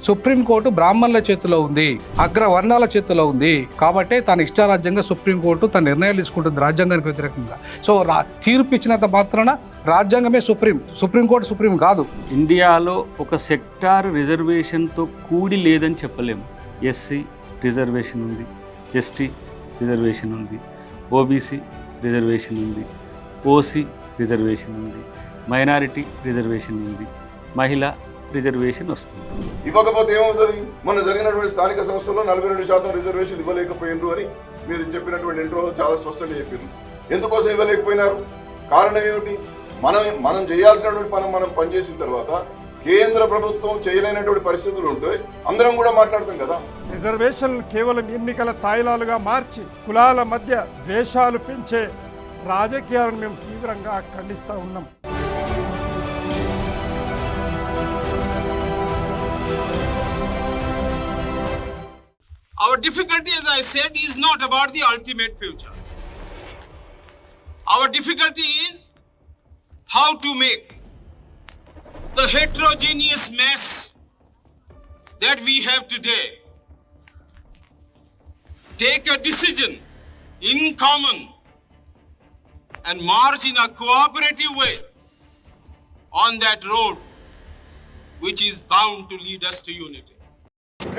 Supreme court బ్రాహ్మణుల చేతిలో ఉంది, అగ్రవర్ణాల చేతిలో ఉంది. కాబట్టి తన ఇష్టారాజ్యంగా సుప్రీంకోర్టు తన నిర్ణయాలు తీసుకుంటుంది రాజ్యాంగానికి వ్యతిరేకంగా. సో తీర్పు ఇచ్చినంత మాత్రాన రాజ్యాంగమే సుప్రీంకోర్టు సుప్రీం కాదు. ఇండియాలో ఒక సెక్టార్ రిజర్వేషన్తో కూడి లేదని చెప్పలేము. ఎస్సీ రిజర్వేషన్ ఉంది, ఎస్టీ రిజర్వేషన్ ఉంది, ఓబీసీ రిజర్వేషన్ ఉంది, ఓసీ రిజర్వేషన్ ఉంది, మైనారిటీ రిజర్వేషన్ ఉంది, మహిళా రిజర్వేషన్ వస్తుంది. ఇవ్వకపోతే ఏమవుతుంది? మొన్న జరిగినటువంటి స్థానిక సంస్థల్లో 42% రిజర్వేషన్ ఇవ్వలేకపోయినారు అని మీరు చెప్పినటువంటి ఇంట్రోలో చాలా స్పష్టంగా చెప్పారు. ఎందుకోసం ఇవ్వలేకపోయినారు? కారణం ఏమిటి? మనం చేయాల్సినటువంటి మనం పనిచేసిన తర్వాత కేంద్ర ప్రభుత్వం చేయలేనటువంటి పరిస్థితులు ఉంటే అందరం కూడా మాట్లాడతాం కదా. రిజర్వేషన్లు కేవలం ఎన్నికల తాయిలాలుగా మార్చి కులాల మధ్య ద్వేషాలు పెంచే రాజకీయాలను మేము తీవ్రంగా ఖండిస్తూ ఉన్నాం. Our difficulty, as I said, is not about the ultimate future. Our difficulty is how to make the heterogeneous mess that we have today take a decision in common and march in a cooperative way on that road which is bound to lead us to unity.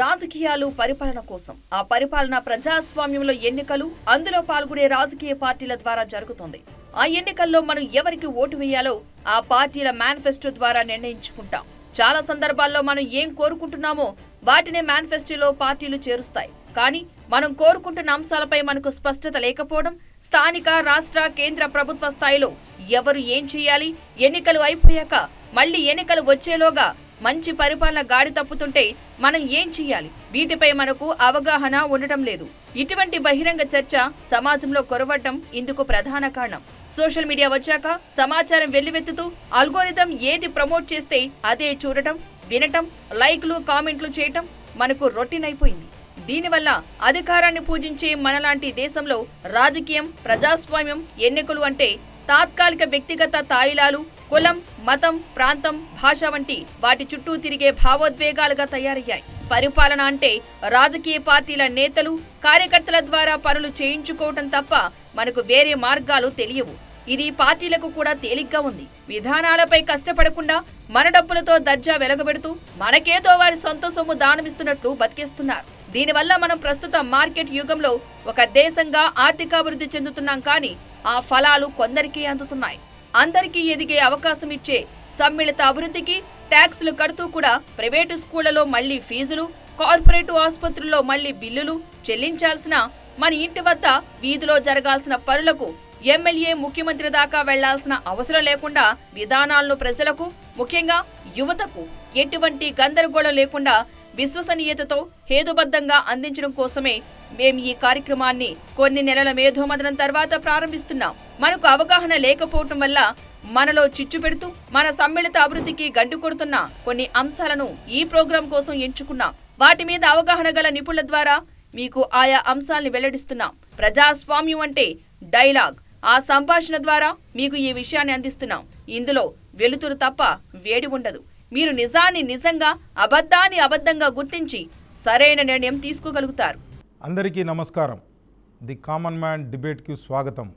రాజకీయాలు పరిపాలన కోసం, ఆ పరిపాలన ప్రజాస్వామ్యంలో ఎన్నికలు, అందులో పాల్గొనే రాజకీయ పార్టీల ద్వారా జరుగుతుంది. ఆ ఎన్నికల్లో మనం ఎవరికి ఓటు వేయాలో ఆ పార్టీల మేనిఫెస్టో ద్వారా నిర్ణయించుకుంటాం. చాలా సందర్భాల్లో మనం ఏం కోరుకుంటున్నామో వాటినే మేనిఫెస్టోలో పార్టీలు చేరుస్తాయి. కానీ మనం కోరుకుంటున్న అంశాలపై మనకు స్పష్టత లేకపోవడం, స్థానిక, రాష్ట్ర, కేంద్ర ప్రభుత్వ స్థాయిలో ఎవరు ఏం చేయాలి, ఎన్నికలు అయిపోయాక మళ్లీ ఎన్నికలు వచ్చేలోగా మంచి పరిపాలన గాడి తప్పుతుంటే మనం ఏం చేయాలి, వీటిపై మనకు అవగాహన ఉండటం లేదు. ఇటువంటి బహిరంగ చర్చ సమాజంలో కొరవడం ఇందుకు ప్రధాన కారణం. సోషల్ మీడియా వచ్చాక సమాచారం వెల్లువెత్తుతూ అల్గోరిథం ఏది ప్రమోట్ చేస్తే అదే చూడటం, వినటం, లైక్లు, కామెంట్లు చేయటం మనకు రొటీన్ అయిపోయింది. దీనివల్ల అధికారాన్ని పూజించే మనలాంటి దేశంలో రాజకీయం, ప్రజాస్వామ్యం, ఎన్నికలు అంటే తాత్కాలిక వ్యక్తిగత తాయిలాలు, కులం, మతం, ప్రాంతం, భాష వంటి వాటి చుట్టూ తిరిగే భావోద్వేగాలుగా తయారయ్యాయి. పరిపాలన అంటే రాజకీయ పార్టీల నేతలు, కార్యకర్తల ద్వారా పనులు చేయించుకోవటం తప్ప మనకు వేరే మార్గాలు తెలియవు. ఇది పార్టీలకు కూడా తేలిగ్గా ఉంది. విధానాలపై కష్టపడకుండా మన డబ్బులతో దర్జా వెలగబెడుతూ మనకేదో వారి సొంత సొమ్ము దానమిస్తున్నట్లు బతికేస్తున్నారు. దీనివల్ల మనం ప్రస్తుత మార్కెట్ యుగంలో ఒక దేశంగా ఆర్థికాభివృద్ధి చెందుతున్నాం. కానీ ఆ ఫలాలు కొందరికీ అందుతున్నాయి. అందరికీ ఎదిగే అవకాశం ఇచ్చే సమ్మిళిత అభివృద్ధికి ట్యాక్సులు కడుతూ కూడా ప్రైవేటు స్కూళ్లలో మళ్లీ ఫీజులు, కార్పొరేటు ఆసుపత్రుల్లో మళ్లీ బిల్లులు చెల్లించాల్సిన, మన ఇంటి వద్ద వీధిలో జరగాల్సిన పనులకు ఎమ్మెల్యే, ముఖ్యమంత్రి దాకా వెళ్లాల్సిన అవసరం లేకుండా విధానాలను ప్రజలకు, ముఖ్యంగా యువతకు ఎటువంటి గందరగోళం లేకుండా విశ్వసనీయతతో హేతుబద్ధంగా అందించడం కోసమే మేము ఈ కార్యక్రమాన్ని కొన్ని నెలల మేధోమథనం తర్వాత ప్రారంభిస్తున్నాం. మనకు అవగాహన లేకపోవటం వల్ల మనలో చిచ్చు పెడుతూ మన సమ్మిళిత అభివృద్ధికి గంటు కొడుతున్న కొన్ని అంశాలను ఈ ప్రోగ్రాం కోసం ఎంచుకున్నాం. వాటి మీద అవగాహన గల నిపుణుల ద్వారా మీకు ఆయా అంశాల్ని వెల్లడిస్తున్నాం. ప్రజాస్వామ్యం అంటే డైలాగ్. ఆ సంభాషణ ద్వారా మీకు ఈ విషయాన్ని అందిస్తున్నాం. ఇందులో వెలుతురు తప్ప వేడి ఉండదు. మీరు నిజాన్ని నిజంగా, అబద్ధాన్ని అబద్ధంగా గుర్తించి సరైన నిర్ణయం తీసుకోగలుగుతారు. అందరికీ నమస్కారం. ది కామన్ మ్యాన్ డిబేట్కి స్వాగతం.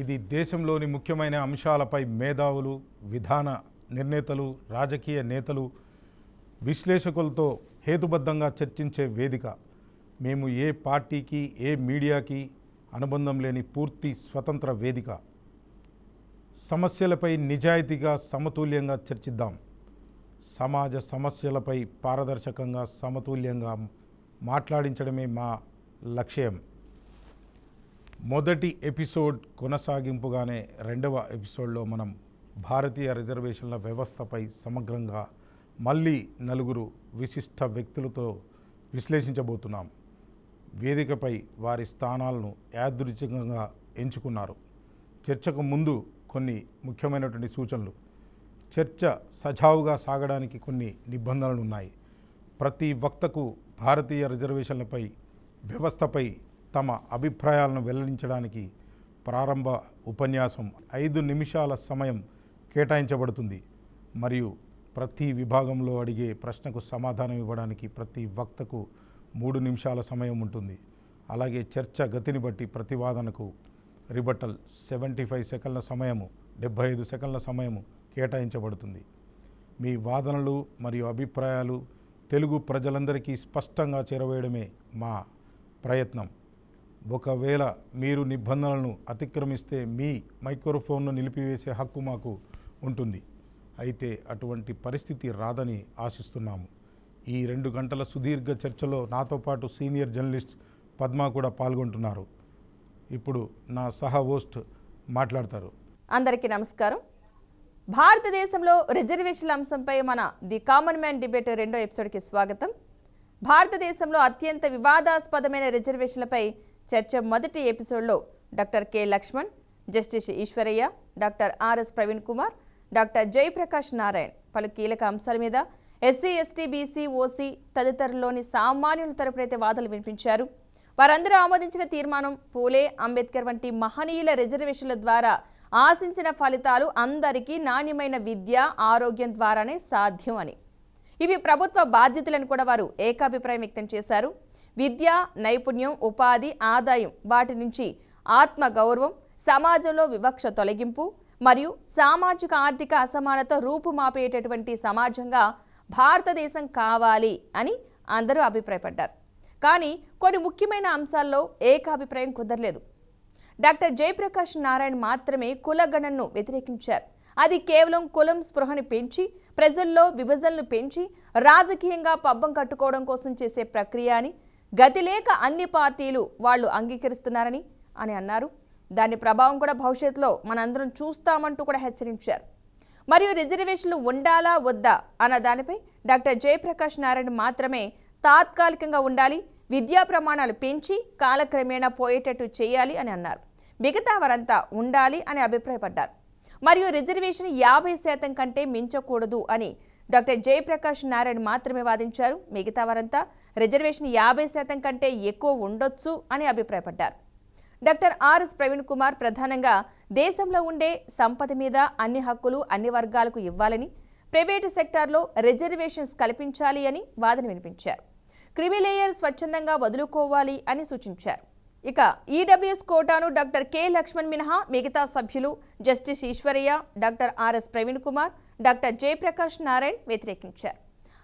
ఇది దేశంలోని ముఖ్యమైన అంశాలపై మేధావులు, విధాన నిర్ణేతలు, రాజకీయ నేతలు, విశ్లేషకులతో హేతుబద్ధంగా చర్చించే వేదిక. మేము ఏ పార్టీకి, ఏ మీడియాకి అనుబంధం లేని పూర్తి స్వతంత్ర వేదిక. సమస్యలపై నిజాయితీగా, సమతుల్యంగా చర్చిద్దాం. సమాజ సమస్యలపై పారదర్శకంగా, సమతుల్యంగా మాట్లాడించడమే మా లక్ష్యం. మొదటి ఎపిసోడ్ కొనసాగింపుగానే రెండవ ఎపిసోడ్లో మనం భారతీయ రిజర్వేషన్ల వ్యవస్థపై సమగ్రంగా మళ్ళీ నలుగురు విశిష్ట వ్యక్తులతో విశ్లేషించబోతున్నాం. వేదికపై వారి స్థానాలను యాదృచ్ఛికంగా ఎంచుకున్నారు. చర్చకు ముందు కొన్ని ముఖ్యమైనటువంటి సూచనలు. చర్చ సజావుగా సాగడానికి కొన్ని నిబంధనలు ఉన్నాయి. ప్రతి వక్తకు భారతీయ రిజర్వేషన్లపై, వ్యవస్థపై తమ అభిప్రాయాలను వెల్లడించడానికి ప్రారంభ ఉపన్యాసం 5 నిమిషాల సమయం కేటాయించబడుతుంది. మరియు ప్రతి విభాగంలో అడిగే ప్రశ్నకు సమాధానం ఇవ్వడానికి ప్రతి వక్తకు 3 నిమిషాల సమయం ఉంటుంది. అలాగే చర్చ గతిని బట్టి ప్రతివాదనకు రిబటల్ 75 సెకండ్ల సమయము, 75 సెకండ్ల సమయము కేటాయించబడుతుంది. మీ వాదనలు మరియు అభిప్రాయాలు తెలుగు ప్రజలందరికీ స్పష్టంగా చేరవేయడమే మా ప్రయత్నం. ఒకవేళ మీరు నిబంధనలను అతిక్రమిస్తే మీ మైక్రోఫోన్ను నిలిపివేసే హక్కు మాకు ఉంటుంది. అయితే అటువంటి పరిస్థితి రాదని ఆశిస్తున్నాము. ఈ 2 గంటల సుదీర్ఘ చర్చలో నాతో పాటు సీనియర్ జర్నలిస్ట్ పద్మ కూడా పాల్గొంటున్నారు. ఇప్పుడు నా సహా హోస్ట్ మాట్లాడతారు. అందరికీ నమస్కారం. భారతదేశంలో రిజర్వేషన్ల అంశంపై మన ది కామన్ మ్యాన్ డిబేట్ 2వ ఎపిసోడ్కి స్వాగతం. భారతదేశంలో అత్యంత వివాదాస్పదమైన రిజర్వేషన్లపై చర్చ మొదటి ఎపిసోడ్లో doctor K Lakshman, justice Eshwaraiah, doctor RS Praveen Kumar, doctor Jayaprakash Narayan పలు కీలక అంశాల మీద ఎస్సీ, ఎస్టీ, బీసీ, ఓసీ తదితరుల్లోని సామాన్యుల తరపునైతే వాదనలు వినిపించారు. వారందరూ ఆమోదించిన తీర్మానం పూలే, అంబేద్కర్ వంటి మహనీయుల రిజర్వేషన్ల ద్వారా ఆశించిన ఫలితాలు అందరికీ నాణ్యమైన విద్య, ఆరోగ్యం ద్వారానే సాధ్యం అని. ఇవి ప్రభుత్వ బాధ్యతలను కూడా వారు ఏకాభిప్రాయం వ్యక్తం చేశారు. విద్య, నైపుణ్యం, ఉపాధి, ఆదాయం వాటి నుంచి ఆత్మ గౌరవం, సమాజంలో వివక్ష తొలగింపు మరియు సామాజిక ఆర్థిక అసమానత రూపుమాపేటటువంటి సమాజంగా భారతదేశం కావాలి అని అందరూ అభిప్రాయపడ్డారు. కానీ కొన్ని ముఖ్యమైన అంశాల్లో ఏకాభిప్రాయం కుదరలేదు. డాక్టర్ జయప్రకాష్ నారాయణ్ మాత్రమే కులగణనను వ్యతిరేకించారు. అది కేవలం కులం స్పృహని పెంచి ప్రజల్లో విభజనలు పెంచి రాజకీయంగా పబ్బం కట్టుకోవడం కోసం చేసే ప్రక్రియ అని, గతి లేక అన్ని పార్టీలు వాళ్ళు అంగీకరిస్తున్నారని అన్నారు. దాని ప్రభావం కూడా భవిష్యత్తులో మనందరం చూస్తామంటూ కూడా హెచ్చరించారు. మరియు రిజర్వేషన్లు ఉండాలా వద్దా అన్న దానిపై డాక్టర్ జయప్రకాష్ నారాయణ్ మాత్రమే తాత్కాలికంగా ఉండాలి, విద్యా ప్రమాణాలు పెంచి కాలక్రమేణా పోయేటట్టు చేయాలి అని అన్నారు. మిగతా వారంతా ఉండాలి అని అభిప్రాయపడ్డారు. మరియు రిజర్వేషన్ 50% కంటే మించకూడదు అని డాక్టర్ జయప్రకాష్ నారాయణ్ మాత్రమే వాదించారు. మిగతా వారంతా రిజర్వేషన్ 50% కంటే ఎక్కువ ఉండొచ్చు అని అభిప్రాయపడ్డారు. డాక్టర్ ఆర్ఎస్ ప్రవీణ్ కుమార్ ప్రధానంగా దేశంలో ఉండే సంపద మీద అన్ని హక్కులు అన్ని వర్గాలకు ఇవ్వాలని, ప్రైవేటు సెక్టార్లో రిజర్వేషన్స్ కల్పించాలి అని వాదన వినిపించారు. క్రిమిలేయర్ స్వచ్ఛందంగా వదులుకోవాలి అని సూచించారు. ఇక ఈడబ్ల్యూఎస్ కోటాను డాక్టర్ కె లక్ష్మణ్ మినహా మిగతా సభ్యులు justice Eshwaraiah, doctor RS Praveen Kumar, doctor Jayaprakash Narayan వ్యతిరేకించారు.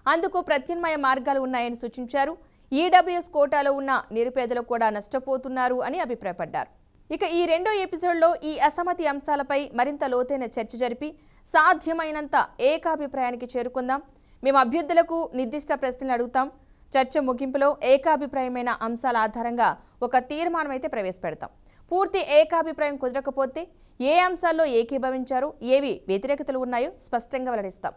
అందుకు ప్రత్యామ్నాయ మార్గాలు ఉన్నాయని సూచించారు. ఈడబ్ల్యూఎస్ కోటాలో ఉన్న నిరుపేదలు కూడా నష్టపోతున్నారు అని అభిప్రాయపడ్డారు. ఇక ఈ 2వ ఎపిసోడ్లో ఈ అసమ్మతి అంశాలపై మరింత లోతైన చర్చ జరిపి సాధ్యమైనంత ఏకాభిప్రాయానికి చేరుకుందాం. మేము అభ్యర్థులకు నిర్దిష్ట ప్రశ్నలు అడుగుతాం. చర్చ ముగింపులో ఏకాభిప్రాయమైన అంశాల ఆధారంగా ఒక తీర్మానం అయితే ప్రవేశపెడతాం. పూర్తి ఏకాభిప్రాయం కుదరకపోతే ఏ అంశాల్లో ఏకీభవించారో, ఏవి వ్యతిరేకతలు ఉన్నాయో స్పష్టంగా వెల్లడిస్తాం.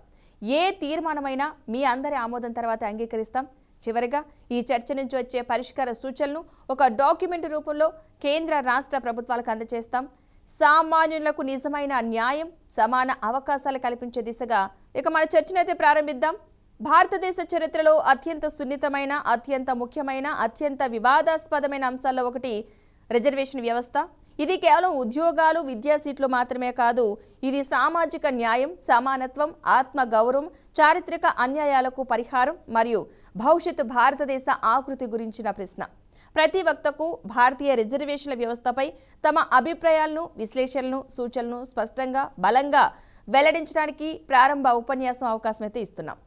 ఏ తీర్మానమైనా మీ అందరి ఆమోదం తర్వాత అంగీకరిస్తాం. చివరిగా ఈ చర్చ నుంచి వచ్చే పరిష్కార సూచనలను ఒక డాక్యుమెంట్ రూపంలో కేంద్ర, రాష్ట్ర ప్రభుత్వాలకు అందజేస్తాం. సామాన్యులకు నిజమైన న్యాయం, సమాన అవకాశాలు కల్పించే దిశగా ఇక మన చర్చనైతే ప్రారంభిద్దాం. భారతదేశ చరిత్రలో అత్యంత సున్నితమైన, అత్యంత ముఖ్యమైన, అత్యంత వివాదాస్పదమైన అంశాల్లో ఒకటి రిజర్వేషన్ వ్యవస్థ. ఇది కేవలం ఉద్యోగాలు, విద్యా సీట్లు మాత్రమే కాదు. ఇది సామాజిక న్యాయం, సమానత్వం, ఆత్మ గౌరవం, చారిత్రక అన్యాయాలకు పరిహారం మరియు భవిష్యత్తు భారతదేశ ఆకృతి గురించిన ప్రశ్న. ప్రతి వక్తకు భారతీయ రిజర్వేషన్ల వ్యవస్థపై తమ అభిప్రాయాలను, విశ్లేషణలను, సూచనలను స్పష్టంగా, బలంగా వెల్లడించడానికి ప్రారంభ ఉపన్యాసం అవకాశం అయితే ఇస్తున్నాం.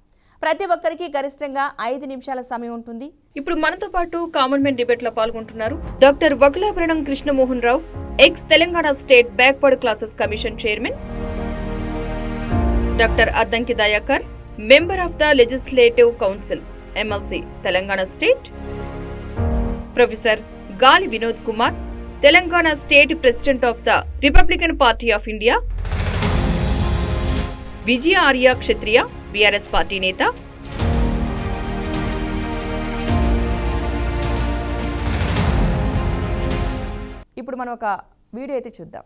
ప్రతి ఒక్కరికి గరిష్టంగా 5 నిమిషాల సమయం ఉంటుంది. ఇప్పుడు మనతో పాటు కామన్ మ్యాన్ డిబేట్ లో పాల్గొంటున్నారు doctor Vakulabharanam Krishnamohan Rao, ex Telangana state backward classes commission chairman, doctor Addanki Dayakar, member of the legislative council MLC Telangana state, professor Gali Vinod Kumar, Telangana state president of the republican party of India, Vijaya Arya Kshatriya, BRS party నేత, ఇప్పుడు మనం ఒక వీడియో అయితే చూద్దాం.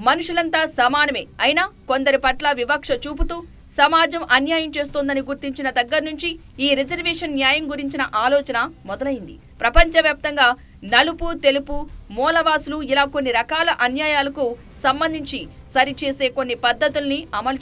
మనుషులంతా సమానమే, అయినా కొందరి పట్ల వివక్ష చూపుతూ సమాజం అన్యాయం చేస్తోందని గుర్తించిన దగ్గర నుంచి ఈ రిజర్వేషన్ న్యాయం గురించిన ఆలోచన మొదలైంది. ప్రపంచవ్యాప్తంగా నలుపు తెలుపు మూలవాసులు ఇలా కొన్ని రకాల అన్యాయాలకు సంబంధించి సరిచేసే కొన్ని పద్ధతుల్ని అమలు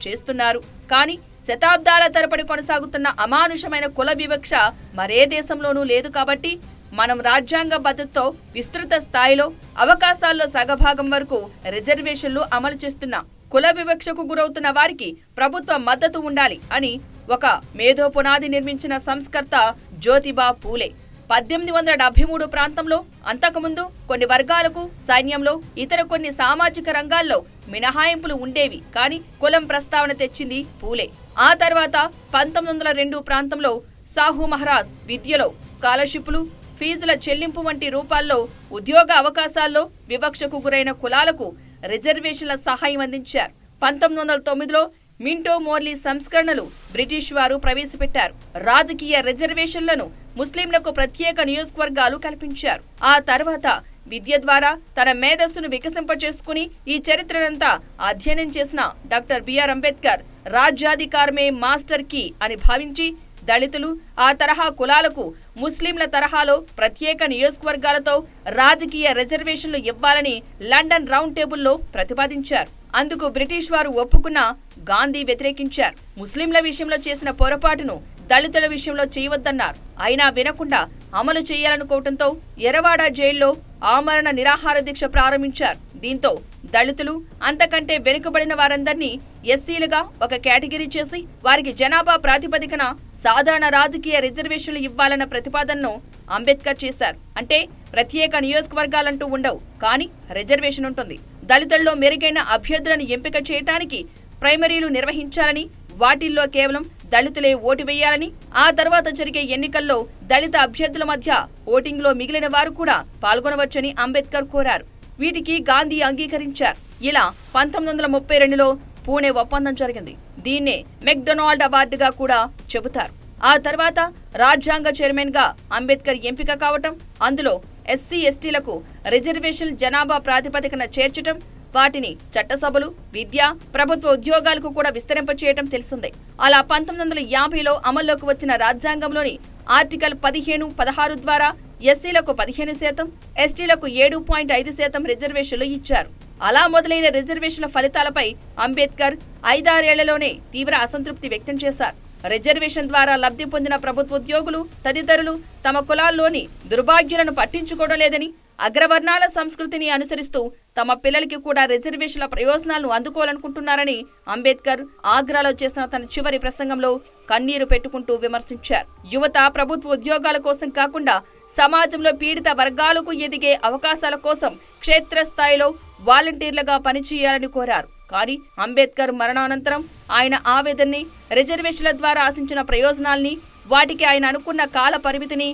చేస్తున్నారు. కానీ శతాబ్దాల తరబడి కొనసాగుతున్న అమానుషమైన కుల వివక్ష మరే దేశంలోనూ లేదు. కాబట్టి మనం రాజ్యాంగబద్ధతతో విస్తృత స్థాయిలో అవకాశాల్లో సగభాగం వరకు రిజర్వేషన్లు అమలు చేస్తున్నాం. కుల వివక్షకు గురవుతున్న వారికి ప్రభుత్వ మద్దతు ఉండాలి అని ఒక మేధో పునాది నిర్మించిన సంస్కర్త జ్యోతిబా పూలే 1873 ప్రాంతంలో అంతకుముందు కొన్ని వర్గాలకు సైన్యంలో ఇతర కొన్ని సామాజిక రంగాల్లో మినహాయింపులు ఉండేవి. కానీ కులం ప్రస్తావన తెచ్చింది పూలే. ఆ తర్వాత 1902 ప్రాంతంలో సాహు మహారాజ్ విద్యలో స్కాలర్షిప్లు, ఫీజుల చెల్లింపు వంటి రూపాల్లో ఉద్యోగ అవకాశాల్లో వివక్షకు గురైన కులాలకు రిజర్వేషన్ల సహాయం అందించారు. 1909లో మింటో మోర్లీ సంస్కరణలు బ్రిటిష్ వారు ప్రవేశపెట్టారు. రాజకీయ రిజర్వేషన్లను ముస్లింలకు ప్రత్యేక నియోజకవర్గాలు కల్పించారు. ఆ తర్వాత విద్య ద్వారా తన మేధస్సును వికసింపచేసుకుని ఈ చరిత్రనంతా అధ్యయనం చేసిన డాక్టర్ బిఆర్ అంబేద్కర్ రాజ్యాధికారమే మాస్టర్ కీ అని భావించి దళితులు, ఆ తరహా కులాలకు ముస్లింల తరహాలో ప్రత్యేక నియోజకవర్గాలతో రాజకీయ రిజర్వేషన్లు ఇవ్వాలని లండన్ రౌండ్ టేబుల్లో ప్రతిపాదించారు. అందుకు బ్రిటిష్ వారు ఒప్పుకున్న గాంధీ వ్యతిరేకించారు. ముస్లింల విషయంలో చేసిన పొరపాటును దళితుల విషయంలో చేయవద్దన్నారు. అయినా వినకుండా అమలు చేయాలనుకోవడంతో ఎర్రవాడ జైల్లో ఆమరణ నిరాహార దీక్ష ప్రారంభించారు. దీంతో దళితులు, అంతకంటే వెనుకబడిన వారందరినీ ఎస్సీలుగా ఒక కేటగిరీ చేసి వారికి జనాభా ప్రాతిపదికన సాధారణ రాజకీయ రిజర్వేషన్లు ఇవ్వాలన్న ప్రతిపాదనను అంబేద్కర్ చేశారు. అంటే ప్రత్యేక నియోజకవర్గాలంటూ ఉండవు, కానీ రిజర్వేషన్ ఉంటుంది. దళితుల్లో మెరుగైన అభ్యర్థులను ఎంపిక చేయడానికి ప్రైమరీలు నిర్వహించాలని, వాటిల్లో కేవలం దళితులే ఓటు వేయాలని, ఆ తర్వాత జరిగే ఎన్నికల్లో దళిత అభ్యర్థుల మధ్య ఓటింగ్లో మిగిలిన వారు కూడా పాల్గొనవచ్చని అంబేద్కర్ కోరారు. వీటికి గాంధీ అంగీకరించారు. ఇలా 1932లో పూణే ఒప్పందం జరిగింది. దీన్నే మెక్డొనాల్డ్ అవార్డుగా కూడా చెబుతారు. ఆ తర్వాత రాజ్యాంగ చైర్మన్ గా అంబేద్కర్ ఎంపిక కావటం, అందులో ఎస్సీ ఎస్టీలకు రిజర్వేషన్ జనాభా ప్రాతిపదికన చేర్చటం, వాటిని చట్టసభలు, విద్య, ప్రభుత్వ ఉద్యోగాలకు కూడా విస్తరింపచేయటం తెలిసిందే. అలా 1950లో అమల్లోకి వచ్చిన రాజ్యాంగంలోని ఆర్టికల్ 15, 16 ద్వారా ఎస్సీలకు 15%, ఎస్టీలకు 7.5% రిజర్వేషన్లు ఇచ్చారు. అలా మొదలైన రిజర్వేషన్ల ఫలితాలపై అంబేద్కర్ 5-6 ఏళ్లలోనే తీవ్ర అసంతృప్తి వ్యక్తం చేశారు. రిజర్వేషన్ ద్వారా లబ్ధి పొందిన ప్రభుత్వ ఉద్యోగులు తదితరులు తమ కులాల్లోని దుర్భాగ్యులను పట్టించుకోవడం లేదని, అగ్రవర్ణాల సంస్కృతిని అనుసరిస్తూ తమ పిల్లలకి కూడా రిజర్వేషన్ల ప్రయోజనాలను అందుకోవాలనుకుంటున్నారని అంబేద్కర్ ఆగ్రాలో చేసిన తన చివరి ప్రసంగంలో కన్నీరు పెట్టుకుంటూ విమర్శించారు. యువత ప్రభుత్వ ఉద్యోగాల కోసం కాకుండా సమాజంలో పీడిత వర్గాలకు ఎదిగే అవకాశాల కోసం క్షేత్రస్థాయిలో వాలంటీర్లుగా పనిచేయాలని కోరారు. కానీ అంబేద్కర్ మరణానంతరం ఆయన ఆవేదనని, రిజర్వేషన్ల ద్వారా ఆశించిన ప్రయోజనాల్ని, వాటికి ఆయన అనుకున్న కాల పరిమితిని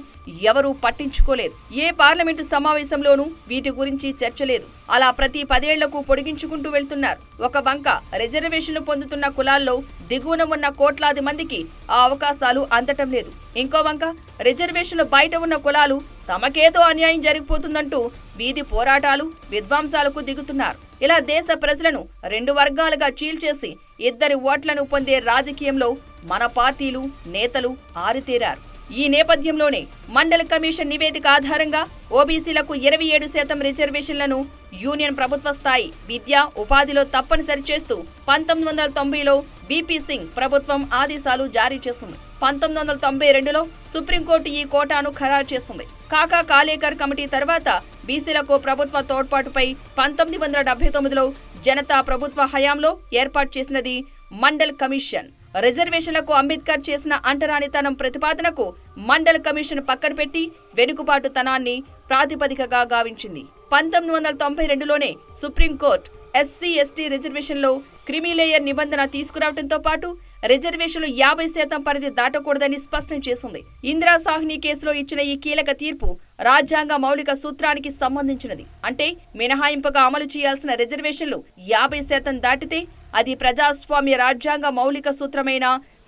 ఎవరూ పట్టించుకోలేదు. ఏ పార్లమెంటు సమావేశంలోనూ వీటి గురించి చర్చ లేదు. అలా ప్రతి 10 ఏళ్లకు పొడిగించుకుంటూ వెళ్తున్నారు. ఒక వంక రిజర్వేషన్లు పొందుతున్న కులాల్లో దిగువన ఉన్న కోట్లాది మందికి ఆ అవకాశాలు అందటం లేదు. ఇంకో వంక రిజర్వేషన్లు బయట ఉన్న కులాలు తమకేదో అన్యాయం జరిగిపోతుందంటూ వీధి పోరాటాలు, విధ్వంసాలకు దిగుతున్నారు. ఇలా దేశ ప్రజలను 2 వర్గాలుగా చీల్చేసి 2 ఓట్లను పొందే రాజకీయంలో మన పార్టీలు, నేతలు ఆరితేరారు. ఈ నేపథ్యంలోనే మండల్ కమిషన్ నివేదిక ఆధారంగా ఓబీసీలకు 27% రిజర్వేషన్లను యూనియన్ ప్రభుత్వ స్థాయి విద్య, ఉపాధిలో తప్పనిసరి చేస్తూ 1990లో విపి సింగ్ ప్రభుత్వం ఆదేశాలు జారీ చేసింది. 1992లో సుప్రీంకోర్టు ఈ కోటాను ఖరారు చేసింది. కాకా కాలేకర్ కమిటీ తర్వాత బీసీలకు ప్రభుత్వ తోడ్పాటుపై 1979లో జనతా ప్రభుత్వ హయాంలో ఏర్పాటు చేసినది మండల్ కమిషన్. రిజర్వేషన్లకు అంబేద్కర్ చేసిన అంటరానితనం ప్రతిపాదనకు మండల్ కమిషన్ పక్కన పెట్టి వెనుకబాటుతనాన్ని ప్రాతిపదికగా గావించింది. 1992లోనే సుప్రీంకోర్టు ఎస్సీ ఎస్టీ రిజర్వేషన్లో క్రిమిలేయర్ నిబంధన తీసుకురావడంతో పాటు రిజర్వేషన్లు 50% పరిధి దాటకూడదని స్పష్టం చేసింది. ఇందిరా సాహ్ని కేసులో ఇచ్చిన ఈ కీలక తీర్పు రాజ్యాంగ మౌలిక సూత్రానికి సంబంధించినది. అంటే మినహాయింపుగా అమలు చేయాల్సిన రిజర్వేషన్లు 50% దాటితే అది ప్రజాస్వామ్య రాజ్యాంగ మౌలిక సూత్రమైన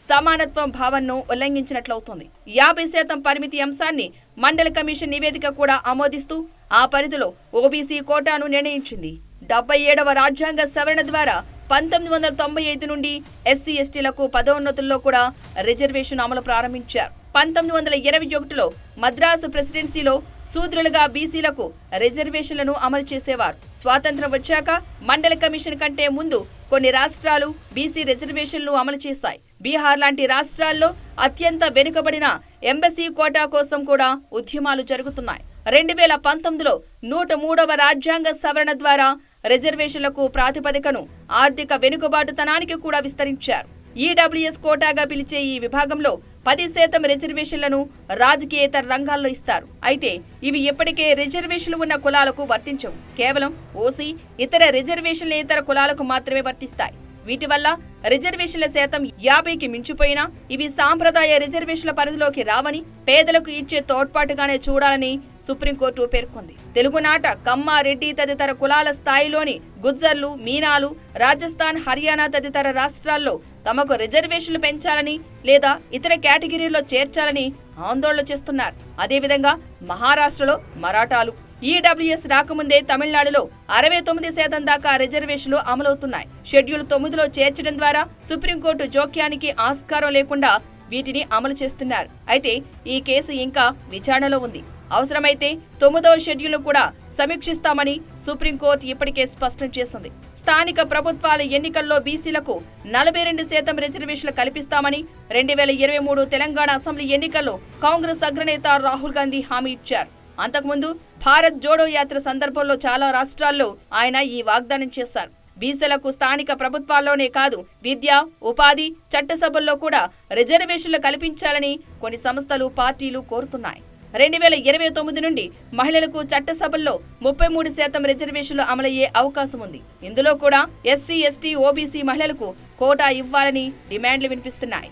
సమానత్వం భావనను ఉల్లంఘించినట్లవుతుంది. 50% పరిమితి అంశాన్ని మండల్ కమిషన్ నివేదిక కూడా ఆమోదిస్తూ ఆ పరిధిలో ఓబీసీ కోటాను నిర్ణయించింది. 77వ రాజ్యాంగ సవరణ ద్వారా 1995 నుండి ఎస్సీ ఎస్టీలకు పదోన్నతుల్లో కూడా రిజర్వేషన్ అమలు ప్రారంభించారు. 1921లో మద్రాసు ప్రెసిడెన్సీలో శూద్రులుగా బీసీలకు రిజర్వేషన్లను అమలు చేసేవారు. స్వాతంత్ర్యం వచ్చాక మండలి కమిషన్ కంటే ముందు కొన్ని రాష్ట్రాలు బీసీ రిజర్వేషన్లు అమలు చేశాయి. బీహార్ లాంటి రాష్ట్రాల్లో అత్యంత వెనుకబడిన ఎంబసీ కోటా కోసం కూడా ఉద్యమాలు జరుగుతున్నాయి. 2019లో 103వ రాజ్యాంగ సవరణ ద్వారా రిజర్వేషన్లకు ప్రాతిపదికను ఆర్థిక వెనుకబాటుతనానికి కూడా విస్తరించారు. ఈడబ్ల్యూఎస్ కోటాగా పిలిచే ఈ విభాగంలో 10% రిజర్వేషన్లను రాజకీయేతర రంగాల్లో ఇస్తారు. అయితే ఇవి ఇప్పటికే రిజర్వేషన్లు ఉన్న కులాలకు వర్తించవు. కేవలం ఓసీ, ఇతర రిజర్వేషన్లేతర కులాలకు మాత్రమే వర్తిస్తాయి. వీటి వల్ల రిజర్వేషన్ల శాతం 50కి మించిపోయినా ఇవి సాంప్రదాయ రిజర్వేషన్ల పరిధిలోకి రావని, పేదలకు ఇచ్చే తోడ్పాటుగానే చూడాలని సుప్రీంకోర్టు పేర్కొంది. తెలుగునాట, కమ్మ, రెడ్డి తదితర కులాల స్థాయిలోని గుజ్జర్లు, మీనాలు, రాజస్థాన్, హర్యానా తదితర రాష్ట్రాల్లో తమకు రిజర్వేషన్లు పెంచాలని లేదా ఇతర కేటగిరీల్లో చేర్చాలని ఆందోళన చేస్తున్నారు. అదేవిధంగా మహారాష్ట్రలో మరాఠాలు, ఈడబ్ల్యూఎస్ రాకముందే తమిళనాడులో 69% దాకా రిజర్వేషన్లు అమలవుతున్నాయి. షెడ్యూల్ 9లో చేర్చడం ద్వారా సుప్రీంకోర్టు జోక్యానికి ఆస్కారం లేకుండా వీటిని అమలు చేస్తున్నారు. అయితే ఈ కేసు ఇంకా విచారణలో ఉంది. అవసరమైతే 9వ షెడ్యూల్ను కూడా సమీక్షిస్తామని సుప్రీంకోర్టు ఇప్పటికే స్పష్టం చేసింది. స్థానిక ప్రభుత్వాల ఎన్నికల్లో బీసీలకు 42% రిజర్వేషన్లు కల్పిస్తామని 2023 తెలంగాణ అసెంబ్లీ ఎన్నికల్లో కాంగ్రెస్ అగ్రనేత రాహుల్ గాంధీ హామీ ఇచ్చారు. అంతకుముందు భారత్ జోడో యాత్ర సందర్భంలో చాలా రాష్ట్రాల్లో ఆయన ఈ వాగ్దానం చేశారు. బీసీలకు స్థానిక ప్రభుత్వాల్లోనే కాదు, విద్య, ఉపాధి, చట్టసభల్లో కూడా రిజర్వేషన్లు కల్పించాలని కొన్ని సంస్థలు, పార్టీలు కోరుతున్నాయి. 2029 నుండి మహిళలకు చట్టసభల్లో 33% రిజర్వేషన్లు అమలయ్యే అవకాశం ఉంది. ఇందులో కూడా ఎస్సీ, ఎస్టీ, ఓబీసీ మహిళలకు కోటా ఇవ్వాలని డిమాండ్లు వినిపిస్తున్నాయి.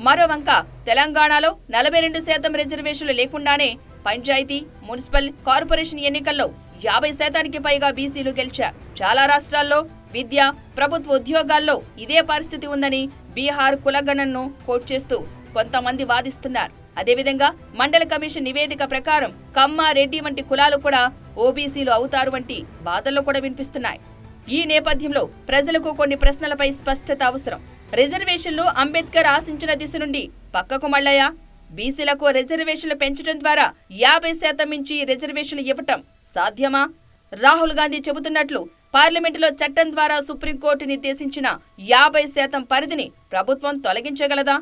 మరోవంక తెలంగాణలో 42% రిజర్వేషన్లు లేకుండానే పంచాయతీ, మున్సిపల్, కార్పొరేషన్ ఎన్నికల్లో 50%కి పైగా బీసీలు గెలిచారు. చాలా రాష్ట్రాల్లో విద్య, ప్రభుత్వ ఉద్యోగాల్లో ఇదే పరిస్థితి ఉందని బీహార్ కులగణనను కోట్ చేస్తూ కొంతమంది వాదిస్తున్నారు. అదేవిధంగా మండల కమిషన్ నివేదిక ప్రకారం కమ్మ, రెడ్డి వంటి కులాలు కూడా ఓబీసీలు అవుతారు వంటి వాదనలు కూడా వినిపిస్తున్నాయి. ఈ నేపథ్యంలో ప్రజలకు కొన్ని ప్రశ్నలపై స్పష్టత అవసరం. రిజర్వేషన్లు అంబేద్కర్ ఆశించిన దిశ నుండి పక్కకు మళ్ళాయా? బీసీలకు రిజర్వేషన్లు పెంచడం ద్వారా 50% మించి రిజర్వేషన్లు ఇవ్వటం సాధ్యమా? రాహుల్ గాంధీ చెబుతున్నట్లు పార్లమెంటులో చట్టం ద్వారా సుప్రీంకోర్టు నిర్దేశించిన 50% పరిధిని ప్రభుత్వం తొలగించగలదా?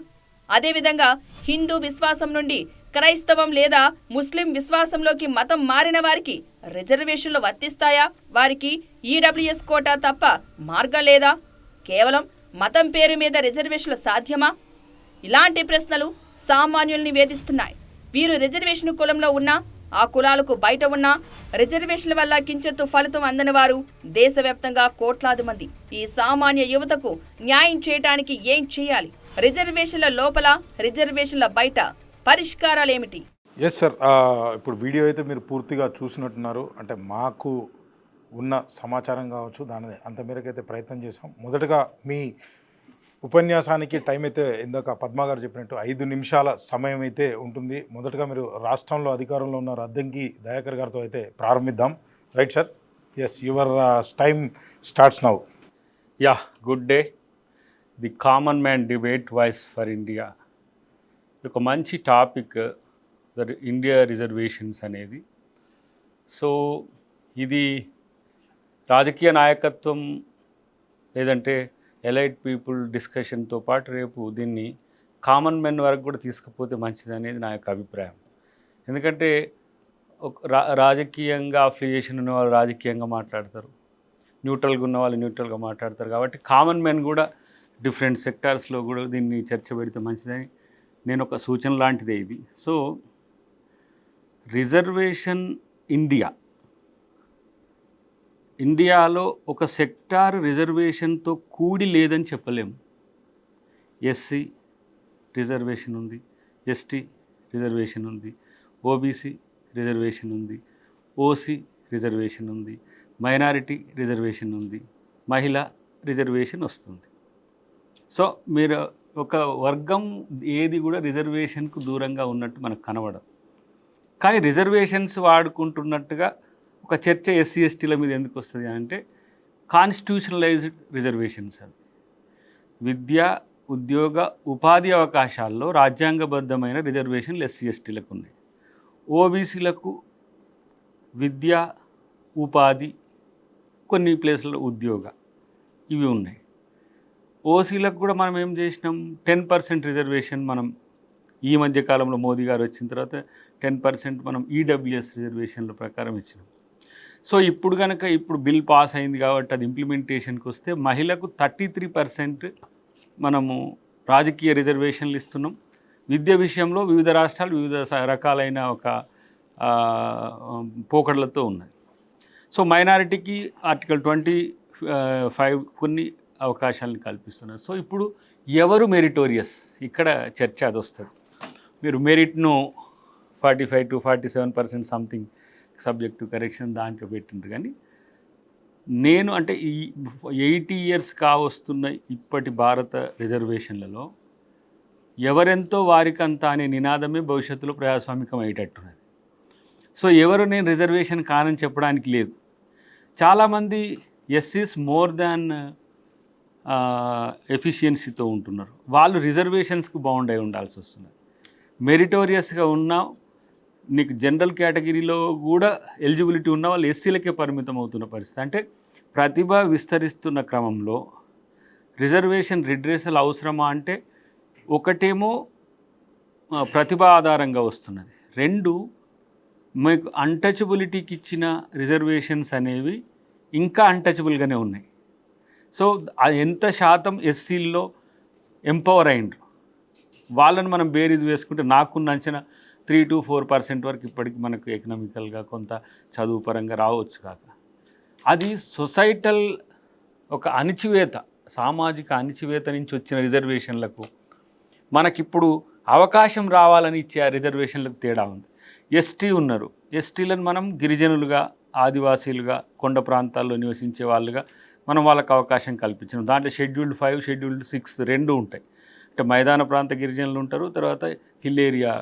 అదేవిధంగా హిందూ విశ్వాసం నుండి క్రైస్తవం లేదా ముస్లిం విశ్వాసంలోకి మతం మారిన వారికి రిజర్వేషన్లు వర్తిస్తాయా? వారికి ఈడబ్ల్యూఎస్ కోటా తప్ప మార్గం లేదా? కేవలం మతం పేరు మీద రిజర్వేషన్లు సాధ్యమా? ఇలాంటి ప్రశ్నలు సామాన్యుల్ని వేధిస్తున్నాయి. వీరు రిజర్వేషన్ కులంలో ఉన్నా, ఆ కులాలకు బయట ఉన్నా రిజర్వేషన్ల వల్ల కించెత్తు ఫలితం అందని వారు దేశవ్యాప్తంగా కోట్లాది మంది. ఈ సామాన్య యువతకు న్యాయం చేయడానికి ఏం చేయాలి? రిజర్వేషన్ల లోపల, రిజర్వేషన్ల బయట పరిష్కారాలేమిటి? ఎస్ సార్, ఇప్పుడు వీడియో అయితే మీరు పూర్తిగా చూసినట్టున్నారు. అంటే మాకు ఉన్న సమాచారం కావచ్చు, దాని అంత మేరకైతే ప్రయత్నం చేసాం. మొదటగా మీ ఉపన్యాసానికి టైం అయితే ఇందాక పద్మా గారు చెప్పినట్టు 5 నిమిషాల సమయం అయితే ఉంటుంది. మొదటగా మీరు రాష్ట్రంలో అధికారంలో ఉన్న అద్దంకి దయాకర్ గారితో అయితే ప్రారంభిద్దాం. Right sir? Yes, your time starts now. Yeah, good day. The common man debate voice for India. ఒక మంచి టాపిక్ ఇండియా రిజర్వేషన్స్ అనేది. సో ఇది రాజకీయ నాయకత్వం లేదంటే ఎలైట్ పీపుల్ డిస్కషన్తో పాటు రేపు దీన్ని కామన్ మెన్ వరకు కూడా తీసుకుపోతే మంచిది అనేది నా యొక్క అభిప్రాయం. ఎందుకంటే రాజకీయంగా అఫిలియేషన్ ఉన్న వాళ్ళు రాజకీయంగా మాట్లాడతారు, న్యూట్రల్గా ఉన్న వాళ్ళు న్యూట్రల్గా మాట్లాడతారు. కాబట్టి కామన్ మెన్ కూడా డిఫరెంట్ సెక్టార్స్లో కూడా దీన్ని చర్చ పెడితే మంచిదని నేను ఒక సూచన లాంటిదే ఇది. సో రిజర్వేషన్ ఇండియాలో ఒక సెక్టార్ రిజర్వేషన్తో కూడి లేదని చెప్పలేము. ఎస్సీ రిజర్వేషన్ ఉంది, ఎస్టీ రిజర్వేషన్ ఉంది, ఓబీసీ రిజర్వేషన్ ఉంది, ఓసీ రిజర్వేషన్ ఉంది, మైనారిటీ రిజర్వేషన్ ఉంది, మహిళా రిజర్వేషన్ వస్తుంది. సో మీరు ఒక వర్గం ఏది కూడా రిజర్వేషన్కు దూరంగా ఉన్నట్టు మనకు కనబడదు. కానీ రిజర్వేషన్స్ వాడుకుంటున్నట్టుగా ఒక చర్చ ఎస్సీ ఎస్టీల మీద ఎందుకు వస్తుంది అంటే కాన్స్టిట్యూషనలైజ్డ్ రిజర్వేషన్స్. అవి విద్య, ఉద్యోగ ఉపాధి అవకాశాల్లో రాజ్యాంగబద్ధమైన రిజర్వేషన్లు ఎస్సీ ఎస్టీలకు ఉన్నాయి. ఓబీసీలకు విద్య, ఉపాధి, కొన్ని ప్లేస్లలో ఉద్యోగ ఇవి ఉన్నాయి. ఓసీలకు కూడా మనం ఏం చేసినాం, 10% రిజర్వేషన్ మనం ఈ మధ్య కాలంలో మోదీ గారు వచ్చిన తర్వాత 10% మనం ఈడబ్ల్యూఎస్ రిజర్వేషన్ల ప్రకారం ఇచ్చినాం. సో ఇప్పుడు కనుక ఇప్పుడు బిల్ పాస్ అయింది కాబట్టి అది ఇంప్లిమెంటేషన్కి వస్తే మహిళకు 33% మనము రాజకీయ రిజర్వేషన్లు ఇస్తున్నాం. విద్య విషయంలో వివిధ రాష్ట్రాలు వివిధ రకాలైన ఒక పోకడలతో ఉన్నాయి. సో మైనారిటీకి ఆర్టికల్ 25 కొన్ని అవకాశాలను కల్పిస్తున్నారు. సో ఇప్పుడు ఎవరు మెరిటోరియస్, ఇక్కడ చర్చ అది వస్తుంది. మీరు మెరిట్ను 45 to 47% something subject to correction దాంట్లో పెట్టిండ్రు. కానీ నేను అంటే ఈ 80 years కావస్తున్న ఇప్పటి భారత రిజర్వేషన్లలో ఎవరెంతో వారికంతా అనే నినాదమే భవిష్యత్తులో ప్రజాస్వామికం అయ్యేటట్టున్నది. సో ఎవరు నేను రిజర్వేషన్ కానని చెప్పడానికి లేదు. చాలామంది ఎస్సీస్ మోర్ దాన్ ఎఫిషియన్సీతో ఉంటున్నారు. వాళ్ళు రిజర్వేషన్స్కి బౌండ్ అయి ఉండాల్సి వస్తున్నది. మెరిటోరియస్గా ఉన్న నీకు జనరల్ కేటగిరీలో కూడా ఎలిజిబిలిటీ ఉన్న వాళ్ళు ఎస్సీలకే పరిమితం అవుతున్న పరిస్థితి. అంటే ప్రతిభ విస్తరిస్తున్న క్రమంలో రిజర్వేషన్ రిడ్రెసల్ అవసరమా అంటే ఒకటేమో ప్రతిభ ఆధారంగా వస్తున్నది, రెండు మీకు అన్టచబిలిటీకి ఇచ్చిన రిజర్వేషన్స్ అనేవి ఇంకా అన్టచబుల్గానే ఉన్నాయి. సో ఎంత శాతం ఎస్సీల్లో ఎంపవర్ అయినరు వాళ్ళని మనం బేరీజ్ వేసుకుంటే నాకున్న అంచనా 3 to 4% వరకు ఇప్పటికి మనకు ఎకనామికల్గా కొంత చదువు పరంగా రావచ్చు. కాక అది సొసైటల్ ఒక అణిచివేత, సామాజిక అణిచివేత నుంచి వచ్చిన రిజర్వేషన్లకు మనకిప్పుడు అవకాశం రావాలని ఇచ్చే ఆ రిజర్వేషన్లకు తేడా ఉంది. ఎస్టీ ఉన్నారు, ఎస్టీలను మనం గిరిజనులుగా, ఆదివాసీలుగా, కొండ ప్రాంతాల్లో నివసించే వాళ్ళుగా మనం వాళ్ళకి అవకాశం కల్పించినాం. దాంట్లో షెడ్యూల్డ్ 5, షెడ్యూల్డ్ 6 రెండు ఉంటాయి. అంటే మైదాన ప్రాంత గిరిజనులు ఉంటారు, తర్వాత హిల్ ఏరియా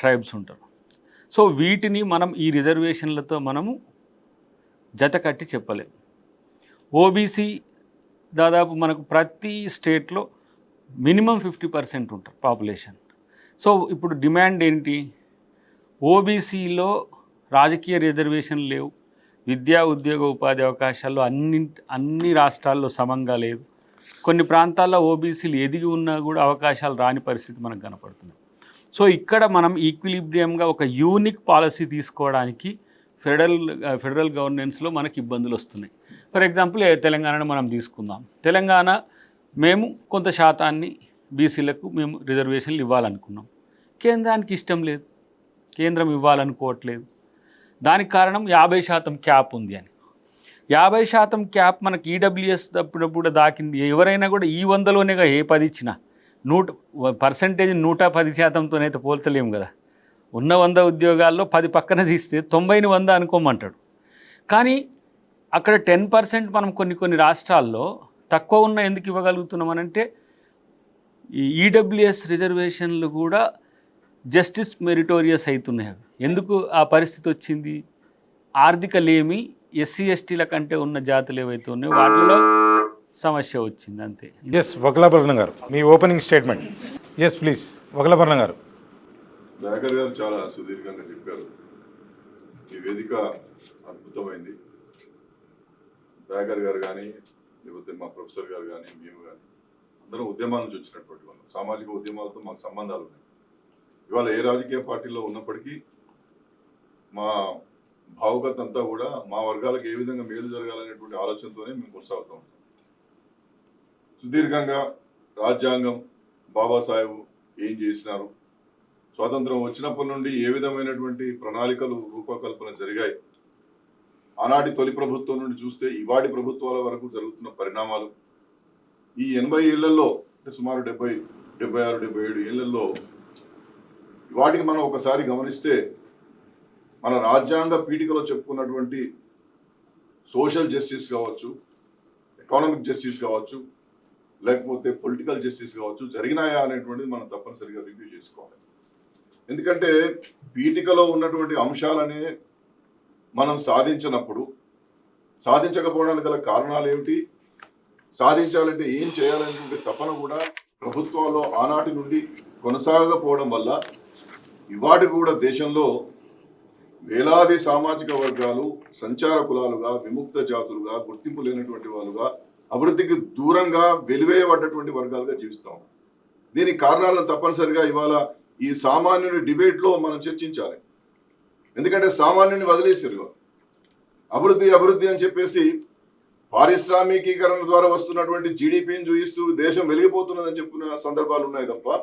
ట్రైబ్స్ ఉంటారు. సో వీటిని మనం ఈ రిజర్వేషన్లతో మనము జత కట్టి చెప్పలేము. ఓబీసీ దాదాపు మనకు ప్రతి స్టేట్లో మినిమం 50% ఉంటారు పాపులేషన్. సో ఇప్పుడు డిమాండ్ ఏంటి, ఓబీసీలో రాజకీయ రిజర్వేషన్ లేవు, విద్యా ఉద్యోగ ఉపాధి అవకాశాల్లో అన్ని రాష్ట్రాల్లో సమంగా లేదు, కొన్ని ప్రాంతాల్లో ఓబీసీలు ఎదిగి ఉన్నా కూడా అవకాశాలు రాని పరిస్థితి మనకు కనపడుతుంది. సో ఇక్కడ మనం ఈక్విలిబ్రియంగా ఒక యూనిక్ పాలసీ తీసుకోవడానికి ఫెడరల్ గవర్నెన్స్లో మనకి ఇబ్బందులు వస్తున్నాయి. ఫర్ ఎగ్జాంపుల్ తెలంగాణను మనం తీసుకుందాం. తెలంగాణ మేము కొంత శాతాన్ని బీసీలకు మేము రిజర్వేషన్లు ఇవ్వాలనుకున్నాం, కేంద్రానికి ఇష్టం లేదు, కేంద్రం ఇవ్వాలనుకోవట్లేదు. దానికి కారణం 50% క్యాప్ ఉంది అని. 50% క్యాప్ మనకి ఈడబ్ల్యూఎస్ అప్పుడప్పుడు దాకింది. ఎవరైనా కూడా ఈ 100లోనేగా ఏ 10 ఇచ్చినా 100% 110%తోనైతే పోల్చలేము కదా. ఉన్న 100 ఉద్యోగాల్లో 10 పక్కన తీస్తే 90ని 100 అనుకోమంటాడు. కానీ అక్కడ 10% మనం కొన్ని రాష్ట్రాల్లో తక్కువ ఉన్న ఎందుకు ఇవ్వగలుగుతున్నామనంటే ఈ ఈడబ్ల్యూఎస్ రిజర్వేషన్లు కూడా జస్టిస్ మెరిటోరియస్ అవుతున్నాయి. ఎందుకు ఆ పరిస్థితి వచ్చింది, ఆర్థిక లేమి ఎస్సీ ఎస్టీల కంటే ఉన్న జాతులు ఏవైతే ఉన్నాయో వాటిలో సమస్య వచ్చింది, అంతే. ఎస్ వకలాభరణం గారు, మీ ఓపెనింగ్ స్టేట్మెంట్. ఎస్ ప్లీజ్ వకలాభరణం గారు. దయాకర్ గారు చాలా సుదీర్ఘంగా చెప్పారు. ఈ వేదిక అద్భుతమైంది. దయాకర్ గారు కానీ లేకపోతే మా ప్రొఫెసర్ గారు కానీ మేము కానీ అందరం ఉద్యమాల నుంచి వచ్చినటువంటి వాళ్ళు, సామాజిక ఉద్యమాలతో మాకు సంబంధాలు ఉన్నాయి. ఇవాళ ఏ రాజకీయ పార్టీలో ఉన్నప్పటికీ మా భావుకత అంతా కూడా మా వర్గాలకు ఏ విధంగా మేలు జరగాలనేటువంటి ఆలోచనతోనే మేము కొనసాగుతూ ఉంటాం. సుదీర్ఘంగా రాజ్యాంగం, బాబాసాహెబ్ ఏం చేసినారు, స్వాతంత్రం వచ్చినప్పటి నుండి ఏ విధమైనటువంటి ప్రణాళికలు రూపకల్పన జరిగాయి, ఆనాటి తొలి ప్రభుత్వం నుండి చూస్తే ఇవాటి ప్రభుత్వాల వరకు జరుగుతున్న పరిణామాలు, ఈ 80 ఏళ్లలో అంటే సుమారు 76, 77 ఏళ్లలో వాటికి మనం ఒకసారి గమనిస్తే మన రాజ్యాంగ పీఠికలో చెప్పుకున్నటువంటి సోషల్ జస్టిస్ కావచ్చు, ఎకనామిక్ జస్టిస్ కావచ్చు, లేకపోతే పొలిటికల్ జస్టిస్ కావచ్చు జరిగినాయా అనేటువంటిది మనం తప్పనిసరిగా రివ్యూ చేసుకోవాలి. ఎందుకంటే పీఠికలో ఉన్నటువంటి అంశాలనే మనం సాధించినప్పుడు సాధించకపోవడానికి గల కారణాలు ఏమిటి, సాధించాలంటే ఏం చేయాలనేటువంటి తపన కూడా ప్రభుత్వాల్లో ఆనాటి నుండి కొనసాగకపోవడం వల్ల ఇవాటి కూడా దేశంలో వేలాది సామాజిక వర్గాలు సంచార కులాలుగా, విముక్త జాతులుగా, గుర్తింపు లేనటువంటి వాళ్ళుగా, అభివృద్ధికి దూరంగా వెలివేయబడ్డటువంటి వర్గాలుగా జీవిస్తాం. దీనికి కారణాలను తప్పనిసరిగా ఇవాళ ఈ సామాన్యుని డిబేట్లో మనం చర్చించాలి. ఎందుకంటే సామాన్యుని వదిలేసారు. అభివృద్ధి అభివృద్ధి అని చెప్పేసి పారిశ్రామికీకరణ ద్వారా వస్తున్నటువంటి జీడిపిని చూయిస్తూ దేశం వెలిగిపోతున్నదని చెప్పుకునే సందర్భాలు ఉన్నాయి తప్ప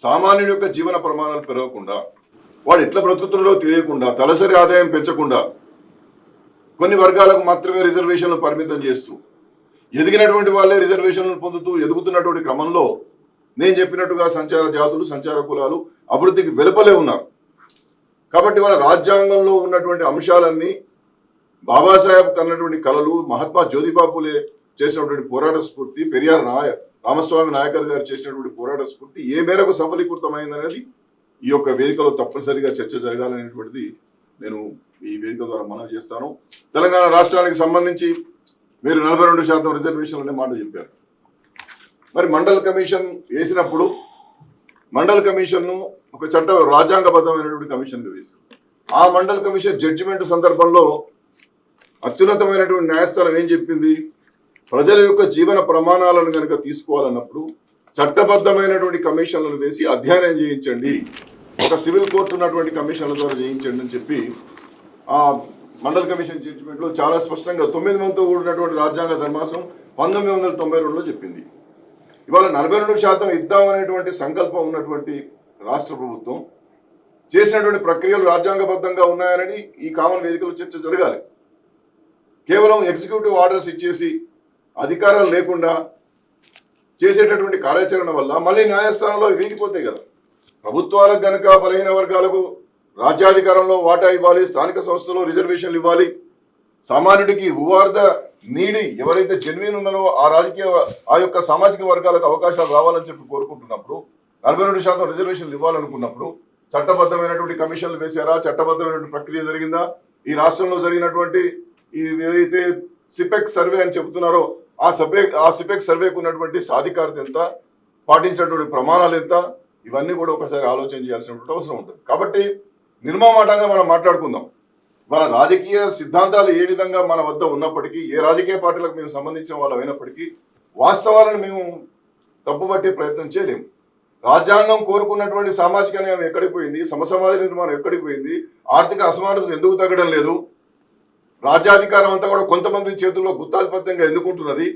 సామాన్యుడి యొక్క జీవన ప్రమాణాలు పెరగకుండా, వాడు ఎట్లా బ్రతుకుతున్నాడో తెలియకుండా, తలసరి ఆదాయం పెంచకుండా కొన్ని వర్గాలకు మాత్రమే రిజర్వేషన్లు పరిమితం చేస్తూ ఎదిగినటువంటి వాళ్ళే రిజర్వేషన్లు పొందుతూ ఎదుగుతున్నటువంటి క్రమంలో నేను చెప్పినట్టుగా సంచార జాతులు, సంచార కులాలు అభివృద్ధికి వెలుపలే ఉన్నారు. కాబట్టి వాళ్ళ రాజ్యాంగంలో ఉన్నటువంటి అంశాలన్నీ బాబాసాహెబ్ కన్నటువంటి కళలు, మహాత్మా జ్యోతిబా పూలే చేసినటువంటి పోరాట స్ఫూర్తి, పెరియార్ రామస్వామి నాయకర్ గారు చేసినటువంటి పోరాట స్ఫూర్తి ఏ మేరకు సఫలీకృతమైందనేది ఈ యొక్క వేదికలో తప్పనిసరిగా చర్చ జరగాలనేటువంటిది నేను ఈ వేదిక ద్వారా మనవి చేస్తాను. తెలంగాణ రాష్ట్రానికి సంబంధించి మీరు 42% రిజర్వేషన్లు అనే మాట చెప్పారు. మరి మండల్ కమిషన్ వేసినప్పుడు మండల్ కమిషన్ను ఒక రాజ్యాంగబద్ధమైనటువంటి కమిషన్గా వేశారు. ఆ మండల్ కమిషన్ జడ్జిమెంట్ సందర్భంలో అత్యున్నతమైనటువంటి న్యాయస్థానం ఏం చెప్పింది? ప్రజల యొక్క జీవన ప్రమాణాలను కనుక తీసుకోవాలన్నప్పుడు చట్టబద్ధమైనటువంటి కమిషన్లను వేసి అధ్యయనం చేయించండి, ఒక సివిల్ కోర్టు ఉన్నటువంటి కమిషన్ల ద్వారా చేయించండి అని చెప్పి ఆ మండల్ కమిషన్ జడ్జిమెంట్లో చాలా స్పష్టంగా 9 మందితో కూడినటువంటి రాజ్యాంగ ధర్మాసనం 1992లో చెప్పింది. ఇవాళ 42% ఇద్దామనేటువంటి సంకల్పం ఉన్నటువంటి రాష్ట్ర ప్రభుత్వం చేసినటువంటి ప్రక్రియలు రాజ్యాంగబద్ధంగా ఉన్నాయని ఈ కామన్ వేదికలో చర్చ జరగాలి. కేవలం ఎగ్జిక్యూటివ్ ఆర్డర్స్ ఇచ్చేసి అధికారాలు లేకుండా చేసేటటువంటి కార్యాచరణ వల్ల మళ్ళీ న్యాయస్థానంలో వీగిపోతాయి కదా. ప్రభుత్వాలకు గనక బలహీన వర్గాలకు రాజ్యాధికారంలో వాటా ఇవ్వాలి, స్థానిక సంస్థలో రిజర్వేషన్లు ఇవ్వాలి, సామాన్యుడికి హువార్ ద నీడి ఎవరైతే జెన్యున్ ఉన్నారో ఆ యొక్క సామాజిక వర్గాలకు అవకాశాలు రావాలని చెప్పి కోరుకుంటున్నప్పుడు 42% రిజర్వేషన్లు ఇవ్వాలనుకున్నప్పుడు చట్టబద్ధమైనటువంటి కమిషన్లు వేశారా? చట్టబద్ధమైనటువంటి ప్రక్రియ జరిగిందా? ఈ రాష్ట్రంలో జరిగినటువంటి ఈ ఏదైతే సిపెక్ సర్వే అని చెబుతున్నారో ఆ సిపెక్ సర్వేకు ఉన్నటువంటి సాధికారత ఎంత, పాటించినటువంటి ప్రమాణాలు ఎంత, ఇవన్నీ కూడా ఒకసారి ఆలోచన చేయాల్సినటువంటి అవసరం ఉంటుంది. కాబట్టి నిర్మమాటంగా మనం మాట్లాడుకుందాం. మన రాజకీయ సిద్ధాంతాలు ఏ విధంగా మన వద్ద ఉన్నప్పటికీ, ఏ రాజకీయ పార్టీలకు మేము సంబంధించిన వాళ్ళు అయినప్పటికీ వాస్తవాలను మేము తప్పుపట్టే ప్రయత్నం చేయలేము. రాజ్యాంగం కోరుకున్నటువంటి సామాజిక న్యాయం ఎక్కడికి పోయింది? సమసమాజ నిర్మాణం ఎక్కడికి పోయింది? ఆర్థిక అసమానతలు ఎందుకు తగ్గడం లేదు? రాజ్యాధికారం అంతా కూడా కొంతమంది చేతుల్లో గుత్తాధిపత్యంగా ఎందుకుంటున్నది?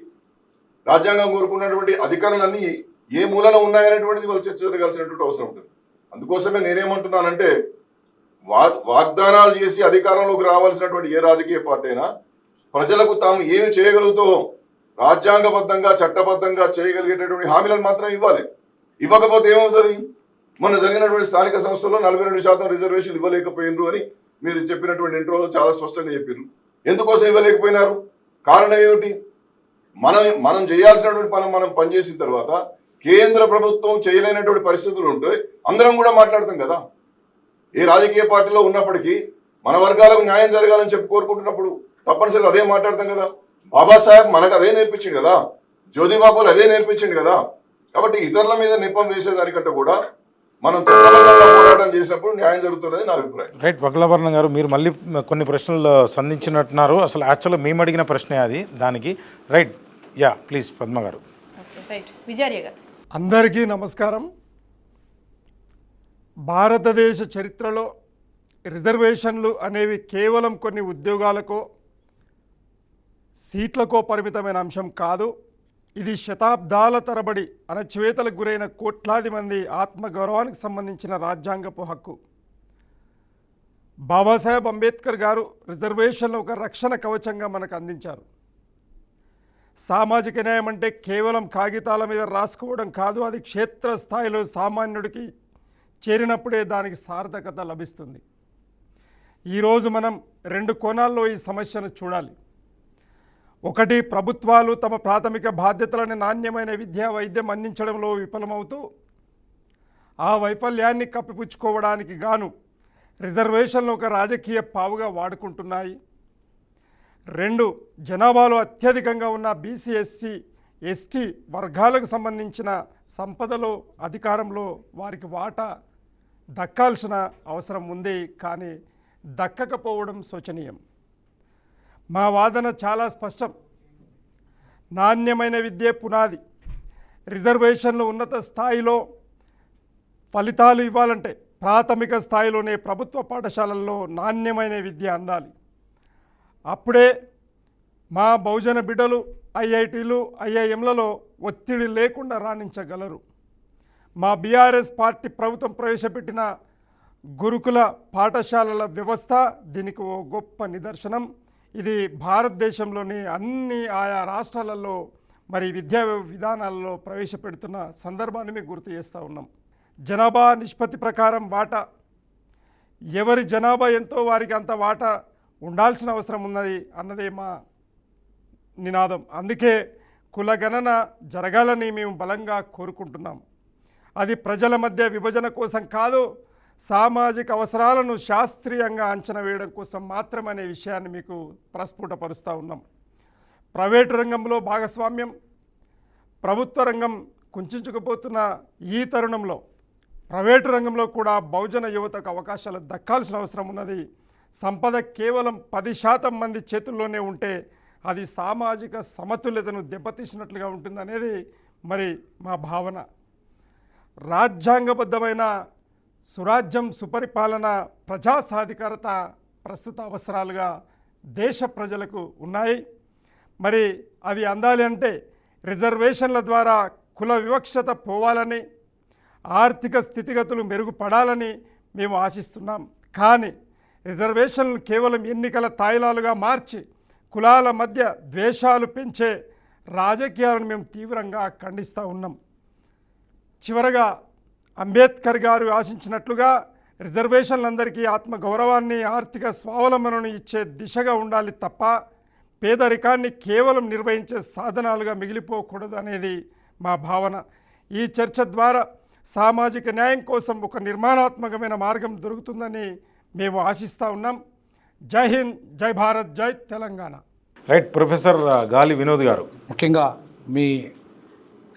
రాజ్యాంగం కోరుకున్నటువంటి అధికారులన్నీ ఏ మూలన ఉన్నాయనేటువంటిది వాళ్ళు చర్చ జరగాల్సినటువంటి అవసరం ఉంటుంది. అందుకోసమే నేనేమంటున్నానంటే వాగ్దానాలు చేసి అధికారంలోకి రావాల్సినటువంటి ఏ రాజకీయ పార్టీ అయినా ప్రజలకు తాము ఏమి చేయగలుగుతామో రాజ్యాంగబద్ధంగా చట్టబద్ధంగా చేయగలిగేటటువంటి హామీలను మాత్రం ఇవ్వాలి. ఇవ్వకపోతే ఏమవుతుంది? మొన్న జరిగినటువంటి స్థానిక సంస్థల్లో 42% రిజర్వేషన్లు ఇవ్వలేకపోయినరు అని మీరు చెప్పినటువంటి ఇంట్రోలో చాలా స్పష్టంగా చెప్పారు. ఎందుకోసం ఇవ్వలేకపోయినారు? కారణం ఏమిటి? మనం చేయాల్సినటువంటి మనం పనిచేసిన తర్వాత కేంద్ర ప్రభుత్వం చేయలేనటువంటి పరిస్థితులు ఉంటే అందరం కూడా మాట్లాడతాం కదా. ఏ రాజకీయ పార్టీలో ఉన్నప్పటికీ మన వర్గాలకు న్యాయం జరగాలని చెప్పి కోరుకుంటున్నప్పుడు తప్పనిసరిగా అదే మాట్లాడతాం కదా. బాబాసాహెబ్ మనకు అదే నేర్పించింది కదా, జ్యోతిబాబులు అదే నేర్పించింది కదా. కాబట్టి ఇతరుల మీద నిప్పం వేసేదానికంటే కూడా మనం చట్టబద్ధంగా పోరాటం చేసినప్పుడు న్యాయం జరుగుతున్నది నా అభిప్రాయం. రైట్. వగలభరణం గారు, మీరు మళ్ళీ కొన్ని ప్రశ్నలు సంధించినట్టున్నారు. అసలు యాక్చువల్గా మేము అడిగిన ప్రశ్నే అది దానికి. రైట్, యా ప్లీజ్ పద్మ గారు. రైట్, విజయార్య గారు. అందరికీ నమస్కారం. భారతదేశ చరిత్రలో రిజర్వేషన్లు అనేవి కేవలం కొన్ని ఉద్యోగాలకో సీట్లకో పరిమితమైన అంశం కాదు. ఇది శతాబ్దాల తరబడి అణచివేతలకు గురైన కోట్లాది మంది ఆత్మగౌరవానికి సంబంధించిన రాజ్యాంగపు హక్కు. బాబాసాహెబ్ అంబేద్కర్ గారు రిజర్వేషన్లు ఒక రక్షణ కవచంగా మనకు అందించారు. సామాజిక న్యాయం అంటే కేవలం కాగితాల మీద రాసుకోవడం కాదు, అది క్షేత్రస్థాయిలో సామాన్యుడికి చేరినప్పుడే దానికి సార్థకత లభిస్తుంది. ఈరోజు మనం 2 కోణాల్లో ఈ సమస్యను చూడాలి. ఒకటి, ప్రభుత్వాలు తమ ప్రాథమిక బాధ్యతలను నాణ్యమైన విద్యా వైద్యం అందించడంలో విఫలమవుతూ ఆ వైఫల్యాన్ని కప్పిపుచ్చుకోవడానికి గాను రిజర్వేషన్లు ఒక రాజకీయ పావుగా వాడుకుంటున్నాయి. 2, జనాభాలో అత్యధికంగా ఉన్న బీసీ, ఎస్సీ, ఎస్టీ వర్గాలకు సంబంధించిన సంపదలో అధికారంలో వారికి వాటా దక్కాల్సిన అవసరం ఉంది, కానీ దక్కకపోవడం శోచనీయం. మా వాదన చాలా స్పష్టం. నాణ్యమైన విద్యే పునాది. రిజర్వేషన్లు ఉన్నత స్థాయిలో ఫలితాలు ఇవ్వాలంటే ప్రాథమిక స్థాయిలోనే ప్రభుత్వ పాఠశాలల్లో నాణ్యమైన విద్య అందాలి. అప్పుడే మా బహుజన బిడ్డలు ఐఐటీలు ఐఐఎంలలో ఒత్తిడి లేకుండా రాణించగలరు. మా బీఆర్ఎస్ పార్టీ ప్రభుత్వం ప్రవేశపెట్టిన గురుకుల పాఠశాలల వ్యవస్థ దీనికి ఓ గొప్ప నిదర్శనం. ఇది భారతదేశంలోని అన్ని ఆయా రాష్ట్రాలలో మరి విద్యా విధానాలలో ప్రవేశపెడుతున్న సందర్భాన్ని మేము గుర్తు చేస్తూ ఉన్నాం. జనాభా నిష్పత్తి ప్రకారం వాటా, ఎవరి జనాభా ఎంతో వారికి అంత వాటా ఉండాల్సిన అవసరం ఉన్నది అన్నదే మా నినాదం. అందుకే కులగణన జరగాలని మేము బలంగా కోరుకుంటున్నాం. అది ప్రజల మధ్య విభజన కోసం కాదు, సామాజిక అవసరాలను శాస్త్రీయంగా అంచనా వేయడం కోసం మాత్రమనే విషయాన్ని మీకు ప్రస్ఫుటపరుస్తూ ఉన్నాం. ప్రైవేటు రంగంలో భాగస్వామ్యం, ప్రభుత్వ రంగం కుంచుకుపోతున్న ఈ తరుణంలో ప్రైవేటు రంగంలో కూడా బహుజన యువతకు అవకాశాలు దక్కాల్సిన అవసరం ఉన్నది. సంపద కేవలం 10% మంది చేతుల్లోనే ఉంటే అది సామాజిక సమతుల్యతను దెబ్బతీసినట్లుగా ఉంటుందనేది మరి మా భావన. రాజ్యాంగబద్ధమైన సురాజ్యం, సుపరిపాలన, ప్రజా సాధికారత ప్రస్తుత అవసరాలుగా దేశ ప్రజలకు ఉన్నాయి. మరి అవి అందాలి అంటే రిజర్వేషన్ల ద్వారా కుల వివక్షత పోవాలని, ఆర్థిక స్థితిగతులు మెరుగుపడాలని మేము ఆశిస్తున్నాం. కానీ రిజర్వేషన్లు కేవలం ఎన్నికల తాయిలాలుగా మార్చి కులాల మధ్య ద్వేషాలు పెంచే రాజకీయాలను మేము తీవ్రంగా ఖండిస్తూ ఉన్నాం. చివరగా అంబేద్కర్ గారు ఆశించినట్లుగా రిజర్వేషన్లందరికీ ఆత్మగౌరవాన్ని, ఆర్థిక స్వావలంబనను ఇచ్చే దిశగా ఉండాలి తప్ప పేదరికాన్ని కేవలం నిర్వహించే సాధనాలుగా మిగిలిపోకూడదు అనేది మా భావన. ఈ చర్చ ద్వారా సామాజిక న్యాయం కోసం ఒక నిర్మాణాత్మకమైన మార్గం దొరుకుతుందని మేము ఆశిస్తూ ఉన్నాం. జై హింద్, జై భారత్, జై తెలంగాణ. రైట్. ప్రొఫెసర్ గాలి వినోద్ గారు, ముఖ్యంగా మీ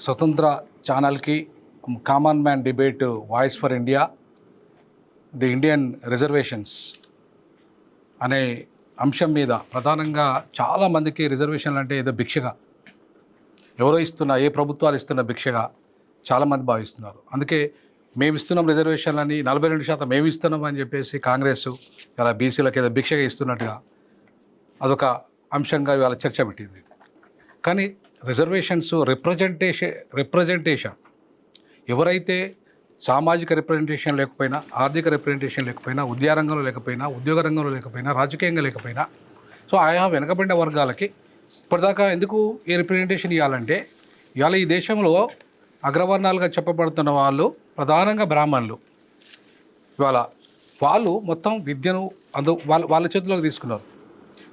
స్వతంత్ర ఛానల్కి common man debate voice for India, the Indian reservations అనే అంశం మీద ప్రధానంగా చాలామందికి రిజర్వేషన్లు అంటే ఏదో భిక్షగా, ఎవరో ఇస్తున్న, ఏ ప్రభుత్వాలు ఇస్తున్న భిక్షగా చాలామంది భావిస్తున్నారు. అందుకే మేము ఇస్తున్నాం రిజర్వేషన్లని, 42% మేము ఇస్తున్నాం అని చెప్పేసి కాంగ్రెస్ ఇలా బీసీలకు ఏదో భిక్షగా ఇస్తున్నట్టుగా అదొక అంశంగా ఇవాళ చర్చ పెట్టింది. కానీ రిజర్వేషన్స్ రిప్రజెంటేషన్ ఎవరైతే సామాజిక రిప్రజెంటేషన్ లేకపోయినా, ఆర్థిక రిప్రజెంటేషన్ లేకపోయినా, ఉద్యోగ రంగంలో లేకపోయినా, ఉద్యోగ రంగంలో లేకపోయినా, రాజకీయంగా లేకపోయినా, సో ఆయా వెనకబడిన వర్గాలకి ఇప్పటిదాకా ఎందుకు ఈ రిప్రజెంటేషన్ ఇవ్వాలంటే, ఇవాళ ఈ దేశంలో అగ్రవర్ణాలుగా చెప్పబడుతున్న వాళ్ళు ప్రధానంగా బ్రాహ్మణులు. ఇవాళ వాళ్ళు మొత్తం విద్యను వాళ్ళ చేతిలోకి తీసుకున్నారు.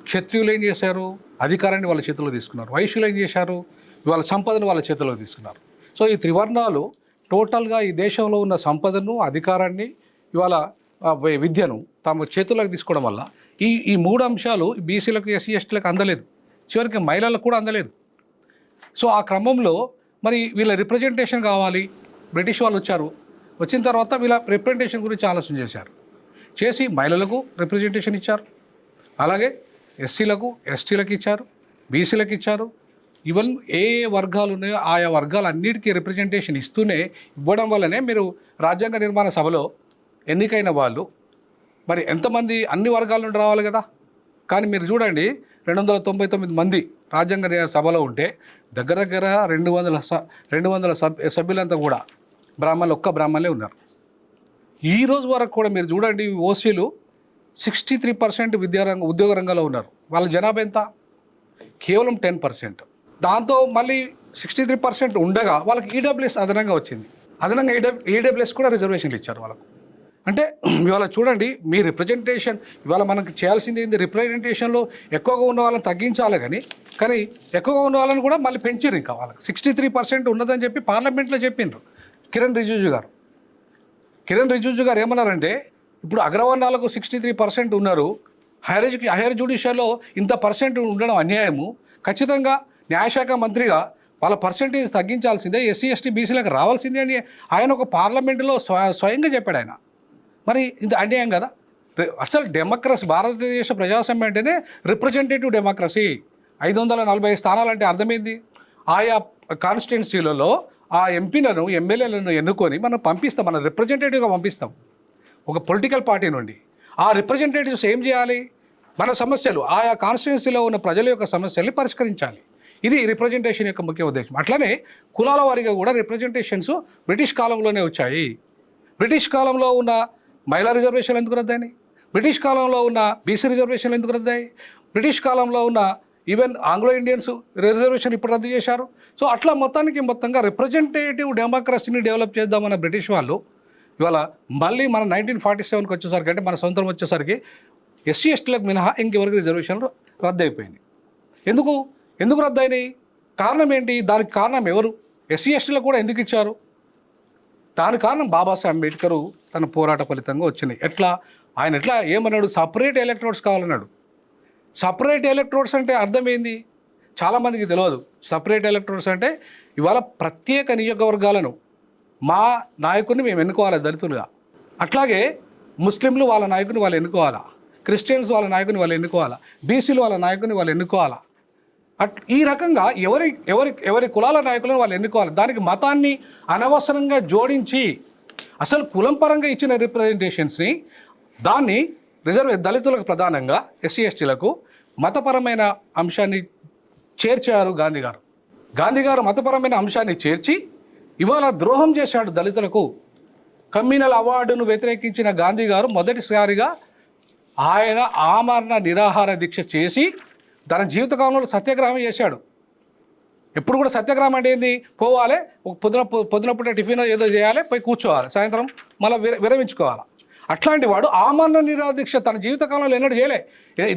క్షత్రియులు ఏం చేశారు? అధికారాన్ని వాళ్ళ చేతిలో తీసుకున్నారు. వైశ్యులు ఏం చేశారు? ఇవాళ సంపదను వాళ్ళ చేతిలోకి తీసుకున్నారు. సో ఈ త్రివర్ణాలు టోటల్గా ఈ దేశంలో ఉన్న సంపదను, అధికారాన్ని, ఇవాళ విద్యను తమ చేతుల్లోకి తీసుకోవడం వల్ల ఈ 3 అంశాలు బీసీలకు, ఎస్సీ ఎస్టీలకు అందలేదు, చివరికి మహిళలకు కూడా అందలేదు. సో ఆ క్రమంలో మరి వీళ్ళ రిప్రజెంటేషన్ కావాలి. బ్రిటిష్ వాళ్ళు వచ్చారు, వచ్చిన తర్వాత వీళ్ళ రిప్రజెంటేషన్ గురించి ఆలోచన చేసి మహిళలకు రిప్రజెంటేషన్ ఇచ్చారు, అలాగే ఎస్సీలకు, ఎస్టీలకు ఇచ్చారు, బీసీలకు ఇచ్చారు. ఈవెన్ ఏ వర్గాలు ఉన్నాయో ఆయా వర్గాలన్నిటికీ రిప్రజెంటేషన్ ఇవ్వడం వల్లనే మీరు రాజ్యాంగ నిర్మాణ సభలో ఎన్నికైన వాళ్ళు మరి ఎంతమంది అన్ని వర్గాల నుండి రావాలి కదా. కానీ మీరు చూడండి, 299 మంది రాజ్యాంగ సభలో ఉంటే దగ్గర 200 సభ్యులంతా కూడా ఒక్క బ్రాహ్మణులే ఉన్నారు. ఈ రోజు వరకు కూడా మీరు చూడండి, ఓసీలు 63% ఉద్యోగ రంగంలో ఉన్నారు. వాళ్ళ జనాభా ఎంత? కేవలం 10%. దాంతో మళ్ళీ 63% ఉండగా వాళ్ళకి ఈడబ్ల్యూఎస్ అదనంగా వచ్చింది. అదనంగా ఈడబ్ల్యూఎస్ కూడా రిజర్వేషన్లు ఇచ్చారు వాళ్ళకు. అంటే ఇవాళ చూడండి, మీ రిప్రజెంటేషన్ ఇవాళ మనకు చేయాల్సింది ఏంది? రిప్రజెంటేషన్లో ఎక్కువగా ఉన్న వాళ్ళని తగ్గించాలి, కానీ ఎక్కువగా ఉన్న వాళ్ళని కూడా మళ్ళీ పెంచారు. ఇంకా వాళ్ళకి 63% ఉన్నదని చెప్పి పార్లమెంట్లో చెప్పిండ్రు కిరణ్ రిజిజు గారు ఏమన్నారంటే, ఇప్పుడు అగ్రవర్ణాలకు 63% ఉన్నారు, హైయర్ జ్యుడిషియల్లో ఇంత పర్సెంట్ ఉండడం అన్యాయము, ఖచ్చితంగా న్యాయశాఖ మంత్రిగా వాళ్ళ పర్సంటేజ్ తగ్గించాల్సిందే, ఎస్సీ ఎస్టీ బీసీలకు రావాల్సిందే అని ఆయన ఒక పార్లమెంటులో స్వయంగా చెప్పాడు ఆయన. మరి ఇది అన్యాయం కదా. అసలు డెమోక్రసీ, భారతదేశ ప్రజాస్వామ్యం అంటేనే రిప్రజెంటేటివ్ డెమోక్రసీ. 540 స్థానాలంటే అర్థమైంది. ఆయా కాన్స్టిట్యున్సీలలో ఆ ఎంపీలను ఎమ్మెల్యేలను ఎన్నుకొని మనం పంపిస్తాం, మనం రిప్రజెంటేటివ్గా పంపిస్తాం ఒక పొలిటికల్ పార్టీ నుండి. ఆ రిప్రజెంటేటివ్స్ ఏం చేయాలి? మన సమస్యలు, ఆయా కాన్స్టిట్యున్సీలో ఉన్న ప్రజల యొక్క సమస్యల్ని పరిష్కరించాలి. ఇది రిప్రజెంటేషన్ యొక్క ముఖ్య ఉద్దేశం. అట్లనే కులాల వారీగా కూడా రిప్రజెంటేషన్స్ బ్రిటిష్ కాలంలోనే వచ్చాయి. బ్రిటిష్ కాలంలో ఉన్న మహిళా రిజర్వేషన్లు ఎందుకు రద్దాయి? బ్రిటిష్ కాలంలో ఉన్న బీసీ రిజర్వేషన్లు ఎందుకు రద్దాయి? బ్రిటిష్ కాలంలో ఉన్న ఈవెన్ ఆంగ్లో ఇండియన్స్ రిజర్వేషన్ ఇప్పుడు రద్దు చేశారు. సో అట్లా మొత్తంగా రిప్రజెంటేటివ్ డెమోక్రసీని డెవలప్ చేద్దామన్న బ్రిటిష్ వాళ్ళు ఇవాళ మళ్ళీ మన 1947కి వచ్చేసరికి, అంటే మన సొంతం వచ్చేసరికి ఎస్సీ ఎస్టీలకు మినహా ఇంకెవరికి రిజర్వేషన్లు రద్దు అయిపోయింది. ఎందుకు రద్దు అయినాయి? కారణం ఏంటి? దానికి కారణం ఎవరు? ఎస్సీ ఎస్టీలకు కూడా ఎందుకు ఇచ్చారు? దాని కారణం బాబాసాహెబ్ అంబేద్కర్ తన పోరాట ఫలితంగా వచ్చినాయి. ఆయన ఏమన్నాడు? సపరేట్ ఎలక్ట్రోడ్స్ కావాలన్నాడు. సపరేట్ ఎలక్ట్రోడ్స్ అంటే అర్థమైంది చాలామందికి తెలియదు. సపరేట్ ఎలక్ట్రోడ్స్ అంటే ఇవాళ ప్రత్యేక నియోజకవర్గాలను మా నాయకుడిని మేము ఎన్నుకోవాలి దళితులుగా. అట్లాగే ముస్లింలు వాళ్ళ నాయకుని వాళ్ళు ఎన్నుకోవాలా, క్రిస్టియన్స్ వాళ్ళ నాయకుని వాళ్ళు ఎన్నుకోవాలా, బీసీలు వాళ్ళ నాయకుని వాళ్ళు ఎన్నుకోవాలా. ఈ రకంగా ఎవరి కులాల నాయకులను వాళ్ళు ఎన్నుకోవాలి. దానికి మతాన్ని అనవసరంగా జోడించి అసలు కులం పరంగా ఇచ్చిన రిప్రజెంటేషన్స్ని దాన్ని దళితులకు ప్రధానంగా ఎస్సీ ఎస్టీలకు మతపరమైన అంశాన్ని చేర్చారు గాంధీ గారు మతపరమైన అంశాన్ని చేర్చి ఇవాళ ద్రోహం చేశాడు దళితులకు. కమ్యూనల్ అవార్డును వ్యతిరేకించిన గాంధీ గారు మొదటిసారిగా ఆయన ఆమరణ నిరాహార దీక్ష చేసి తన జీవితకాలంలో సత్యాగ్రహం చేశాడు. ఎప్పుడు కూడా సత్యాగ్రహం అంటే ఏంది? పోవాలి, పొద్దునప్పుడే టిఫిన్ ఏదో చేయాలి, పోయి కూర్చోవాలి, సాయంత్రం మళ్ళీ విరమించుకోవాలి. అట్లాంటి వాడు ఆమరణ నిరాహార దీక్ష తన జీవితకాలంలో ఎన్నడూ చేయలే.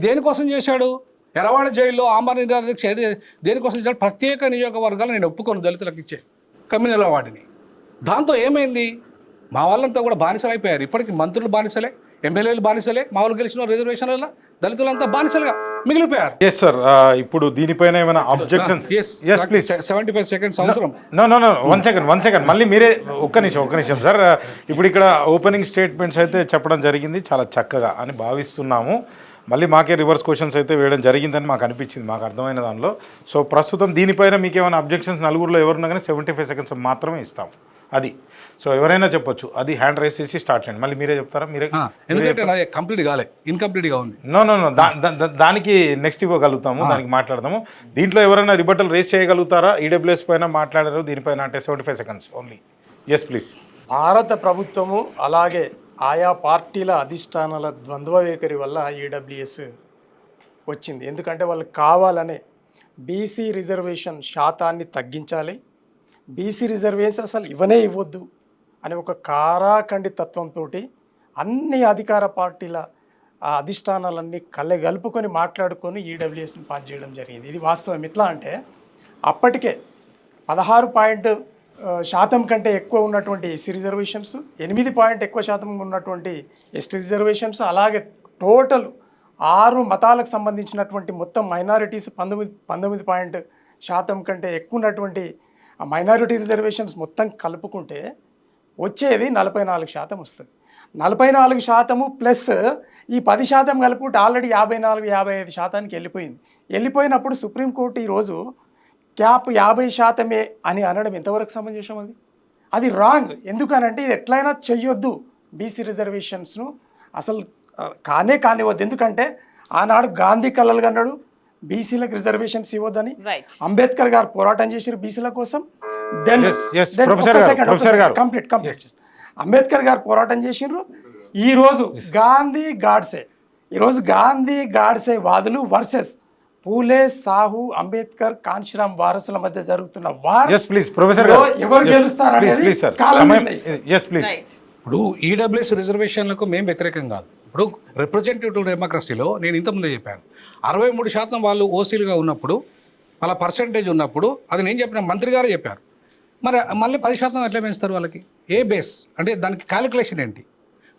దేనికోసం చేశాడు? ఎర్రవాడ జైల్లో ఆమరణ నిరాహార దీక్ష దేనికోసం చేశాడు? ప్రత్యేక నియోజకవర్గాలు నేను ఒప్పుకోను దళితులకు ఇచ్చే కమ్యూనల్ అవార్డుని. దాంతో ఏమైంది? మా వాళ్ళంతా కూడా బానిసలు అయిపోయారు. ఇప్పటికీ మంత్రులు బానిసలే, ఎమ్మెల్యేలు బానిసలే, మా వాళ్ళు గెలిచిన రిజర్వేషన్లలో దళితులంతా బానిసలుగా మిగిలిపోయారు. ఎస్ సార్, ఇప్పుడు దీనిపైన ఏమైనా అబ్జెక్షన్స్? Yes please. 75 సెకండ్స్ అవసరం. నో 1 సెకండ్ మళ్ళీ మీరే ఒక్క నిమిషం సార్. ఇప్పుడు ఇక్కడ ఓపెనింగ్ స్టేట్మెంట్స్ అయితే చెప్పడం జరిగింది చాలా చక్కగా అని భావిస్తున్నాము. మళ్ళీ మాకే రివర్స్ క్వశ్చన్స్ అయితే వేయడం జరిగిందని మాకు అనిపించింది, మాకు అర్థమైన దానిలో. సో ప్రస్తుతం దీనిపైన మీకు ఏమైనా అబ్జెక్షన్స్ నలుగురిలో ఎవరున్నా కానీ 75 సెకండ్స్ మాత్రమే ఇస్తాం. అది సో ఎవరైనా చెప్పొచ్చు. అది హ్యాండ్ రైస్ చేసి స్టార్ట్ చేయండి. మళ్ళీ మీరే చెప్తారా? ఎందుకంటే నాది కంప్లీట్ కాలే, ఇన్కంప్లీట్గా ఉంది. నో దానికి నెక్స్ట్ ఇవ్వగలుగుతాము, దానికి మాట్లాడదాము. దీంట్లో ఎవరైనా రిబటల్ రేస్ చేయగలుగుతారా? ఈడబ్ల్యూఎస్ పైన మాట్లాడారు దీనిపైన అంటే 75 సెకండ్స్ ఓన్లీ. Yes please. భారత ప్రభుత్వము అలాగే ఆయా పార్టీల అధిష్టానాల ద్వంద్వ వైఖరి వల్ల ఈడబ్ల్యూఎస్ వచ్చింది. ఎందుకంటే వాళ్ళు కావాలనే బీసీ రిజర్వేషన్ శాతాన్ని తగ్గించాలి, బీసీ రిజర్వేషన్ అసలు ఇవ్వద్దు అనే ఒక కారాఖండి తత్వంతో అన్ని అధికార పార్టీల అధిష్టానాలన్నీ కలుపుకొని మాట్లాడుకొని ఈడబ్ల్యూఎస్ని పాస్ చేయడం జరిగింది. ఇది వాస్తవం. ఎట్లా అంటే అప్పటికే 16% కంటే ఎక్కువ ఉన్నటువంటి ఎస్సీ రిజర్వేషన్స్, 8% ఎక్కువ శాతం ఉన్నటువంటి ఎస్టీ రిజర్వేషన్స్, అలాగే టోటల్ 6 మతాలకు సంబంధించినటువంటి మొత్తం మైనారిటీస్ 19% కంటే ఎక్కువ ఉన్నటువంటి మైనారిటీ రిజర్వేషన్స్ మొత్తం కలుపుకుంటే వచ్చేది 44% వస్తుంది. 44% ప్లస్ ఈ 10% కలుపుకుంటే ఆల్రెడీ 54-55% వెళ్ళిపోయినప్పుడు సుప్రీంకోర్టు ఈరోజు క్యాప్ 50% అని అనడం ఎంతవరకు సమంజసం? అది రాంగ్. ఎందుకనంటే ఇది ఎట్లయినా చెయ్యొద్దు, బీసీ రిజర్వేషన్స్ను అసలు కానివ్వద్దు. ఎందుకంటే ఆనాడు గాంధీ కలలు కన్నాడు బీసీలకు రిజర్వేషన్స్ ఇవ్వద్దని, అంబేద్కర్ గారు పోరాటం చేశారు బీసీల కోసం. కంప్లీట్ అంబేద్కర్ గారు పోరాటం చేసిండ్రు. ఈరోజు గాంధీ గాడ్సే వాదులు వర్సెస్ పూలే, సాహు, అంబేద్కర్, కాన్షీరామ్ వారసుల మధ్య జరుగుతున్న వార్ ఎవరు గెలుస్తారనేది ఇప్పుడు ఈడబ్ల్యూఎస్ రిజర్వేషన్లకు మేము వ్యతిరేకం కాదు. ఇప్పుడు రిప్రజెంటేటివ్ డెమోక్రసీలో నేను ఇంతకుముందే చెప్పాను, 63% వాళ్ళు ఓసీలుగా ఉన్నప్పుడు, వాళ్ళ పర్సంటేజ్ ఉన్నప్పుడు, అది నేను చెప్పిన మంత్రి గారే చెప్పారు. మరి మళ్ళీ 10% ఎట్లా పెంచుతారు వాళ్ళకి? ఏ బేస్ అంటే దానికి క్యాలిక్యులేషన్ ఏంటి?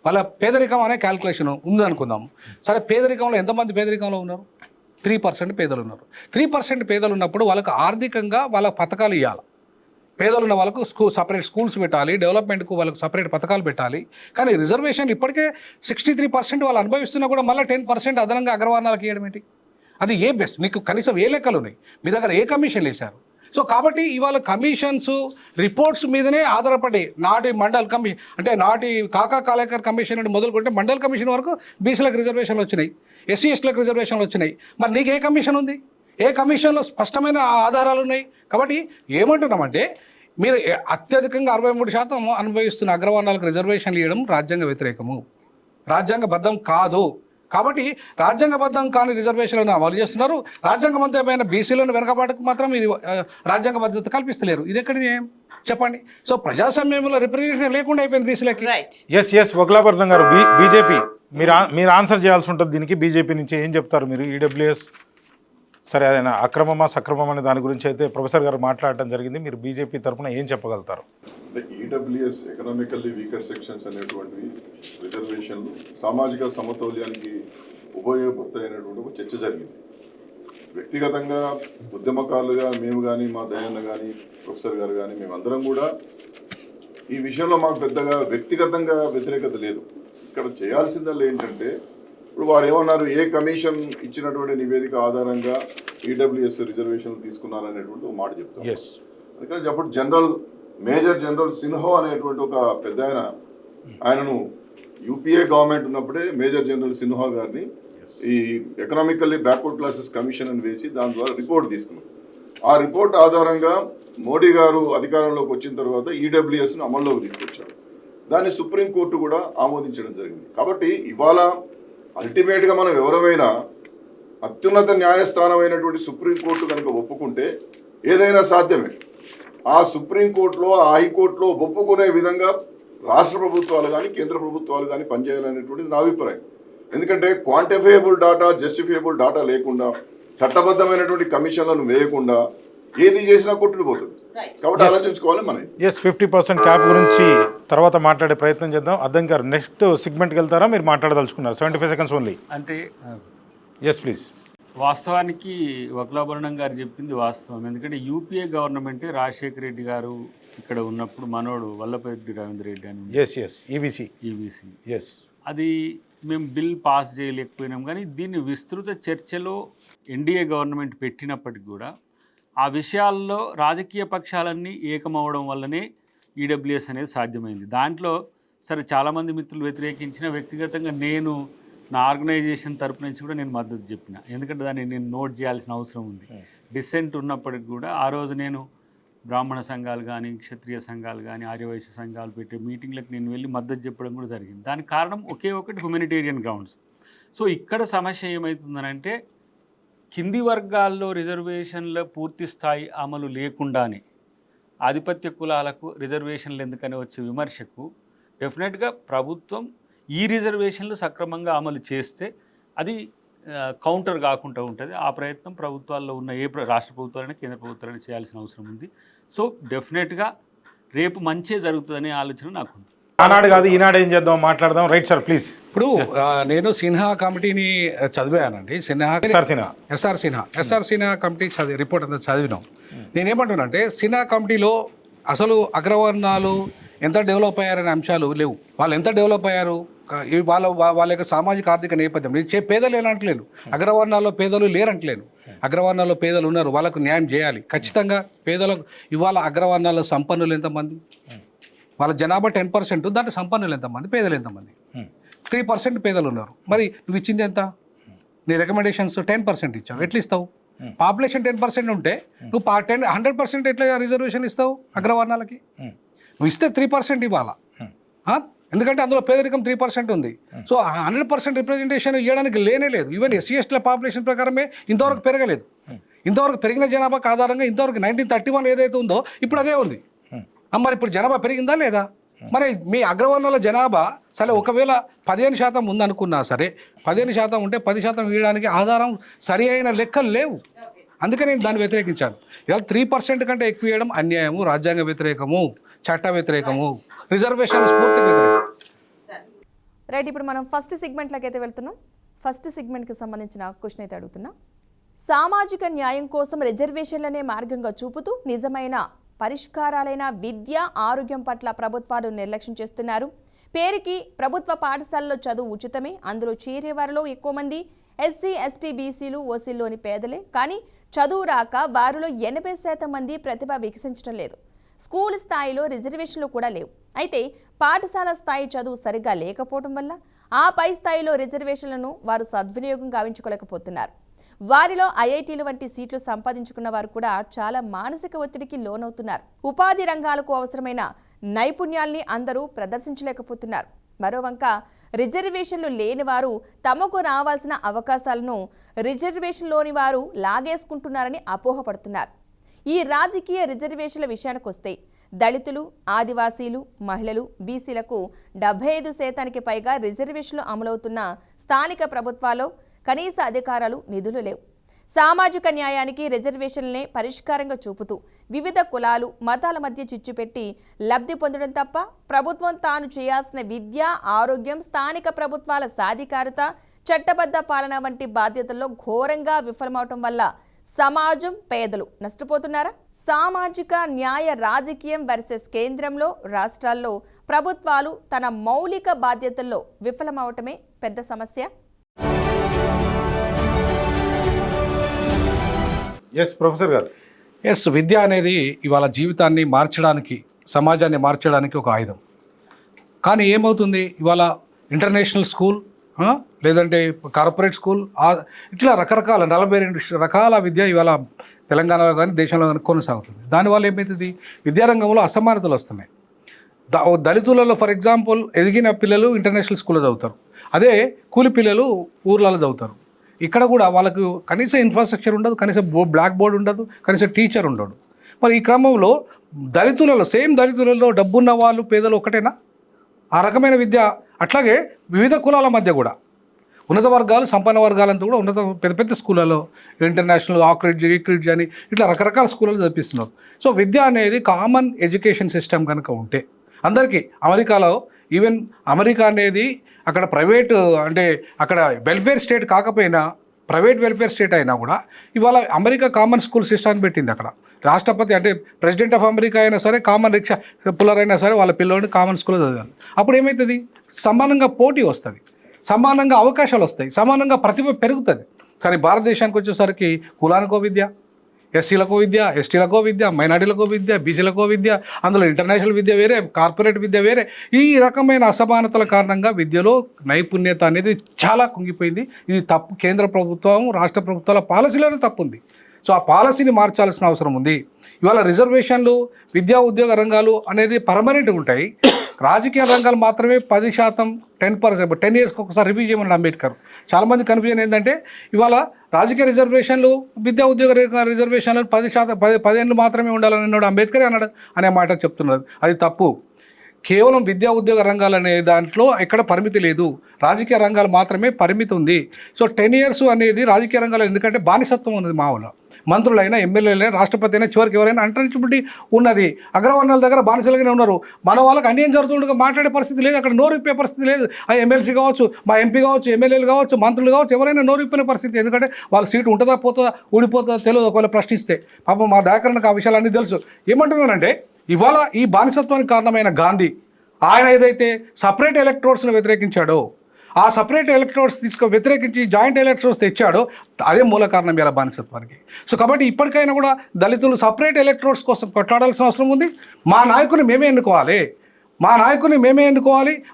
వాళ్ళ పేదరికం అనే క్యాలిక్యులేషన్ ఉందనుకుందాం. సరే, పేదరికంలో ఎంతమంది పేదరికంలో ఉన్నారు? 3% పేదలు ఉన్నారు. 3% పేదలు ఉన్నప్పుడు వాళ్ళకు ఆర్థికంగా వాళ్ళ పథకాలు ఇవ్వాలి. పేదలు ఉన్న వాళ్ళకు సపరేట్ స్కూల్స్ పెట్టాలి, డెవలప్మెంట్కు వాళ్ళకు సపరేట్ పథకాలు పెట్టాలి. కానీ రిజర్వేషన్ ఇప్పటికే 63% వాళ్ళు అనుభవిస్తున్నా కూడా మళ్ళీ 10% అదనంగా అగ్రవర్ణాలకు ఇవ్వడం ఏంటి? అది ఏ బెస్ట్? మీకు కనీసం ఏ లెక్కలు ఉన్నాయి? మీ దగ్గర ఏ కమిషన్లు వేశారు? సో కాబట్టి ఇవాళ కమిషన్స్ రిపోర్ట్స్ మీదనే ఆధారపడి నాటి మండల్ కమిషన్ అంటే నాటి కాకా కాలేకర్ కమిషన్ నుండి మొదలుకుంటే మండల్ కమిషన్ వరకు బీసీలకు రిజర్వేషన్లు వచ్చినాయి, ఎస్సీ ఎస్టీలకు రిజర్వేషన్లు వచ్చినాయి. మరి నీకు ఏ కమిషన్ ఉంది? ఏ కమిషన్లో స్పష్టమైన ఆధారాలు ఉన్నాయి? కాబట్టి ఏమంటున్నామంటే మీరు అత్యధికంగా 63% అనుభవిస్తున్న అగ్రవర్ణాలకు రిజర్వేషన్లు ఇవ్వడం రాజ్యాంగ వ్యతిరేకము, రాజ్యాంగబద్ధం కాదు. కాబట్టి రాజ్యాంగబద్ధం కాని రిజర్వేషన్లను అమలు చేస్తున్నారు. రాజ్యాంగబద్ధమైన బీసీలను వెనకబాటుకు మాత్రం ఇది రాజ్యాంగబద్ధత కల్పిస్తలేరు. ఇది ఎక్కడి న్యాయం చెప్పండి? సో ప్రజాస్వామ్యంలో రిప్రజెంటేషన్ లేకుండా అయిపోయింది బీసీలకి. ఎస్ వగ్లాభరణం గారు, బీజేపీ మీరు ఆన్సర్ చేయాల్సి ఉంటుంది దీనికి. బీజేపీ నుంచి ఏం చెప్తారు మీరు? ఈడబ్ల్యూఎస్ సరే అదేనా అక్రమమా సక్రమమా అనే దాని గురించి అయితే ప్రొఫెసర్ గారు మాట్లాడటం జరిగింది. మీరు బీజేపీ తరఫున ఏం చెప్పగలుగుతారు? అంటే ఈడబ్ల్యూఎస్ ఎకనామికల్లీ వీకర్ సెక్షన్స్ అనేటువంటివి రిజర్వేషన్లు సామాజిక సమతౌల్యానికి ఉపయోగపడతాయనేటువంటి ఒక చర్చ జరిగింది. వ్యక్తిగతంగా ఉద్యమకారులుగా మేము కానీ మా దయన్న కానీ ప్రొఫెసర్ గారు కానీ మేమందరం కూడా ఈ విషయంలో మాకు పెద్దగా వ్యక్తిగతంగా వ్యతిరేకత లేదు. ఇక్కడ చేయాల్సిందల్లా ఏంటంటే ఇప్పుడు వారు ఏమన్నారు, ఏ కమిషన్ ఇచ్చినటువంటి నివేదిక ఆధారంగా ఈడబ్ల్యూఎస్ రిజర్వేషన్లు తీసుకున్నారనేటువంటి ఒక మాట చెప్తారు. అందుకని అప్పుడు మేజర్ జనరల్ సిన్హా అనేటువంటి ఒక పెద్ద ఆయనను యూపీఏ గవర్నమెంట్ ఉన్నప్పుడే మేజర్ జనరల్ సిన్హా గారిని ఈ ఎకనామికల్లీ బ్యాక్వర్డ్ క్లాసెస్ కమిషన్ అని వేసి దాని ద్వారా రిపోర్ట్ తీసుకున్నాం. ఆ రిపోర్ట్ ఆధారంగా మోడీ గారు అధికారంలోకి వచ్చిన తర్వాత ఈడబ్ల్యూఎస్ను అమల్లోకి తీసుకొచ్చారు. దాన్ని సుప్రీంకోర్టు కూడా ఆమోదించడం జరిగింది. కాబట్టి ఇవాళ అల్టిమేట్గా మనం ఎవరైనా అత్యున్నత న్యాయస్థానమైనటువంటి సుప్రీంకోర్టు కనుక ఒప్పుకుంటే ఏదైనా సాధ్యమే. ఆ సుప్రీంకోర్టులో ఆ హైకోర్టులో ఒప్పుకునే విధంగా రాష్ట్ర ప్రభుత్వాలు కానీ కేంద్ర ప్రభుత్వాలు కానీ పనిచేయాలనేటువంటిది నా అభిప్రాయం. ఎందుకంటే క్వాంటిఫైయబుల్ డాటా జస్టిఫియబుల్ డాటా లేకుండా చట్టబద్ధమైనటువంటి కమిషన్లను వేయకుండా ఏది చేసినా కొట్టుకుపోతుంది. కాబట్టి ఆలోచించుకోవాలి మనం. 50% క్యాప్ గురించి తర్వాత మాట్లాడే ప్రయత్నం చేద్దాం. అద్దం గారు నెక్స్ట్ సెగ్మెంట్కి వెళ్తారా? మీరు మాట్లాడదలుచుకున్నారు. 75 seconds ఓన్లీ. అంటే ప్లీజ్. వాస్తవానికి వక్లాభరణం గారు చెప్పింది వాస్తవం. ఎందుకంటే యూపీఏ గవర్నమెంట్ రాజశేఖర రెడ్డి గారు ఇక్కడ ఉన్నప్పుడు మనోడు వల్లభరెడ్డి రవీంద్ర రెడ్డి అని ఈబీసీ అది మేము బిల్ పాస్ చేయలేకపోయినాం. కానీ దీన్ని విస్తృత చర్చలో ఎన్డీఏ గవర్నమెంట్ పెట్టినప్పటికి కూడా ఆ విషయాల్లో రాజకీయ పక్షాలన్నీ ఏకమవడం వల్లనే ఈడబ్ల్యూఎస్ అనేది సాధ్యమైంది. దాంట్లో సరే చాలామంది మిత్రులు వ్యతిరేకించిన, వ్యక్తిగతంగా నేను నా ఆర్గనైజేషన్ తరపు నుంచి కూడా నేను మద్దతు చెప్పిన. ఎందుకంటే దాన్ని నేను నోట్ చేయాల్సిన అవసరం ఉంది. డిసెంట్ ఉన్నప్పటికి కూడా ఆ రోజు నేను బ్రాహ్మణ సంఘాలు కానీ క్షత్రియ సంఘాలు కానీ ఆర్యవైశ్య సంఘాలు పెట్టే మీటింగ్లకు నేను వెళ్ళి మద్దతు చెప్పడం కూడా జరిగింది. దానికి కారణం ఒకే ఒకటి, హ్యూమనిటేరియన్ గ్రౌండ్స్. సో ఇక్కడ సమస్య ఏమవుతుందనంటే కింది వర్గాల్లో రిజర్వేషన్ల పూర్తి స్థాయి అమలు లేకుండానే ఆధిపత్య కులాలకు రిజర్వేషన్లు ఎందుకని వచ్చే విమర్శకు డెఫినెట్గా ప్రభుత్వం ఈ రిజర్వేషన్లు సక్రమంగా అమలు చేస్తే అది కౌంటర్ కాకుండా ఉంటుంది. ఆ ప్రయత్నం ప్రభుత్వాల్లో ఉన్న రాష్ట్ర ప్రభుత్వాలైనా కేంద్ర ప్రభుత్వాలైనా చేయాల్సిన అవసరం ఉంది. సో డెఫినెట్గా రేపు మంచి జరుగుతుందనే ఆలోచన నాకుంది. ఆనాడు కాదు ఈనాడు ఏం చేద్దాం మాట్లాడదాం. Right sir please. ఇప్పుడు నేను సిన్హా కమిటీని చదివానండి. ఎస్ఆర్ సిన్హా కమిటీ రిపోర్ట్ అంతా చదివినాం. నేనేమంటున్నానంటే సిన్హా కమిటీలో అసలు అగ్రవర్ణాలు ఎంత డెవలప్ అయ్యారనే అంశాలు లేవు. వాళ్ళు ఎంత డెవలప్ అయ్యారు, వాళ్ళ యొక్క సామాజిక ఆర్థిక నేపథ్యం, పేదలు లేనంటలేను, అగ్రవర్ణాల్లో పేదలు లేరంటలేను. అగ్రవర్ణాల్లో పేదలు ఉన్నారు, వాళ్ళకు న్యాయం చేయాలి ఖచ్చితంగా. పేదలకు ఇవాళ అగ్రవర్ణాల్లో సంపన్నులు ఎంతమంది, వాళ్ళ జనాభా 10%, దాంట్లో సంపన్నులు ఎంతమంది, పేదలు ఎంతమంది? 3% పేదలు ఉన్నారు. మరి నువ్వు ఇచ్చింది ఎంత? నీ రికమెండేషన్స్ 10% ఇచ్చావు, ఎట్లా ఇస్తావు? పాపులేషన్ 10% ఉంటే నువ్వు 100% ఎట్లా రిజర్వేషన్ ఇస్తావు అగ్రవర్ణాలకి? నువ్వు ఇస్తే 3% ఇవ్వాలా, ఎందుకంటే అందులో పేదరికం 3% ఉంది. సో 100% రిప్రజెంటేషన్ ఇవ్వడానికి లేనే లేదు. ఈవెన్ ఎస్సీ ఎస్టీల పాపులేషన్ ప్రకారమే ఇంతవరకు పెరగలేదు. ఇంతవరకు పెరిగిన జనాభా ఆధారంగా ఇంతవరకు 1931 ఏదైతే ఉందో ఇప్పుడు అదే ఉంది. మరి ఇప్పుడు జనాభా పెరిగిందా లేదా? మరి మీ అగ్రవర్ణాల జనాభా సరే ఒకవేళ 15% ఉందనుకున్నా సరే, 15% ఉంటే 10% ఇవ్వడానికి ఆధారం సరి అయిన లెక్కలు లేవు. అందుకే నేను దాన్ని వ్యతిరేకించాను. ఇవాళ 3% కంటే ఎక్కువ ఇవ్వడం అన్యాయము, రాజ్యాంగ వ్యతిరేకము, చట్ట వ్యతిరేకము, రిజర్వేషన్ స్ఫూర్తి వ్యతిరేకం. రైట్, ఇప్పుడు మనం ఫస్ట్ సెగ్మెంట్లోకి అయితే వెళ్తున్నాం. ఫస్ట్ సెగ్మెంట్కి సంబంధించిన క్వశ్చన్ అయితే అడుగుతున్నా. సామాజిక న్యాయం కోసం రిజర్వేషన్లనే మార్గంగా చూపుతూ నిజమైన పరిష్కారాలైన విద్య, ఆరోగ్యం పట్ల ప్రభుత్వాలు నిర్లక్ష్యం చేస్తున్నారు. పేరుకి ప్రభుత్వ పాఠశాలలో చదువు ఉచితమే. అందులో చేరే వారిలో ఎక్కువ మంది ఎస్సీ, ఎస్టీ, బీసీలు, ఓసీల్లోని పేదలే. కానీ చదువు రాక వారిలో 80% మంది ప్రతిభ వికసించడం లేదు. స్కూల్ స్థాయిలో రిజర్వేషన్లు కూడా లేవు. అయితే పాఠశాల స్థాయి చదువు సరిగ్గా లేకపోవడం వల్ల ఆ పై స్థాయిలో రిజర్వేషన్లను వారు సద్వినియోగం గావించుకోలేకపోతున్నారు. వారిలో ఐఐటీలు వంటి సీట్లు సంపాదించుకున్న వారు కూడా చాలా మానసిక ఒత్తిడికి లోనవుతున్నారు. ఉపాధి రంగాలకు అవసరమైన నైపుణ్యాల్ని అందరూ ప్రదర్శించలేకపోతున్నారు. మరోవంక రిజర్వేషన్లు లేని వారు తమకు రావాల్సిన అవకాశాలను రిజర్వేషన్లోని వారు లాగేసుకుంటున్నారని అపోహపడుతున్నారు. ఈ రాజకీయ రిజర్వేషన్ల విషయానికొస్తే దళితులు, ఆదివాసీలు, మహిళలు, బీసీలకు 75% పైగా రిజర్వేషన్లు అమలవుతున్న స్థానిక ప్రభుత్వాల్లో కనీస అధికారాలు, నిధులు లేవు. సామాజిక న్యాయానికి రిజర్వేషన్లనే పరిష్కారంగా చూపుతూ వివిధ కులాలు, మతాల మధ్య చిచ్చు పెట్టి లబ్ధి పొందడం తప్ప ప్రభుత్వం తాను చేయాల్సిన విద్య, ఆరోగ్యం, స్థానిక ప్రభుత్వాల సాధికారత, చట్టబద్ధ పాలన వంటి బాధ్యతల్లో ఘోరంగా విఫలమవటం వల్ల సమాజం, పేదలు నష్టపోతున్నారా? సామాజిక న్యాయ రాజకీయం వర్సెస్ కేంద్రంలో, రాష్ట్రాల్లో ప్రభుత్వాలు తన మౌలిక బాధ్యతల్లో విఫలమవటమే పెద్ద సమస్య. ఎస్ ప్రొఫెసర్ గారు. ఎస్, విద్య అనేది ఇవాళ జీవితాన్ని మార్చడానికి, సమాజాన్ని మార్చడానికి ఒక ఆయుధం. కానీ ఏమవుతుంది, ఇవాళ ఇంటర్నేషనల్ స్కూల్ లేదంటే కార్పొరేట్ స్కూల్ ఇట్లా రకరకాల 42 రకాల విద్య ఇవాళ తెలంగాణలో కానీ దేశంలో కానీ కొనసాగుతుంది. దానివల్ల ఏమవుతుంది, విద్యారంగంలో అసమానతలు వస్తున్నాయి. దళితులలో ఫర్ ఎగ్జాంపుల్ ఎదిగిన పిల్లలు ఇంటర్నేషనల్ స్కూల్లో చదువుతారు, అదే కూలి పిల్లలు ఊర్లలో చదువుతారు. ఇక్కడ కూడా వాళ్ళకు కనీస ఇన్ఫ్రాస్ట్రక్చర్ ఉండదు, కనీసం బ్లాక్ బోర్డ్ ఉండదు, కనీసం టీచర్ ఉండడు. మరి ఈ క్రమంలో దళితులలో డబ్బున్న వాళ్ళు, పేదలు ఒకటేనా? ఆ రకమైన విద్య అట్లాగే వివిధ కులాల మధ్య కూడా ఉన్నత వర్గాలు, సంపన్న వర్గాలంతా కూడా పెద్ద పెద్ద స్కూళ్ళలో ఇంటర్నేషనల్ ఆక్రిడ్జ్ అని ఇట్లా రకరకాల స్కూళ్ళలో చదివిస్తున్నారు. సో విద్య అనేది కామన్ ఎడ్యుకేషన్ సిస్టమ్ కనుక ఉంటే అందరికీ, అమెరికాలో ఈవెన్ అమెరికా అనేది అక్కడ ప్రైవేట్ అంటే అక్కడ వెల్ఫేర్ స్టేట్ కాకపోయినా ప్రైవేట్ వెల్ఫేర్ స్టేట్ అయినా కూడా ఇవాళ అమెరికా కామన్ స్కూల్ సిస్టాన్ని పెట్టింది. అక్కడ రాష్ట్రపతి అంటే ప్రెసిడెంట్ ఆఫ్ అమెరికా అయినా సరే, కామన్ రిక్షా పుల్లర్ అయినా సరే వాళ్ళ పిల్లల్ని కామన్ స్కూల్లో చదివాలి. అప్పుడు ఏమవుతుంది, సమానంగా పోటీ వస్తుంది, సమానంగా అవకాశాలు వస్తాయి, సమానంగా ప్రతిభ పెరుగుతుంది. కానీ భారతదేశానికి వచ్చేసరికి కులానికో విద్య, ఎస్సీలకో విద్య, ఎస్టీలకో విద్య, మైనార్టీలకో విద్య, బీసీలకో విద్య, అందులో ఇంటర్నేషనల్ విద్య వేరే, కార్పొరేట్ విద్య వేరే. ఈ రకమైన అసమానతల కారణంగా విద్యలో నైపుణ్యత అనేది చాలా కుంగిపోయింది. ఇది తప్పు. కేంద్ర ప్రభుత్వం, రాష్ట్ర ప్రభుత్వాల పాలసీలోనే తప్పు ఉంది. సో ఆ పాలసీని మార్చాల్సిన అవసరం ఉంది. ఇవాళ రిజర్వేషన్లు, విద్యా ఉద్యోగ రంగాలు అనేది పర్మనెంట్గా ఉంటాయి. రాజకీయ రంగాలు మాత్రమే 10%, 10%, 10 ఇయర్స్కి ఒకసారి రివ్యూ చేయమన్నాడు అంబేద్కర్. చాలామంది కన్ఫ్యూజన్ ఏంటంటే ఇవాళ రాజకీయ రిజర్వేషన్లు, విద్యా ఉద్యోగ రిజర్వేషన్లు 10 ఏళ్ళు మాత్రమే ఉండాలని అన్నాడు అంబేద్కర్ అనే మాట చెప్తున్నారు. అది తప్పు. కేవలం విద్యా ఉద్యోగ రంగాలు అనే దాంట్లో ఎక్కడ పరిమితి లేదు, రాజకీయ రంగాలు మాత్రమే పరిమితి ఉంది. సో 10 ఇయర్స్ అనేది రాజకీయ రంగాలు, ఎందుకంటే బానిసత్వం ఉన్నది. మామూలు మంత్రులైనా, ఎమ్మెల్యేలైనా, రాష్ట్రపతి అయినా చివరికి ఎవరైనా అన్టచబిలిటీ ఉన్నది. అగ్రవర్ణాల దగ్గర బానిసలుగానే ఉన్నారు. మన వాళ్ళకి అన్యాయం జరుగుతుండగా మాట్లాడే పరిస్థితి లేదు, అక్కడ నోరు విప్పే పరిస్థితి లేదు. ఆ ఎమ్మెల్సీ కావచ్చు, మా ఎంపీ కావచ్చు, ఎమ్మెల్యేలు కావచ్చు, మంత్రులు కావచ్చు, ఎవరైనా నోరు విప్పిన పరిస్థితి. ఎందుకంటే వాళ్ళ సీటు ఉంటుందా, పోతుందా, ఊడిపోతుందా తెలియదు. ఒకవేళ ప్రశ్నిస్తే పాపం మా దయాకరణకు ఆ విషయాలన్నీ తెలుసు. ఏమంటున్నానంటే ఇవాళ ఈ బానిసత్వానికి కారణమైన గాంధీ, ఆయన ఏదైతే సపరేట్ ఎలక్ట్రోడ్స్ను వ్యతిరేకించాడో, ఆ సపరేట్ ఎలక్ట్రోడ్స్ వ్యతిరేకించి జాయింట్ ఎలక్ట్రోడ్స్ తెచ్చాడో అదే మూల కారణం ఇలా బానిసత్వానికి. సో కాబట్టి ఇప్పటికైనా కూడా దళితులు సపరేట్ ఎలక్ట్రోడ్స్ కోసం కొట్లాడాల్సిన అవసరం ఉంది. మా నాయకుని మేమే ఎన్నుకోవాలి,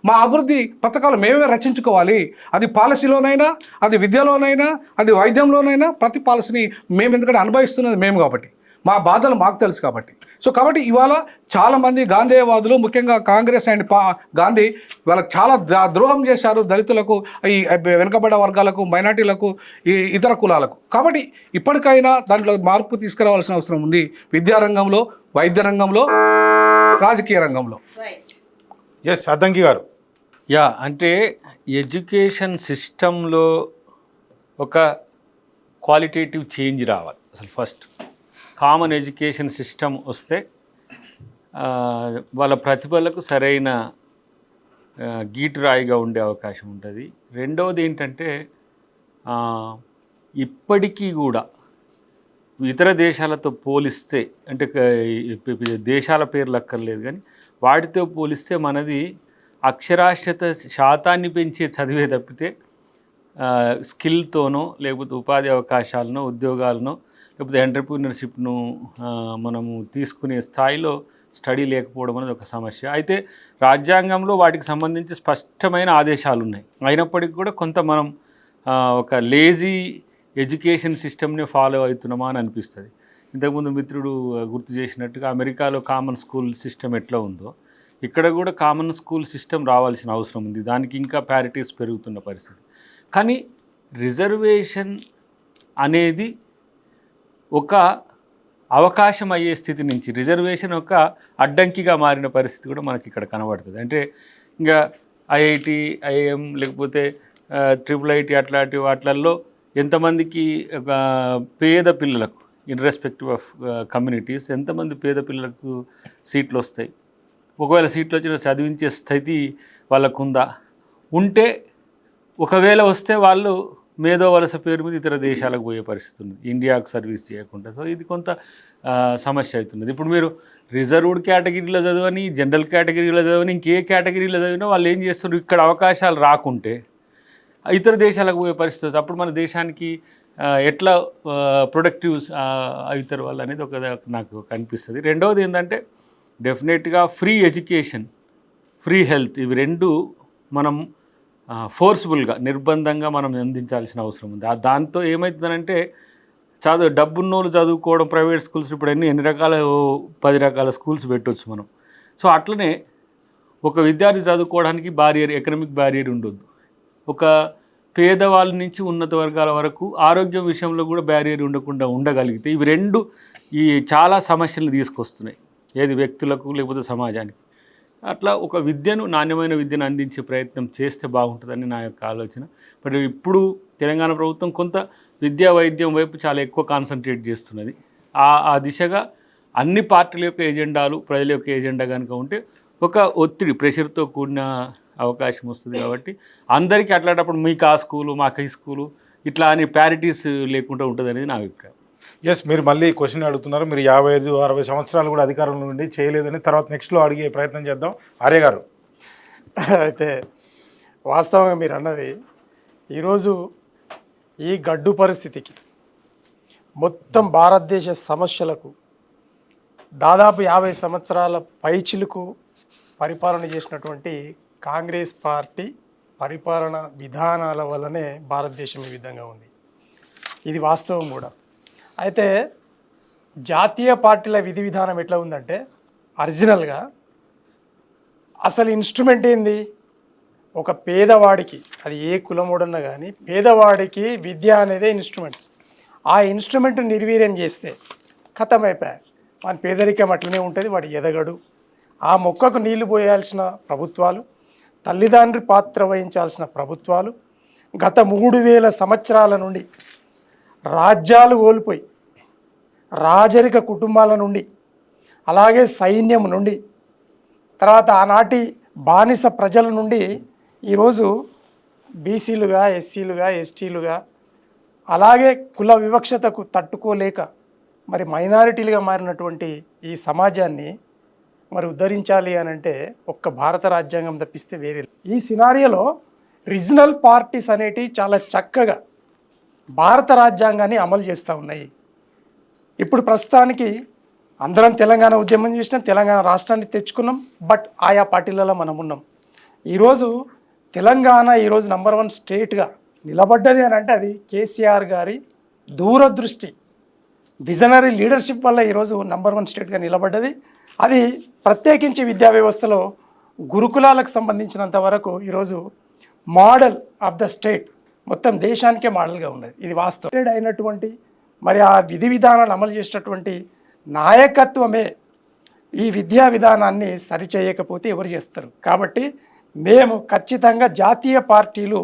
మా అభివృద్ధి పథకాలు మేమే రచించుకోవాలి. అది పాలసీలోనైనా, అది విద్యలోనైనా, అది వైద్యంలోనైనా ప్రతి పాలసీని మేము, ఎందుకంటే అనుభవిస్తున్నది మేము కాబట్టి, మా బాధలు మాకు తెలుసు కాబట్టి. సో కాబట్టి ఇవాళ చాలామంది గాంధేయవాదులు, ముఖ్యంగా కాంగ్రెస్ అండ్ గాంధీ ఇవాళ చాలా ద్రోహం చేశారు దళితులకు, ఈ వెనుకబడ్డ వర్గాలకు, మైనార్టీలకు, ఈ ఇతర కులాలకు. కాబట్టి ఇప్పటికైనా దాంట్లో మార్పు తీసుకురావాల్సిన అవసరం ఉంది. విద్యారంగంలో, వైద్య రంగంలో, రాజకీయ రంగంలో. ఎస్ అద్దంకి గారు. అంటే ఎడ్యుకేషన్ సిస్టంలో ఒక క్వాలిటేటివ్ చేంజ్ రావాలి. అసలు ఫస్ట్ కామన్ ఎడ్యుకేషన్ సిస్టమ్ వస్తే వాళ్ళ ప్రతిభలకు సరైన గీటురాయిగా ఉండే అవకాశం ఉంటుంది. రెండవది ఏంటంటే ఇప్పటికీ కూడా ఇతర దేశాలతో పోలిస్తే అంటే దేశాల పేర్లు అక్కర్లేదు కానీ వాటితో పోలిస్తే మనది అక్షరాస్యత శాతాన్ని పెంచే చదివే తప్పితే స్కిల్తోనో లేకపోతే ఉపాధి అవకాశాలనో ఉద్యోగాలనో లేకపోతే ఎంటర్ప్రీనర్షిప్ను మనము తీసుకునే స్థాయిలో స్టడీ లేకపోవడం అనేది ఒక సమస్య. అయితే రాజ్యాంగంలో వాటికి సంబంధించి స్పష్టమైన ఆదేశాలు ఉన్నాయి. అయినప్పటికీ కూడా కొంత మనం ఒక లేజీ ఎడ్యుకేషన్ సిస్టమ్ని ఫాలో అవుతున్నామా అని అనిపిస్తుంది. ఇంతకుముందు మిత్రుడు గుర్తు చేసినట్టుగా అమెరికాలో కామన్ స్కూల్ సిస్టమ్ ఎట్లా ఉందో ఇక్కడ కూడా కామన్ స్కూల్ సిస్టమ్ రావాల్సిన అవసరం ఉంది. దానికి ఇంకా ప్యారిటీస్ పెరుగుతున్న పరిస్థితి. కానీ రిజర్వేషన్ అనేది ఒక అవకాశం అయ్యే స్థితి నుంచి రిజర్వేషన్ ఒక అడ్డంకిగా మారిన పరిస్థితి కూడా మనకి ఇక్కడ కనబడుతుంది. అంటే ఇంకా ఐఐటి, ఐఐఎం లేకపోతే IIIT అట్లాంటి వాటిల్లో ఎంతమందికి పేద పిల్లలకు ఇర్రెస్పెక్టివ్ ఆఫ్ కమ్యూనిటీస్ ఎంతమంది పేద పిల్లలకు సీట్లు వస్తాయి, ఒకవేళ సీట్లు వచ్చిన చదివించే స్థితి వాళ్ళకు ఉందా, ఉంటే ఒకవేళ వస్తే వాళ్ళు మేధో వలస పేరు మీద ఇతర దేశాలకు పోయే పరిస్థితి ఉంది ఇండియాకు సర్వీస్ చేయకుండా. సో ఇది కొంత సమస్య అవుతున్నది. ఇప్పుడు మీరు రిజర్వ్డ్ కేటగిరీలో చదవని, జనరల్ కేటగిరీలో చదవని, ఇంకే కేటగిరీలో చదివినా వాళ్ళు ఏం చేస్తారు, ఇక్కడ అవకాశాలు రాకుంటే ఇతర దేశాలకు పోయే పరిస్థితి. అప్పుడు మన దేశానికి ఎట్లా ప్రొడక్టివ్ అవుతారు వాళ్ళు అనేది ఒక నాకు కనిపిస్తుంది. రెండవది ఏంటంటే డెఫినెట్గా ఫ్రీ ఎడ్యుకేషన్, ఫ్రీ హెల్త్, ఇవి రెండు మనం ఫోర్స్ఫుల్గా నిర్బంధంగా మనం అందించాల్సిన అవసరం ఉంది. దాంతో ఏమవుతుందంటే డబ్బున్నోళ్ళు చదువుకోవడం ప్రైవేట్ స్కూల్స్ ఇప్పుడు ఎన్ని రకాల 10 రకాల స్కూల్స్ పెట్టవచ్చు మనం. సో అట్లనే ఒక విద్యార్థి చదువుకోవడానికి ఎకనామిక్ బ్యారియర్ ఉండొద్దు. ఒక పేదవాళ్ళ నుంచి ఉన్నత వర్గాల వరకు ఆరోగ్యం విషయంలో కూడా బ్యారియర్ ఉండకుండా ఉండగలిగితే ఇవి రెండు చాలా సమస్యలు తీసుకొస్తున్నాయి, ఏది వ్యక్తులకు లేకపోతే సమాజానికి. అట్లా ఒక విద్యను, నాణ్యమైన విద్యను అందించే ప్రయత్నం చేస్తే బాగుంటుందని నా యొక్క ఆలోచన. బట్ ఇప్పుడు తెలంగాణ ప్రభుత్వం కొంత విద్యా వైద్యం వైపు చాలా ఎక్కువ కాన్సన్ట్రేట్ చేస్తున్నది. ఆ దిశగా అన్ని పార్టీల యొక్క ఎజెండాలు, ప్రజల యొక్క ఎజెండా కనుక ఉంటే ఒక ఒత్తిడి, ప్రెషర్తో కూడిన అవకాశం వస్తుంది. కాబట్టి అందరికీ అట్లాంటప్పుడు మీకు ఆ స్కూలు, మాకు ఈ స్కూలు ఇట్లా అని ప్యారిటీస్ లేకుండా ఉంటుంది అనేది నా అభిప్రాయం. ఎస్, మీరు మళ్ళీ క్వశ్చన్ అడుగుతున్నారు. మీరు 55-60 సంవత్సరాలు కూడా అధికారంలో ఉండి చేయలేదని తర్వాత నెక్స్ట్లో అడిగే ప్రయత్నం చేద్దాం. ఆర్య గారు, అయితే వాస్తవంగా మీరు అన్నది ఈరోజు ఈ గడ్డు పరిస్థితికి మొత్తం భారతదేశ సమస్యలకు దాదాపు 50 సంవత్సరాల పైచిలుకు పరిపాలన చేసినటువంటి కాంగ్రెస్ పార్టీ పరిపాలన విధానాల వల్లనే భారతదేశం ఈ విధంగా ఉంది. ఇది వాస్తవం కూడా. అయితే జాతీయ పార్టీల విధి విధానం ఎట్లా ఉందంటే ఒరిజినల్గా అసలు ఇన్స్ట్రుమెంట్ ఏంది, ఒక పేదవాడికి, అది ఏ కులముడన్నా కానీ పేదవాడికి విద్య అనేదే ఇన్స్ట్రుమెంట్. ఆ ఇన్స్ట్రుమెంట్ నిర్వీర్యం చేస్తే ఖతమైపోయాయి. వాని పేదరికం అట్లనే ఉంటుంది, వాడు ఎదగడు. ఆ మొక్కకు నీళ్లు పోయాల్సిన ప్రభుత్వాలు, తల్లిదండ్రి పాత్ర వహించాల్సిన ప్రభుత్వాలు గత 3000 సంవత్సరాల నుండి రాజ్యాలు కోల్పోయి రాజరిక కుటుంబాల నుండి, అలాగే సైన్యం నుండి, తర్వాత ఆనాటి బానిస ప్రజల నుండి ఈరోజు బీసీలుగా, ఎస్సీలుగా, ఎస్టీలుగా, అలాగే కుల వివక్షతకు తట్టుకోలేక మరి మైనారిటీలుగా మారినటువంటి ఈ సమాజాన్ని మరి ఉద్ధరించాలి అని అంటే ఒక్క భారత రాజ్యాంగం తప్పిస్తే వేరే. ఈ సినారియోలో రీజనల్ పార్టీస్ అనేటివి చాలా చక్కగా భారత రాజ్యాంగాన్ని అమలు చేస్తూ ఉన్నాయి. ఇప్పుడు ప్రస్తుతానికి అందరం తెలంగాణ ఉద్యమం చేసినాం, తెలంగాణ రాష్ట్రాన్ని తెచ్చుకున్నాం. బట్ ఆయా పార్టీలలో మనం ఉన్నాం. ఈరోజు తెలంగాణ ఈరోజు నంబర్ 1 స్టేట్గా నిలబడ్డది అని అంటే అది కేసీఆర్ గారి దూరదృష్టి, విజనరీ లీడర్షిప్ వల్ల ఈరోజు నంబర్ 1 స్టేట్గా నిలబడ్డది. అది ప్రత్యేకించి విద్యా వ్యవస్థలో గురుకులాలకు సంబంధించినంత వరకు ఈరోజు మోడల్ ఆఫ్ ద స్టేట్, మొత్తం దేశానికే మోడల్గా ఉన్నది. ఇది వాస్తవం అయినటువంటి మరి ఆ విధి విధానాలు అమలు చేసినటువంటి నాయకత్వమే ఈ విద్యా విధానాన్ని సరిచేయకపోతే ఎవరు చేస్తారు? కాబట్టి మేము ఖచ్చితంగా జాతీయ పార్టీలు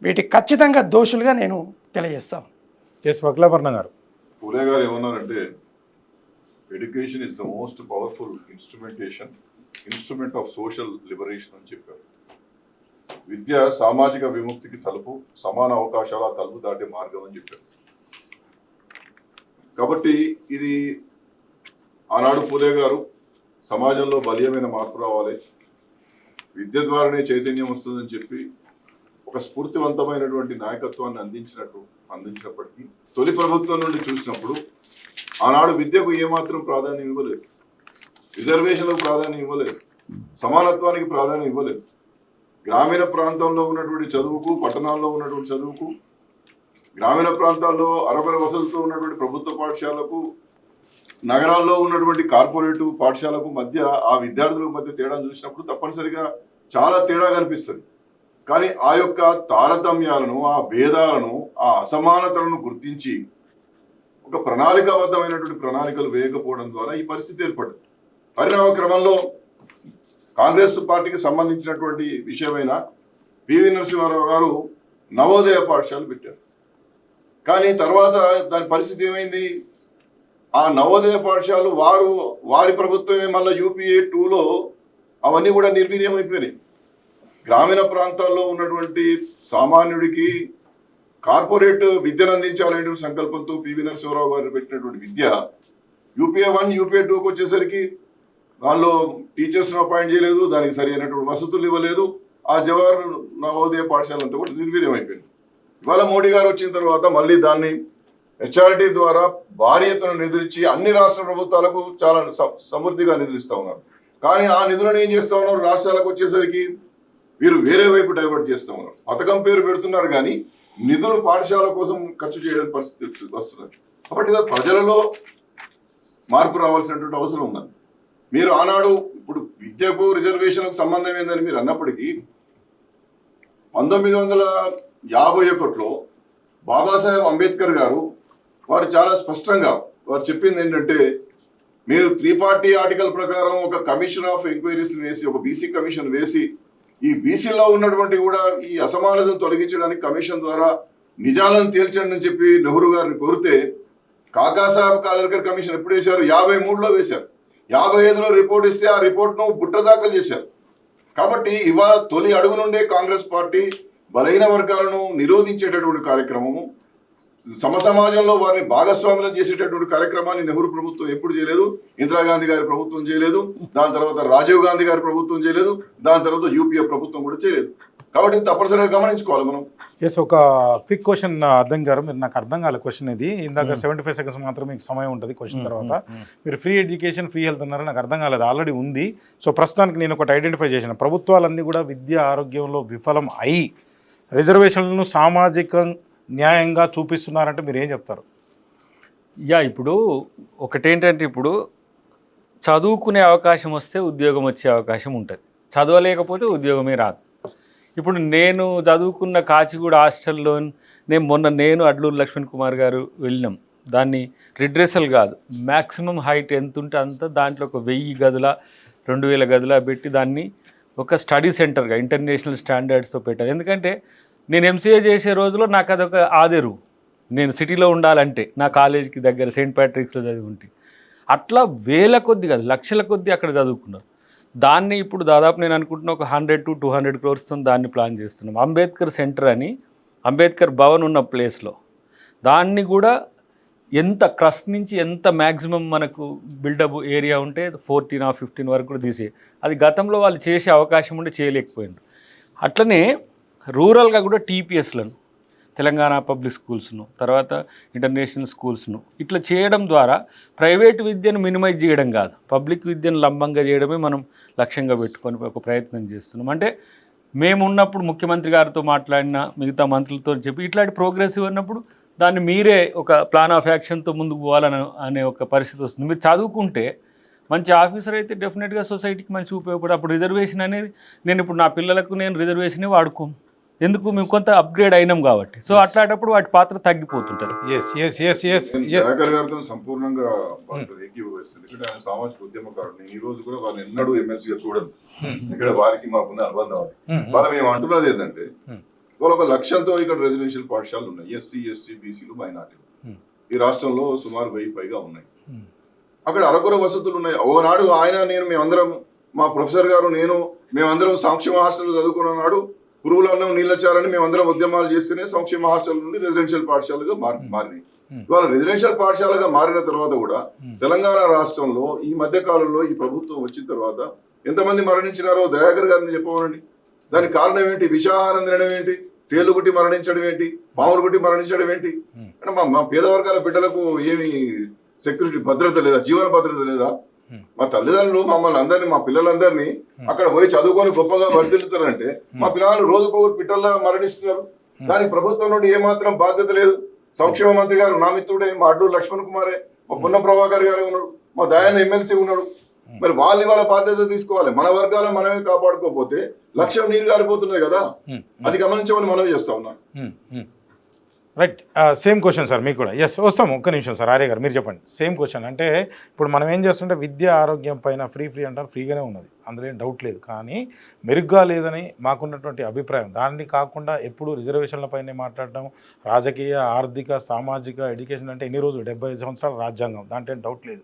వీటి ఖచ్చితంగా దోషులుగా నేను తెలియజేస్తాం. ఎస్, వక్లాపర్ణ గారు. పూలే గారు ఏమన్నారంటే education is the most powerful instrument of social liberation అని చెప్పారు. విద్య సామాజిక విముక్తికి తలుపు, సమాన అవకాశాల తలుపు దాటే మార్గం అని చెప్పారు. కాబట్టి ఇది ఆనాడు పూలే గారు సమాజంలో బలీయమైన మార్పు రావాలి, విద్య ద్వారానే చైతన్యం వస్తుందని చెప్పి ఒక స్ఫూర్తివంతమైనటువంటి నాయకత్వాన్ని అందించినప్పటికీ తొలి ప్రభుత్వం నుండి చూసినప్పుడు ఆనాడు విద్యకు ఏమాత్రం ప్రాధాన్యం ఇవ్వలేదు, రిజర్వేషన్లకు ప్రాధాన్యం ఇవ్వలేదు, సమానత్వానికి ప్రాధాన్యం ఇవ్వలేదు. గ్రామీణ ప్రాంతంలో ఉన్నటువంటి చదువుకు, పట్టణాల్లో ఉన్నటువంటి చదువుకు, గ్రామీణ ప్రాంతాల్లో అరకొర వసతులతో ఉన్నటువంటి ప్రభుత్వ పాఠశాలకు, నగరాల్లో ఉన్నటువంటి కార్పొరేటివ్ పాఠశాలకు మధ్య ఆ విద్యార్థులకు మధ్య తేడా చూసినప్పుడు తప్పనిసరిగా చాలా తేడా కనిపిస్తుంది. కానీ ఆ యొక్క తారతమ్యాలను, ఆ భేదాలను, ఆ అసమానతలను గుర్తించి ఒక ప్రణాళికాబద్ధమైనటువంటి ప్రణాళికలు వేయకపోవడం ద్వారా ఈ పరిస్థితి ఏర్పడింది. పరిణామ క్రమంలో కాంగ్రెస్ పార్టీకి సంబంధించినటువంటి విషయమైన పివి నరసింహారావు గారు నవోదయ పాఠశాలలు పెట్టారు. కానీ తర్వాత దాని పరిస్థితి ఏమైంది? ఆ నవోదయ పాఠశాలలు వారి ప్రభుత్వమే మళ్ళీ UPA 2లో అవన్నీ కూడా నిర్వీర్యం అయిపోయినాయి. గ్రామీణ ప్రాంతాల్లో ఉన్నటువంటి సామాన్యుడికి కార్పొరేట్ విద్యను అందించాలనే సంకల్పంతో పివి నరసింహారావు గారు పెట్టినటువంటి విద్య UPA 1, UPA 2కి వచ్చేసరికి వాళ్ళు టీచర్స్ను అపాయింట్ చేయలేదు, దానికి సరి అయినటువంటి వసతులు ఇవ్వలేదు. ఆ జవహర్ నవోదయ పాఠశాల అంతా కూడా నిర్వీర్యం అయిపోయింది. ఇవాళ మోడీ గారు వచ్చిన తర్వాత మళ్ళీ దాన్ని HRD ద్వారా భారీ ఎత్తున నిధులిచ్చి అన్ని రాష్ట్ర ప్రభుత్వాలకు చాలా సమృద్ధిగా నిధులు ఇస్తా ఉన్నారు. కానీ ఆ నిధులను ఏం చేస్తా ఉన్నారు? రాష్ట్రాలకు వచ్చేసరికి వీరు వేరే వైపు డైవర్ట్ చేస్తూ ఉన్నారు. పథకం పేరు పెడుతున్నారు కానీ నిధులు పాఠశాల కోసం ఖర్చు చేయడానికి పరిస్థితి వస్తున్నారు. కాబట్టి ప్రజలలో మార్పు రావాల్సినటువంటి అవసరం ఉన్నది. మీరు ఆనాడు ఇప్పుడు విద్యకు రిజర్వేషన్కు సంబంధం ఏందని మీరు అన్నప్పటికీ 1951లో బాబాసాహెబ్ అంబేద్కర్ గారు వారు చాలా స్పష్టంగా వారు చెప్పింది ఏంటంటే, మీరు 340 ఆర్టికల్ ప్రకారం ఒక కమిషన్ ఆఫ్ ఎంక్వైరీస్ వేసి, ఒక బీసీ కమిషన్ వేసి, ఈ బీసీలో ఉన్నటువంటి కూడా ఈ అసమానతను తొలగించడానికి కమిషన్ ద్వారా నిజాలను తేల్చండి అని చెప్పి నెహ్రూ గారిని కోరితే, కాకాసాహెబ్ కాలేకర్ కమిషన్ ఎప్పుడు వేశారు? 53లో వేశారు. 55లో రిపోర్ట్ ఇస్తే ఆ రిపోర్ట్ను బుట్ట దాఖలు చేశారు. కాబట్టి ఇవాళ తొలి అడుగు నుండే కాంగ్రెస్ పార్టీ బలహీన వర్గాలను నిరోధించేటటువంటి కార్యక్రమము, సమాజంలో వారిని భాగస్వాములను చేసేటటువంటి కార్యక్రమాన్ని నెహ్రూ ప్రభుత్వం ఎప్పుడు చేయలేదు, ఇందిరాగాంధీ గారి ప్రభుత్వం చేయలేదు, దాని తర్వాత రాజీవ్ గాంధీ గారి ప్రభుత్వం చేయలేదు, దాని తర్వాత UPA ప్రభుత్వం కూడా చేయలేదు. కాబట్టి తప్పనిసరిగా గమనించుకోవాలి మనం. ఎస్, ఒక క్విక్ క్వశ్చన్ అర్థం గారు, మీరు నాకు అర్థం కాలే క్వశ్చన్ ఇది. ఇందాక 75 సెకండ్స్ మాత్రమే మీకు సమయం ఉంటుంది క్వశ్చన్ తర్వాత. మీరు ఫ్రీ ఎడ్యుకేషన్, ఫ్రీ హెల్త్ అన్నారు, నాకు అర్థం కాలేదు, ఆల్రెడీ ఉంది. సో ప్రస్తుతానికి నేను ఒకటి ఐడెంటిఫై చేసిన, ప్రభుత్వాలన్నీ కూడా విద్య ఆరోగ్యంలో విఫలం అయి రిజర్వేషన్లను సామాజిక న్యాయంగా చూపిస్తున్నారంటే మీరు ఏం చెప్తారు? ఇప్పుడు ఒకటేంటంటే, ఇప్పుడు చదువుకునే అవకాశం వస్తే ఉద్యోగం వచ్చే అవకాశం ఉంటుంది, చదవలేకపోతే ఉద్యోగమే రాదు. ఇప్పుడు నేను చదువుకున్న కాచిగూడ హాస్టల్లో నేను అడ్లూరు లక్ష్మణ్ కుమార్ గారు వెళ్ళినాం. దాన్ని రిడ్రెసల్ కాదు, మ్యాక్సిమం హైట్ ఎంత ఉంటే అంత, దాంట్లో ఒక 1000 గదుల 2000 గదుల పెట్టి దాన్ని ఒక స్టడీ సెంటర్గా ఇంటర్నేషనల్ స్టాండర్డ్స్తో పెట్టారు. ఎందుకంటే నేను MCA చేసే రోజులో నాకు అదొక ఆదేరు, నేను సిటీలో ఉండాలంటే నా కాలేజీకి దగ్గర సెయింట్ ప్యాట్రిక్స్లో చదువుకుంటే. అట్లా వేల కొద్ది కాదు, లక్షల కొద్ది అక్కడ చదువుకున్నారు. దాన్ని ఇప్పుడు దాదాపు నేను అనుకుంటున్నా ఒక 100 to 200 crores దాన్ని ప్లాన్ చేస్తున్నాం. అంబేద్కర్ సెంటర్ అని, అంబేద్కర్ భవన్ ఉన్న ప్లేస్లో దాన్ని కూడా ఎంత క్రస్ట్ నుంచి ఎంత మ్యాక్సిమం మనకు బిల్డప్ ఏరియా ఉంటే 14 or 15 వరకు కూడా తీసే, అది గతంలో వాళ్ళు చేసే అవకాశం ఉంటే చేయలేకపోయింది. అట్లనే రూరల్గా కూడా TPSలను, తెలంగాణ పబ్లిక్ స్కూల్స్ను, తర్వాత ఇంటర్నేషనల్ స్కూల్స్ను ఇట్లా చేయడం ద్వారా ప్రైవేట్ విద్యను మినిమైజ్ చేయడం కాదు, పబ్లిక్ విద్యను లంబంగా చేయడమే మనం లక్ష్యంగా పెట్టుకొని ఒక ప్రయత్నం చేస్తున్నాం. అంటే మేము ఉన్నప్పుడు ముఖ్యమంత్రి గారితో మాట్లాడిన మిగతా మంత్రులతో చెప్పి ఇట్లాంటి ప్రోగ్రెసివ్ అన్నప్పుడు దాన్ని మీరే ఒక ప్లాన్ ఆఫ్ యాక్షన్తో ముందుకు పోవాలని అనే ఒక పరిస్థితి వస్తుంది. మీరు చదువుకుంటే మంచి ఆఫీసర్ అయితే డెఫినెట్గా సొసైటీకి మంచి ఉపయోగపడే. అప్పుడు రిజర్వేషన్ అనేది, నేను ఇప్పుడు నా పిల్లలకు నేను రిజర్వేషనే వాడుకోము, ఎందుకు మేము కొంత అప్గ్రేడ్ అయినాం కాబట్టి. సో అట్లాంటప్పుడు వాటి పాత్ర తగ్గిపోతుంటారు. దయాకర్ గారితో సంపూర్ణంగా ఏకీభవిస్తుంది. ఎందుకంటే ఆయన సామాజిక ఉద్యమకారుడు. నేను ఈ రోజు కూడా వారిని ఎన్నడూ MLCగా చూడను. ఇక్కడ వారికి మాకున్న అనుబంధం అది. వాళ్ళ మేము అంటున్నది ఏంటంటే, వాళ్ళ ఒక లక్ష్యంతో ఇక్కడ రెసిడెన్షియల్ పాఠశాలలు ఉన్నాయి, SC, ST, BCలు, మైనార్టీలు ఈ రాష్ట్రంలో సుమారు 1000 పైగా ఉన్నాయి. అక్కడ అరకొర వసతులు ఉన్నాయి. ఒకనాడు ఆయన, మేమందరం, మా ప్రొఫెసర్ గారు, మేమందరం సంక్షేమ హాస్టల్ చదువుకున్న నాడు పురుగులన్నం నీళ్ళచారని మేమందరం ఉద్యమాలు చేస్తేనే సంక్షేమ హాస్టల్ నుండి రెసిడెన్షియల్ పాఠశాలగా మారినాయి. ఇవాళ రెసిడెన్షియల్ పాఠశాలగా మారిన తర్వాత కూడా తెలంగాణ రాష్ట్రంలో ఈ మధ్య కాలంలో ఈ ప్రభుత్వం వచ్చిన తర్వాత ఎంతమంది మరణించినారో దయాకర్ గారిని చెప్పమనండి. దానికి కారణం ఏంటి? విషాహారం తినడం ఏంటి? తేలు గుట్టి మరణించడం ఏంటి? పాములు గుట్టి మరణించడం ఏంటి? అంటే మా పేద వర్గాల బిడ్డలకు ఏమి సెక్యూరిటీ భద్రత లేదా? జీవన భద్రత లేదా? మా తల్లిదండ్రులు మమ్మల్ని అందరినీ, మా పిల్లలందరినీ అక్కడ పోయి చదువుకొని గొప్పగా వర్ధిల్లుతారంటే మా పిల్లలు రోజుకు పిట్టల్లా మరణిస్తున్నారు. దానికి ప్రభుత్వం నుండి ఏమాత్రం బాధ్యత లేదు. సంక్షేమ మంత్రి గారు నా మిత్రుడే, మా అడ్డూరు లక్ష్మణ్ కుమారే, మా పున్న ప్రభాకర్ గారే ఉన్నాడు, మా దయాన ఎమ్మెల్సీ ఉన్నాడు. మరి వాళ్ళు ఇవాళ బాధ్యత తీసుకోవాలి. మన వర్గాల మనమే కాపాడుకోకపోతే లక్ష్యం నీరు గారిపోతున్నది కదా, అది గమనించమని మనవి చేస్తా ఉన్నాను. రైట్, సేమ్ క్వశ్చన్ సార్ మీకు కూడా. ఎస్, వస్తాము, ఒక్క నిమిషం సార్. ఆర్య గారు మీరు చెప్పండి. Same question. అంటే ఇప్పుడు మనం ఏం చేస్తుంటే విద్య ఆరోగ్యం పైన ఫ్రీ అంటారు, ఫ్రీగానే ఉన్నది, అందులో ఏం డౌట్ లేదు. కానీ మెరుగ్గా లేదని మాకున్నటువంటి అభిప్రాయం. దాన్ని కాకుండా ఎప్పుడు రిజర్వేషన్ల పైనే మాట్లాడడం, రాజకీయ, ఆర్థిక, సామాజిక, ఎడ్యుకేషన్ అంటే ఎన్ని రోజులు 75 సంవత్సరాల రాజ్యాంగం, దాంట్లో ఏం డౌట్ లేదు.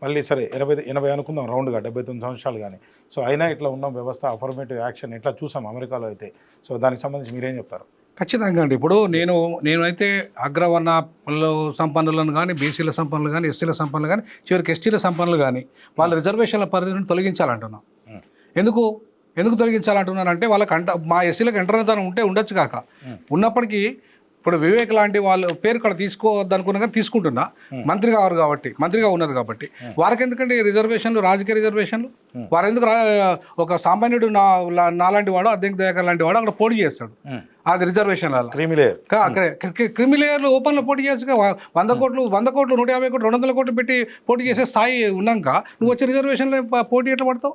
మళ్ళీ సరే 80 అనుకుందాం రౌండ్గా, 79 సంవత్సరాలు కానీ. సో అయినా ఇట్లా ఉన్న వ్యవస్థ, అఫర్మేటివ్ యాక్షన్ ఇట్లా చూసాం అమెరికాలో అయితే. సో దానికి సంబంధించి మీరేం చెప్తారు? ఖచ్చితంగా అండి. ఇప్పుడు నేనైతే అగ్రవర్ణ సంపన్నులను కానీ, బీసీల సంపన్నులు కానీ, ఎస్సీల సంపన్నులు కానీ, చివరికి ఎస్టీల సంపన్నులు కానీ వాళ్ళ రిజర్వేషన్ల పరిధిని తొలగించాలంటున్నాం. ఎందుకు తొలగించాలంటున్నానంటే వాళ్ళకి మా ఎస్సీలకు ఎంటర్ధనం ఉండొచ్చు కాక, ఉన్నప్పటికీ ఇప్పుడు వివేక్ లాంటి వాళ్ళు పేరు ఇక్కడ తీసుకోవద్దు అనుకున్నా కానీ తీసుకుంటున్నా. మంత్రిగా ఉన్నారు కాబట్టి వారికి ఎందుకంటే రిజర్వేషన్లు, రాజకీయ రిజర్వేషన్లు? వారు ఎందుకు ఒక సామాన్యుడు నాలాంటి వాడు, అద్దెంకి దయాకర్ లాంటి వాడు అక్కడ పోటీ చేస్తాడు అది రిజర్వేషన్ క్రిమిలేయర్లు ఓపెన్లో పోటీ చేయొచ్చుగా. 100 కోట్లు 150 కోట్లు 200 కోట్లు పెట్టి పోటీ చేసే స్థాయి ఉన్నాక నువ్వు వచ్చే రిజర్వేషన్లో పోటీ ఎట్లా పడతావు?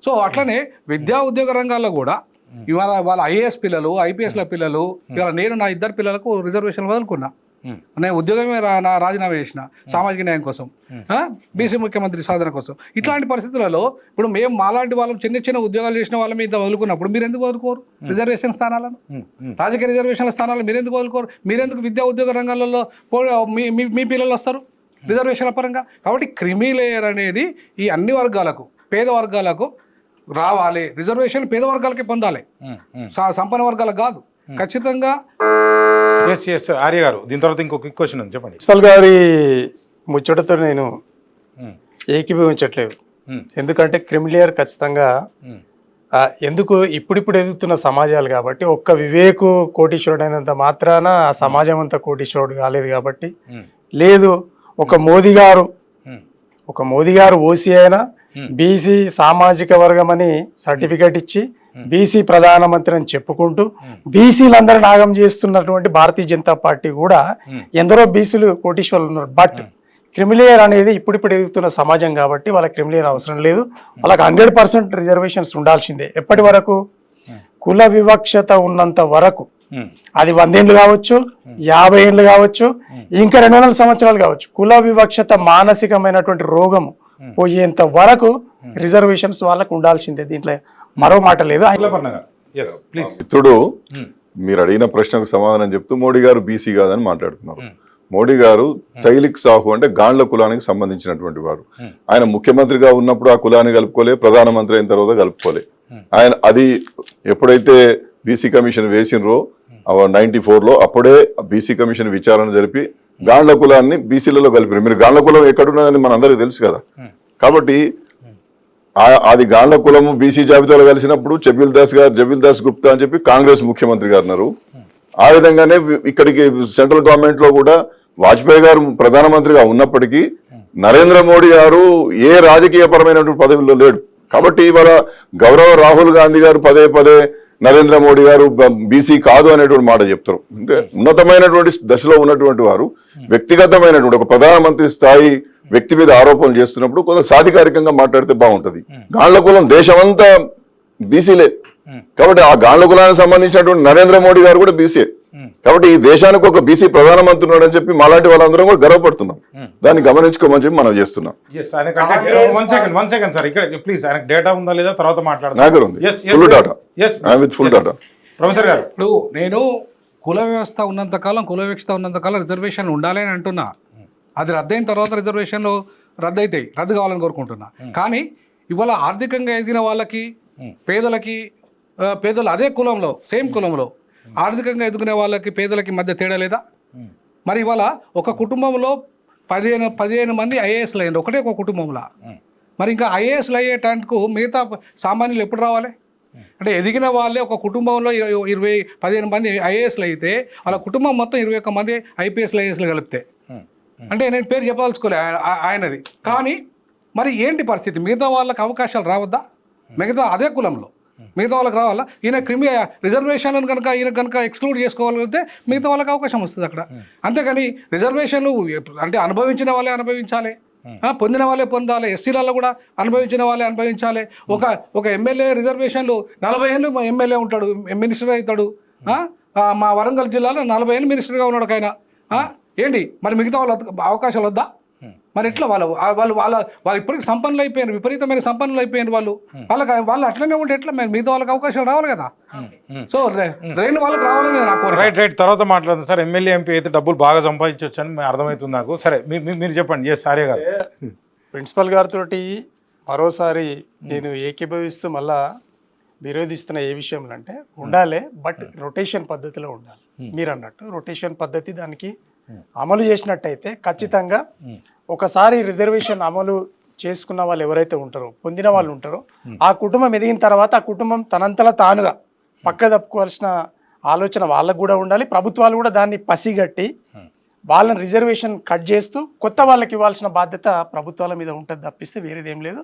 సో అట్లనే విద్యా ఉద్యోగ రంగాల్లో కూడా ఇవాళ వాళ్ళ ఐఏఎస్ పిల్లలు, ఐపీఎస్ల పిల్లలు, ఇవాళ నేను నా 2 పిల్లలకు రిజర్వేషన్లు వదులుకున్నా. నేను ఉద్యోగమే రాజీనామా చేసిన సామాజిక న్యాయం కోసం, బీసీ ముఖ్యమంత్రి సాధన కోసం. ఇట్లాంటి పరిస్థితులలో ఇప్పుడు మేము మాలాంటి వాళ్ళం చిన్న ఉద్యోగాలు చేసిన వాళ్ళ మీద వదులుకున్నప్పుడు మీరు ఎందుకు వదులుకోరు రిజర్వేషన్ స్థానాలను? రాజకీయ రిజర్వేషన్ల స్థానాలు మీరు ఎందుకు వదులుకోరు? మీరెందుకు విద్యా ఉద్యోగ రంగాలలో మీ పిల్లలు వస్తారు రిజర్వేషన్ల పరంగా? కాబట్టి క్రిమీ లేయర్ అనేది ఈ అన్ని వర్గాలకు, పేద వర్గాలకు రావాలి. రిజర్వేషన్ పేద వర్గాలకే పొందాలి, సంపన్న వర్గాలకు కాదు. ఖచ్చితంగా. ఎస్ ఆర్య గారు, దీని తర్వాత ఇంకో క్విక్ క్వశ్చన్ ఉంది, చెప్పండి. ప్రిన్సిపల్ గారి ముచ్చటతో నేను ఏకీభవించట్లేదు. ఎందుకంటే క్రిమిలేయర్ ఖచ్చితంగా ఎందుకు ఇప్పుడిప్పుడు ఎదుగుతున్న సమాజాలు కాబట్టి, ఒక్క వివేకు కోటీశ్వరుడు అయినంత మాత్రాన ఆ సమాజం అంతా కోటీశ్వరుడు కాలేదు కాబట్టి, లేదు ఒక మోదీ గారు ఓసీ అయినా బీసీ సామాజిక వర్గం అని సర్టిఫికేట్ ఇచ్చి బీసీ ప్రధానమంత్రి అని చెప్పుకుంటూ బీసీలందరూ నాగం చేస్తున్నటువంటి భారతీయ జనతా పార్టీ కూడా ఎందరో బీసీలు కోటీశ్వరులు ఉన్నారు. బట్ క్రిమిలేయర్ అనేది ఇప్పుడిప్పుడు ఎదుగుతున్న సమాజం కాబట్టి వాళ్ళకి క్రిమిలేయర్ అవసరం లేదు. వాళ్ళకి 100% రిజర్వేషన్స్ ఉండాల్సిందే. ఎప్పటి వరకు? కుల వివక్షత ఉన్నంత వరకు. అది 100 ఏళ్ళు కావచ్చు, 50 ఏళ్ళు కావచ్చు, ఇంకా 200 సంవత్సరాలు కావచ్చు. కుల వివక్షత మానసికమైనటువంటి రోగము పోయేంత వరకు రిజర్వేషన్స్ వాళ్ళకు ఉండాల్సిందే. దీంట్లో మరో మాట లేదు. మిత్రుడు మీరు అడిగిన ప్రశ్నకు సమాధానం చెప్తూ మోడీ గారు బీసీ కాదని మాట్లాడుతున్నారు. మోడీ గారు తైలిక్ సాహు అంటే గాండ్ల కులానికి సంబంధించినటువంటి వాడు. ఆయన ముఖ్యమంత్రిగా ఉన్నప్పుడు ఆ కులాన్ని కలుపుకోలే, ప్రధానమంత్రి అయిన తర్వాత కలుపుకోలే. ఆయన అది ఎప్పుడైతే బీసీ కమిషన్ వేసినరో 94లో అప్పుడే బీసీ కమిషన్ విచారణ జరిపి గాండ్ల కులాన్ని బీసీలలో కలిపారు. మీరు గాండ్ల కులం ఎక్కడున్నదని మనందరికీ తెలుసు కదా. కాబట్టి అది గాండ్ల కులము బీసీ జాబితాలో కలిసినప్పుడు జబీల్ దాస్ గుప్తా అని చెప్పి కాంగ్రెస్ ముఖ్యమంత్రి గారు అన్నారు. ఆ విధంగానే ఇక్కడికి సెంట్రల్ గవర్నమెంట్ లో కూడా వాజ్పేయి గారు ప్రధానమంత్రిగా ఉన్నప్పటికీ నరేంద్ర మోడీ గారు ఏ రాజకీయ పరమైనటువంటి పదవిలో లేడు. కాబట్టి ఇవాళ గౌరవ రాహుల్ గాంధీ గారు పదే నరేంద్ర మోడీ గారు బీసీ కాదు అనేటువంటి మాట చెప్తారు. అంటే ఉన్నతమైనటువంటి దశలో ఉన్నటువంటి వారు వ్యక్తిగతమైనటువంటి ఒక ప్రధానమంత్రి స్థాయి వ్యక్తి మీద ఆరోపణలు చేస్తున్నప్పుడు కొంత సాధికారికంగా మాట్లాడితే బాగుంటది. గాండ్ల కులం దేశమంతా బీసీలే కాబట్టి ఆ గాండ్ల కులానికి సంబంధించినటువంటి నరేంద్ర మోడీ గారు కూడా బీసీ. కాబట్టి ఈ దేశానికి ఒక బీసీ ప్రధానమంత్రి ఉన్నాడని చెప్పి మాలాంటి వాళ్ళందరం కూడా గర్వపడుతున్నాం. దాన్ని గమనించుకోమని చెప్పి మనం చేస్తున్నాం. ఇప్పుడు నేను కుల వ్యవస్థ ఉన్నంతకాలం రిజర్వేషన్ ఉండాలి అని అంటున్నా. అది రద్దయిన తర్వాత రిజర్వేషన్లు రద్దు కావాలని కోరుకుంటున్నా. కానీ ఇవాళ ఆర్థికంగా ఎదిగిన వాళ్ళకి, పేదలకి పేదలు అదే కులంలో సేమ్ కులంలో ఆర్థికంగా ఎదుగునే వాళ్ళకి పేదలకి మధ్య తేడా లేదా? మరి ఇవాళ ఒక కుటుంబంలో 15 మంది ఐఏఎస్లు అయ్యండి ఒకటే ఒక కుటుంబంలో. మరి ఇంకా ఐఏఎస్లు అయ్యేటానికి మిగతా సామాన్యులు ఎప్పుడు రావాలి? అంటే ఎదిగిన వాళ్ళే ఒక కుటుంబంలో 15 మంది ఐఏఎస్లు అయితే వాళ్ళ కుటుంబం మొత్తం 21 మంది ఐపీఎస్లు ఐఏఎస్లు కలిపితే అంటే నేను పేరు చెప్పాల్సుకోలే ఆయనది. కానీ మరి ఏంటి పరిస్థితి? మిగతా వాళ్ళకి అవకాశాలు రావద్దా? మిగతా అదే కులంలో మిగతా వాళ్ళకి రావాలా? ఈయన రిజర్వేషన్లను కనుక ఈయన కనుక ఎక్స్క్లూడ్ చేసుకోగలిగితే మిగతా వాళ్ళకి అవకాశం వస్తుంది అక్కడ. అంతేగాని రిజర్వేషన్లు అంటే అనుభవించిన వాళ్ళే అనుభవించాలి, పొందిన వాళ్ళే పొందాలి, ఎస్సీలలో కూడా అనుభవించిన వాళ్ళే అనుభవించాలి. ఒక ఎమ్మెల్యే రిజర్వేషన్లు 40 ఏళ్ళు ఎమ్మెల్యే ఉంటాడు, మినిస్టర్ అవుతాడు. మా వరంగల్ జిల్లాలో 40 ఏళ్ళు మినిస్టర్గా ఉన్నాడు ఆయన. ఏంటి మరి మిగతా వాళ్ళ అవకాశాలు వద్దా? మరి ఎట్లా వాళ్ళు ఇప్పటికి సంపన్నులు అయిపోయారు, విపరీతమైన సంపన్నులు అయిపోయారు వాళ్ళు అట్లనే ఉంటే ఎట్లా? మిగతా వాళ్ళకి అవకాశాలు రావాలి కదా. సో రెండు వాళ్ళకి రావాలని నాకు రైట్ తర్వాత మాట్లాడుతుంది సార్. ఎమ్మెల్యే ఎంపీ అయితే డబ్బులు బాగా సంపాదించవచ్చు అని అర్థమవుతుంది నాకు. సరే మీరు చెప్పండి. ఆర్య గారు ప్రిన్సిపల్ గారితో మరోసారి నేను ఏకీభవిస్తూ మళ్ళా విరోధిస్తున్న ఏ విషయంలో అంటే ఉండాలి, బట్ రొటేషన్ పద్ధతిలో ఉండాలి. మీరు అన్నట్టు రొటేషన్ పద్ధతి దానికి అమలు చేసినట్టయితే ఖచ్చితంగా ఒకసారి రిజర్వేషన్ అమలు చేసుకున్న వాళ్ళు ఎవరైతే ఉంటారో, పొందిన వాళ్ళు ఉంటారో, ఆ కుటుంబం ఎదిగిన తర్వాత ఆ కుటుంబం తనంతలా తానుగా పక్క తప్పుకోవాల్సిన ఆలోచన వాళ్ళకు కూడా ఉండాలి. ప్రభుత్వాలు కూడా దాన్ని పసిగట్టి వాళ్ళని రిజర్వేషన్ కట్ చేస్తూ కొత్త వాళ్ళకి ఇవ్వాల్సిన బాధ్యత ప్రభుత్వాల మీద ఉంటుంది తప్పిస్తే వేరేదేం లేదు.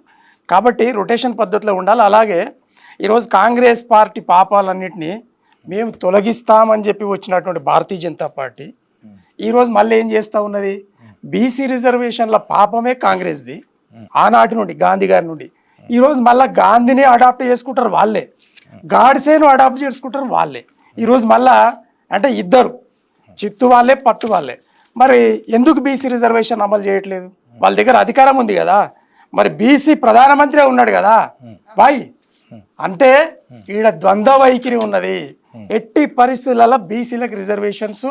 కాబట్టి రొటేషన్ పద్ధతిలో ఉండాలి. అలాగే ఈరోజు కాంగ్రెస్ పార్టీ పాపాలన్నింటినీ మేము తొలగిస్తామని చెప్పి వచ్చినటువంటి భారతీయ జనతా పార్టీ ఈరోజు మళ్ళీ ఏం చేస్తూ ఉన్నది? బీసీ రిజర్వేషన్ల పాపమే కాంగ్రెస్ది ఆనాటి నుండి, గాంధీ గారి నుండి. ఈరోజు మళ్ళీ గాంధీని అడాప్ట్ చేసుకుంటారు వాళ్ళే, గాడ్సేను అడాప్ట్ చేసుకుంటారు వాళ్ళే. ఈరోజు మళ్ళా అంటే ఇద్దరు చిత్తు వాళ్ళే పట్టు వాళ్ళే. మరి ఎందుకు బీసీ రిజర్వేషన్ అమలు చేయట్లేదు? వాళ్ళ దగ్గర అధికారం ఉంది కదా. మరి బీసీ ప్రధానమంత్రి ఉన్నాడు కదా బాయ్. అంటే ఈడ ద్వంద్వ వైఖరి ఉన్నది. ఎట్టి పరిస్థితులలో బీసీలకు రిజర్వేషన్స్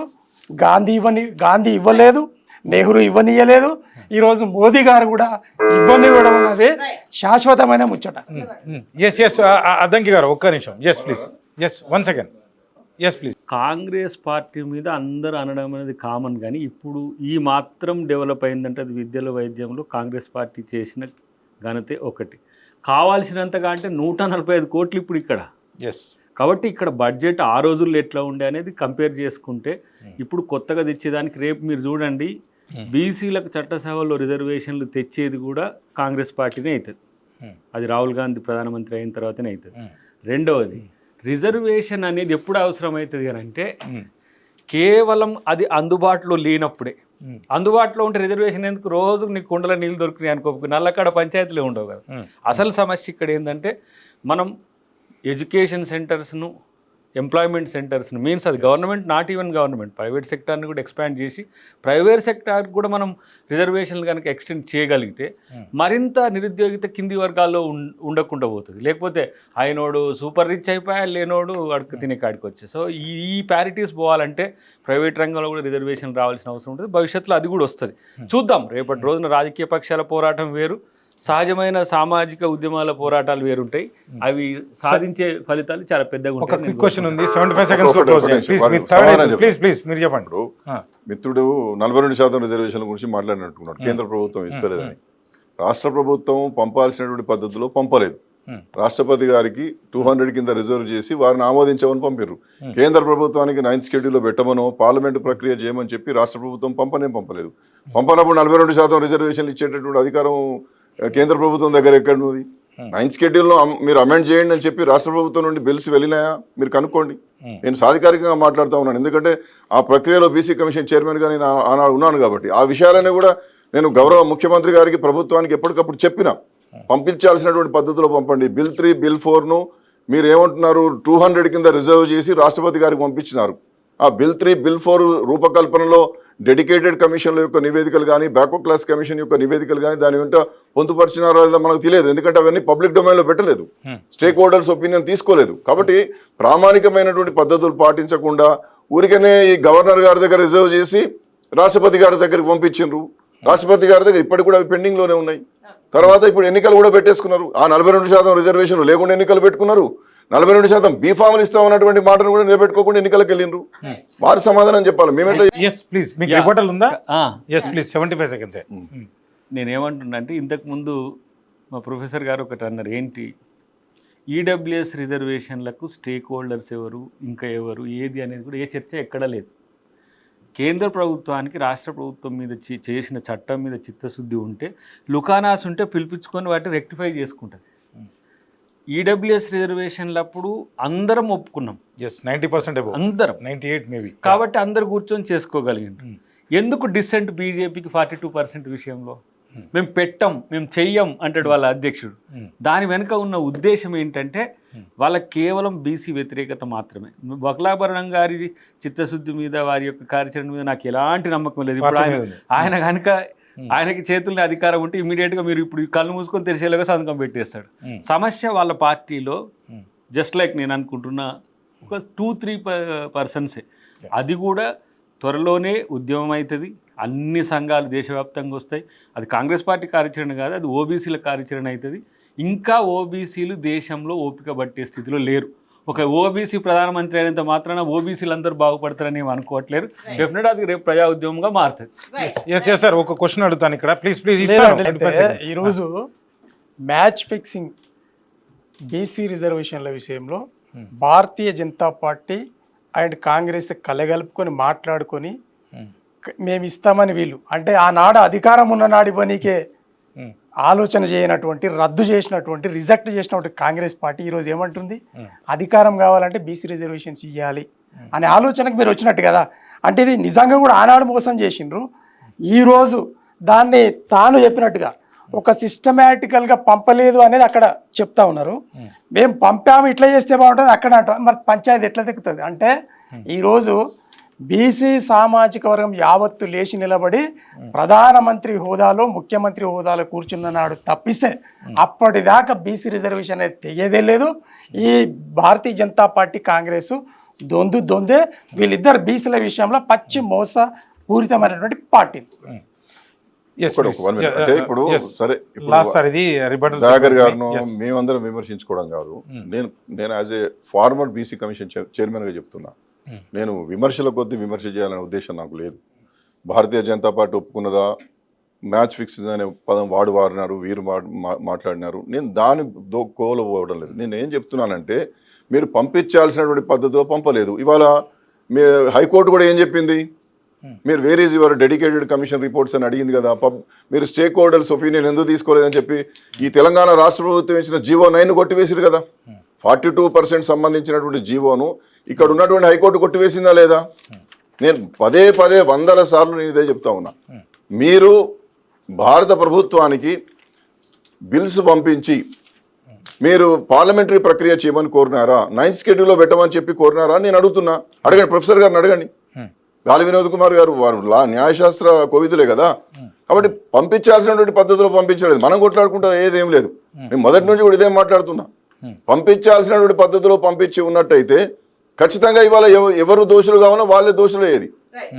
గాంధీ ఇవ్వలేదు, నెహ్రూ ఇవ్వనియలేదు, ఈరోజు మోదీ గారు కూడా ఇవ్వనివ్వడం అన్నది శాశ్వతమైన ముచ్చట. అద్దంకి గారు ఒక్క నిమిషం. Please. One second. Please. Congress party మీద అందరూ అనడం అనేది కామన్, కానీ ఇప్పుడు ఈ మాత్రం డెవలప్ అయిందంటే అది విద్యలో వైద్యంలో కాంగ్రెస్ పార్టీ చేసిన ఘనతే ఒకటి. కావాల్సినంతగా అంటే 145 కోట్లు ఇప్పుడు ఇక్కడ. కాబట్టి ఇక్కడ బడ్జెట్ ఆ రోజుల్లో ఎట్లా ఉండే అనేది కంపేర్ చేసుకుంటే ఇప్పుడు కొత్తగా తెచ్చేదానికి రేపు మీరు చూడండి బీసీలకు చట్టసభలో రిజర్వేషన్లు తెచ్చేది కూడా కాంగ్రెస్ పార్టీనే అవుతుంది. అది రాహుల్ గాంధీ ప్రధానమంత్రి అయిన తర్వాతనే అవుతుంది. రెండవది రిజర్వేషన్ అనేది ఎప్పుడు అవసరం అవుతుంది అని అంటే కేవలం అది అందుబాటులో లేనప్పుడే. అందుబాటులో ఉంటే రిజర్వేషన్ ఎందుకు? రోజు నీకు కుండల నీళ్ళు దొరికినాయి అనుకో, నల్లకాడ పంచాయతీలే ఉండవు కదా. అసలు సమస్య ఇక్కడ ఏంటంటే మనం ఎడ్యుకేషన్ సెంటర్స్ను, ఎంప్లాయ్మెంట్ సెంటర్స్ను, మీన్స్ అది government, not even government, private సెక్టార్ని కూడా ఎక్స్పాండ్ చేసి ప్రైవేట్ సెక్టార్ కూడా మనం రిజర్వేషన్లు కనుక ఎక్స్టెండ్ చేయగలిగితే మరింత నిరుద్యోగిత కింది వర్గాల్లో ఉండకుండా పోతుంది. లేకపోతే ఆయనోడు సూపర్ రిచ్ అయిపోయా, లేనోడు అడుగు తినే కాడికి వచ్చే. సో ఈ ప్యారిటీస్ పోవాలంటే ప్రైవేట్ రంగంలో కూడా రిజర్వేషన్ రావాల్సిన అవసరం ఉంటుంది. భవిష్యత్తులో అది కూడా వస్తుంది. చూద్దాం. రేపటి రోజున రాజకీయ పక్షాల పోరాటం వేరు, సహజమైన సామాజిక ఉద్యమాల పోరాటాలు వేరుంటాయి. అవి సాధించే ఫలితాలు చాలా పెద్దగా ఉంటాయి. క్వశ్చన్ ఉంది, 75 సెకండ్స్ లో క్లోజ్ చేయండి. ప్లీజ్ మీరు చెప్పండి. మిత్రుడు 42% రిజర్వేషన్ల గురించి మాట్లాడినట్టున్నాడు. కేంద్ర ప్రభుత్వం ఇస్తలేదని. రాష్ట్ర ప్రభుత్వం పంపాల్సినటువంటి పద్ధతిలో పంపలేదు. రాష్ట్రపతి గారికి 200 కింద రిజర్వ్ చేసి వారిని ఆమోదించమని పంపారు. కేంద్ర ప్రభుత్వానికి 9th షెడ్యూల్లో పెట్టమనో పార్లమెంటు ప్రక్రియ చేయమని చెప్పి రాష్ట్ర ప్రభుత్వం పంపలేదు. పంపనప్పుడు 42% రిజర్వేషన్లు ఇచ్చేటటువంటి అధికారం కేంద్ర ప్రభుత్వం దగ్గర ఎక్కడున్నది? 9th షెడ్యూల్లో మీరు అమెండ్ చేయండి అని చెప్పి రాష్ట్ర ప్రభుత్వం నుండి బిల్స్ వెళ్ళినాయా? మీరు కనుక్కోండి. నేను సాధికారికంగా మాట్లాడుతూ ఉన్నాను, ఎందుకంటే ఆ ప్రక్రియలో బీసీ కమిషన్ చైర్మన్గా నేను ఆనాడు ఉన్నాను కాబట్టి ఆ విషయాలన్నీ కూడా నేను గౌరవ ముఖ్యమంత్రి గారికి, ప్రభుత్వానికి ఎప్పటికప్పుడు చెప్పిన. పంపించాల్సినటువంటి పద్ధతిలో పంపండి. బిల్ 3, బిల్ 4ను మీరు ఏమంటున్నారు 200 కింద రిజర్వ్ చేసి రాష్ట్రపతి గారికి పంపించినారు. ఆ బిల్ 3, బిల్ 4 రూపకల్పనలో డెడికేటెడ్ కమిషన్ల యొక్క నివేదికలు కానీ, బ్యాక్వర్డ్ క్లాస్ కమిషన్ యొక్క నివేదికలు కానీ దాని వెంట పొందుపరిచినారో లేదో మనకు తెలియదు. ఎందుకంటే అవన్నీ పబ్లిక్ డొమైన్లో పెట్టలేదు, స్టేక్ హోల్డర్స్ ఒపీనియన్ తీసుకోలేదు. కాబట్టి ప్రామాణికమైనటువంటి పద్ధతులు పాటించకుండా ఊరికనే ఈ గవర్నర్ గారి దగ్గర రిజర్వ్ చేసి రాష్ట్రపతి గారి దగ్గరికి పంపించిండ్రు. రాష్ట్రపతి గారి దగ్గర ఇప్పటికి కూడా అవి పెండింగ్లోనే ఉన్నాయి. తర్వాత ఇప్పుడు ఎన్నికలు కూడా పెట్టేసుకున్నారు. ఆ 42% రిజర్వేషన్లు లేకుండా ఎన్నికలు పెట్టుకున్నారు. 42% బీఫామ్లు ఇస్తామన్నటువంటి మాటను కూడా నిలబెట్టుకోకుండా ఎన్నికలకు వెళ్ళిండ్రు. వారు సమాధానం చెప్పాలి. మేమేంటో ఎస్ ప్లీజ్, మీకు రిపోర్టల్ ఉందా? Yes please, 75 seconds. నేనేమంటున్నా అంటే ఇంతకుముందు మా ప్రొఫెసర్ గారు ఒకటి అన్నారు, ఏంటి ఈడబ్ల్యూఎస్ రిజర్వేషన్లకు స్టేక్ హోల్డర్స్ ఎవరు, ఇంకా ఎవరు, ఏది అనేది కూడా ఏ చర్చ ఎక్కడా లేదు. కేంద్ర ప్రభుత్వానికి రాష్ట్ర ప్రభుత్వం మీద చేసిన చట్టం మీద చిత్తశుద్ధి ఉంటే, లుకానాస్ ఉంటే పిలిపించుకొని వాటిని రెక్టిఫై చేసుకుంటుంది. ఈడబ్ల్యూఎస్ రిజర్వేషన్లప్పుడు అందరం ఒప్పుకున్నాం, 90% అందరం 98 మేబీ. కాబట్టి అందరు కూర్చొని చేసుకోగలిగిండ్రు. ఎందుకు డిసెంట్ బీజేపీకి 42% విషయంలో? మేము పెట్టం, మేము చెయ్యం అంటాడు వాళ్ళ అధ్యక్షుడు. దాని వెనుక ఉన్న ఉద్దేశం ఏంటంటే వాళ్ళకి కేవలం బీసీ వ్యతిరేకత మాత్రమే. బక్లాభరణం గారి చిత్తశుద్ధి మీద, వారి యొక్క కార్యాచరణ మీద నాకు ఎలాంటి నమ్మకం లేదు. ఇప్పుడు ఆయన కనుక ఆయనకి చేతుల్లో అధికారం ఉంటే ఇమీడియట్గా మీరు ఇప్పుడు కళ్ళు మూసుకొని తెరిచేలాగా సంతకం పెట్టేస్తాడు. సమస్య వాళ్ళ పార్టీలో జస్ట్ లైక్ నేను అనుకుంటున్నా ఒక 2-3%. అది కూడా త్వరలోనే ఉద్యమం అవుతుంది. అన్ని సంఘాలు దేశవ్యాప్తంగా వస్తాయి. అది కాంగ్రెస్ పార్టీ కార్యాచరణ కాదు, అది ఓబీసీల కార్యాచరణ అవుతుంది. ఇంకా ఓబీసీలు దేశంలో ఓపిక పట్టే స్థితిలో లేరు. ఒక ఓబీసీ ప్రధానమంత్రి అయినంత మాత్రాన ఓబీసీలు అందరూ బాగుపడతారని ఏమి అనుకోవట్లేరు. డెఫినెట్ అది రేపు ప్రజా ఉద్యమంగా మారుతుంది. ఎస్ సార్, ఒక క్వశ్చన్ అడుగుతాను ఇక్కడ, ప్లీజ్ ప్లీజ్. ఈరోజు మ్యాచ్ ఫిక్సింగ్ బీసీ రిజర్వేషన్ల విషయంలో భారతీయ జనతా పార్టీ అండ్ కాంగ్రెస్ కలగలుపుకొని మాట్లాడుకొని మేము ఇస్తామని వీళ్ళు అంటే ఆనాడు అధికారం ఉన్న నాడి పనికే ఆలోచన చేయనటువంటి, రద్దు చేసినటువంటి, రిజెక్ట్ చేసినటువంటి కాంగ్రెస్ పార్టీ ఈరోజు ఏమంటుంది? అధికారం కావాలంటే బీసీ రిజర్వేషన్స్ ఇవ్వాలి అనే ఆలోచనకు మీరు వచ్చినట్టు కదా. అంటే ఇది నిజంగా కూడా ఆనాడు మోసం చేసిండ్రు. ఈరోజు దాన్ని తాను చెప్పినట్టుగా ఒక సిస్టమేటికల్గా పంపలేదు అనేది అక్కడ చెప్తా ఉన్నారు. మేము పంపాము, ఇట్లా చేస్తే బాగుంటుంది అక్కడ అంటాం. మరి పంచాయతీ ఎట్లా దక్కుతుంది అంటే ఈరోజు బీసీ సామాజిక వర్గం యావత్తు లేచి నిలబడి ప్రధానమంత్రి హోదాలో, ముఖ్యమంత్రి హోదాలో కూర్చున్న నాడు తప్పిస్తే అప్పటిదాకా బీసీ రిజర్వేషన్ అనేది తెగేదే లేదు. ఈ భారతీయ జనతా పార్టీ, కాంగ్రెస్ దొందే. వీళ్ళిద్దరు బీసీల విషయంలో పచ్చి మోస పూరితమైనటువంటి పార్టీ. ఇప్పుడు సరే, దయాకర్ గారు మేమందరం విమర్శించుకోవడం కాదు. నేను as a former BC commission చైర్మన్గా చెప్తున్నా, నేను విమర్శల కొద్దీ విమర్శ చేయాలనే ఉద్దేశం నాకు లేదు. Bharatiya Janata party ఒప్పుకున్నదా, match fixing అనే పదం వాడినారు, వీరు మాట్లాడినారు. నేను దాని కోలో పోవడం లేదు. నేను ఏం చెప్తున్నానంటే మీరు పంపించాల్సినటువంటి పద్ధతిలో పంపలేదు. ఇవాళ మీ హైకోర్టు కూడా ఏం చెప్పింది, మీరు where is your dedicated commission reports అని అడిగింది కదా. మీరు స్టేక్ హోల్డర్స్ ఒపీనియన్ ఎందుకు తీసుకోలేదని చెప్పి ఈ తెలంగాణ రాష్ట్ర ప్రభుత్వం ఇచ్చిన జీవో 9 కొట్టివేసారు కదా. 42% సంబంధించినటువంటి జీవోను ఇక్కడ ఉన్నటువంటి హైకోర్టు కొట్టివేసిందా లేదా? నేను పదే 100 సార్లు నేను ఇదే చెప్తా ఉన్నా. మీరు భారత ప్రభుత్వానికి బిల్స్ పంపించి మీరు పార్లమెంటరీ ప్రక్రియ చేయమని కోరినారా, 9th షెడ్యూల్లో పెట్టమని చెప్పి కోరినారా నేను అడుగుతున్నా. అడగండి, ప్రొఫెసర్ గారిని అడగండి. గాలి వినోద్ కుమార్ గారు వారు న్యాయశాస్త్ర కోవిదులే కదా. కాబట్టి పంపించాల్సినటువంటి పద్ధతిలో పంపించలేదు. మనం కొట్లాడుకుంటా ఏదేం లేదు. నేను మొదటి నుంచి కూడా ఇదే మాట్లాడుతున్నా. పంపించాల్సినటువంటి పద్ధతిలో పంపించి ఉన్నట్టయితే ఖచ్చితంగా ఇవాళ ఎవరు దోషులు కావాలో వాళ్ళే దోషులు అయ్యేది.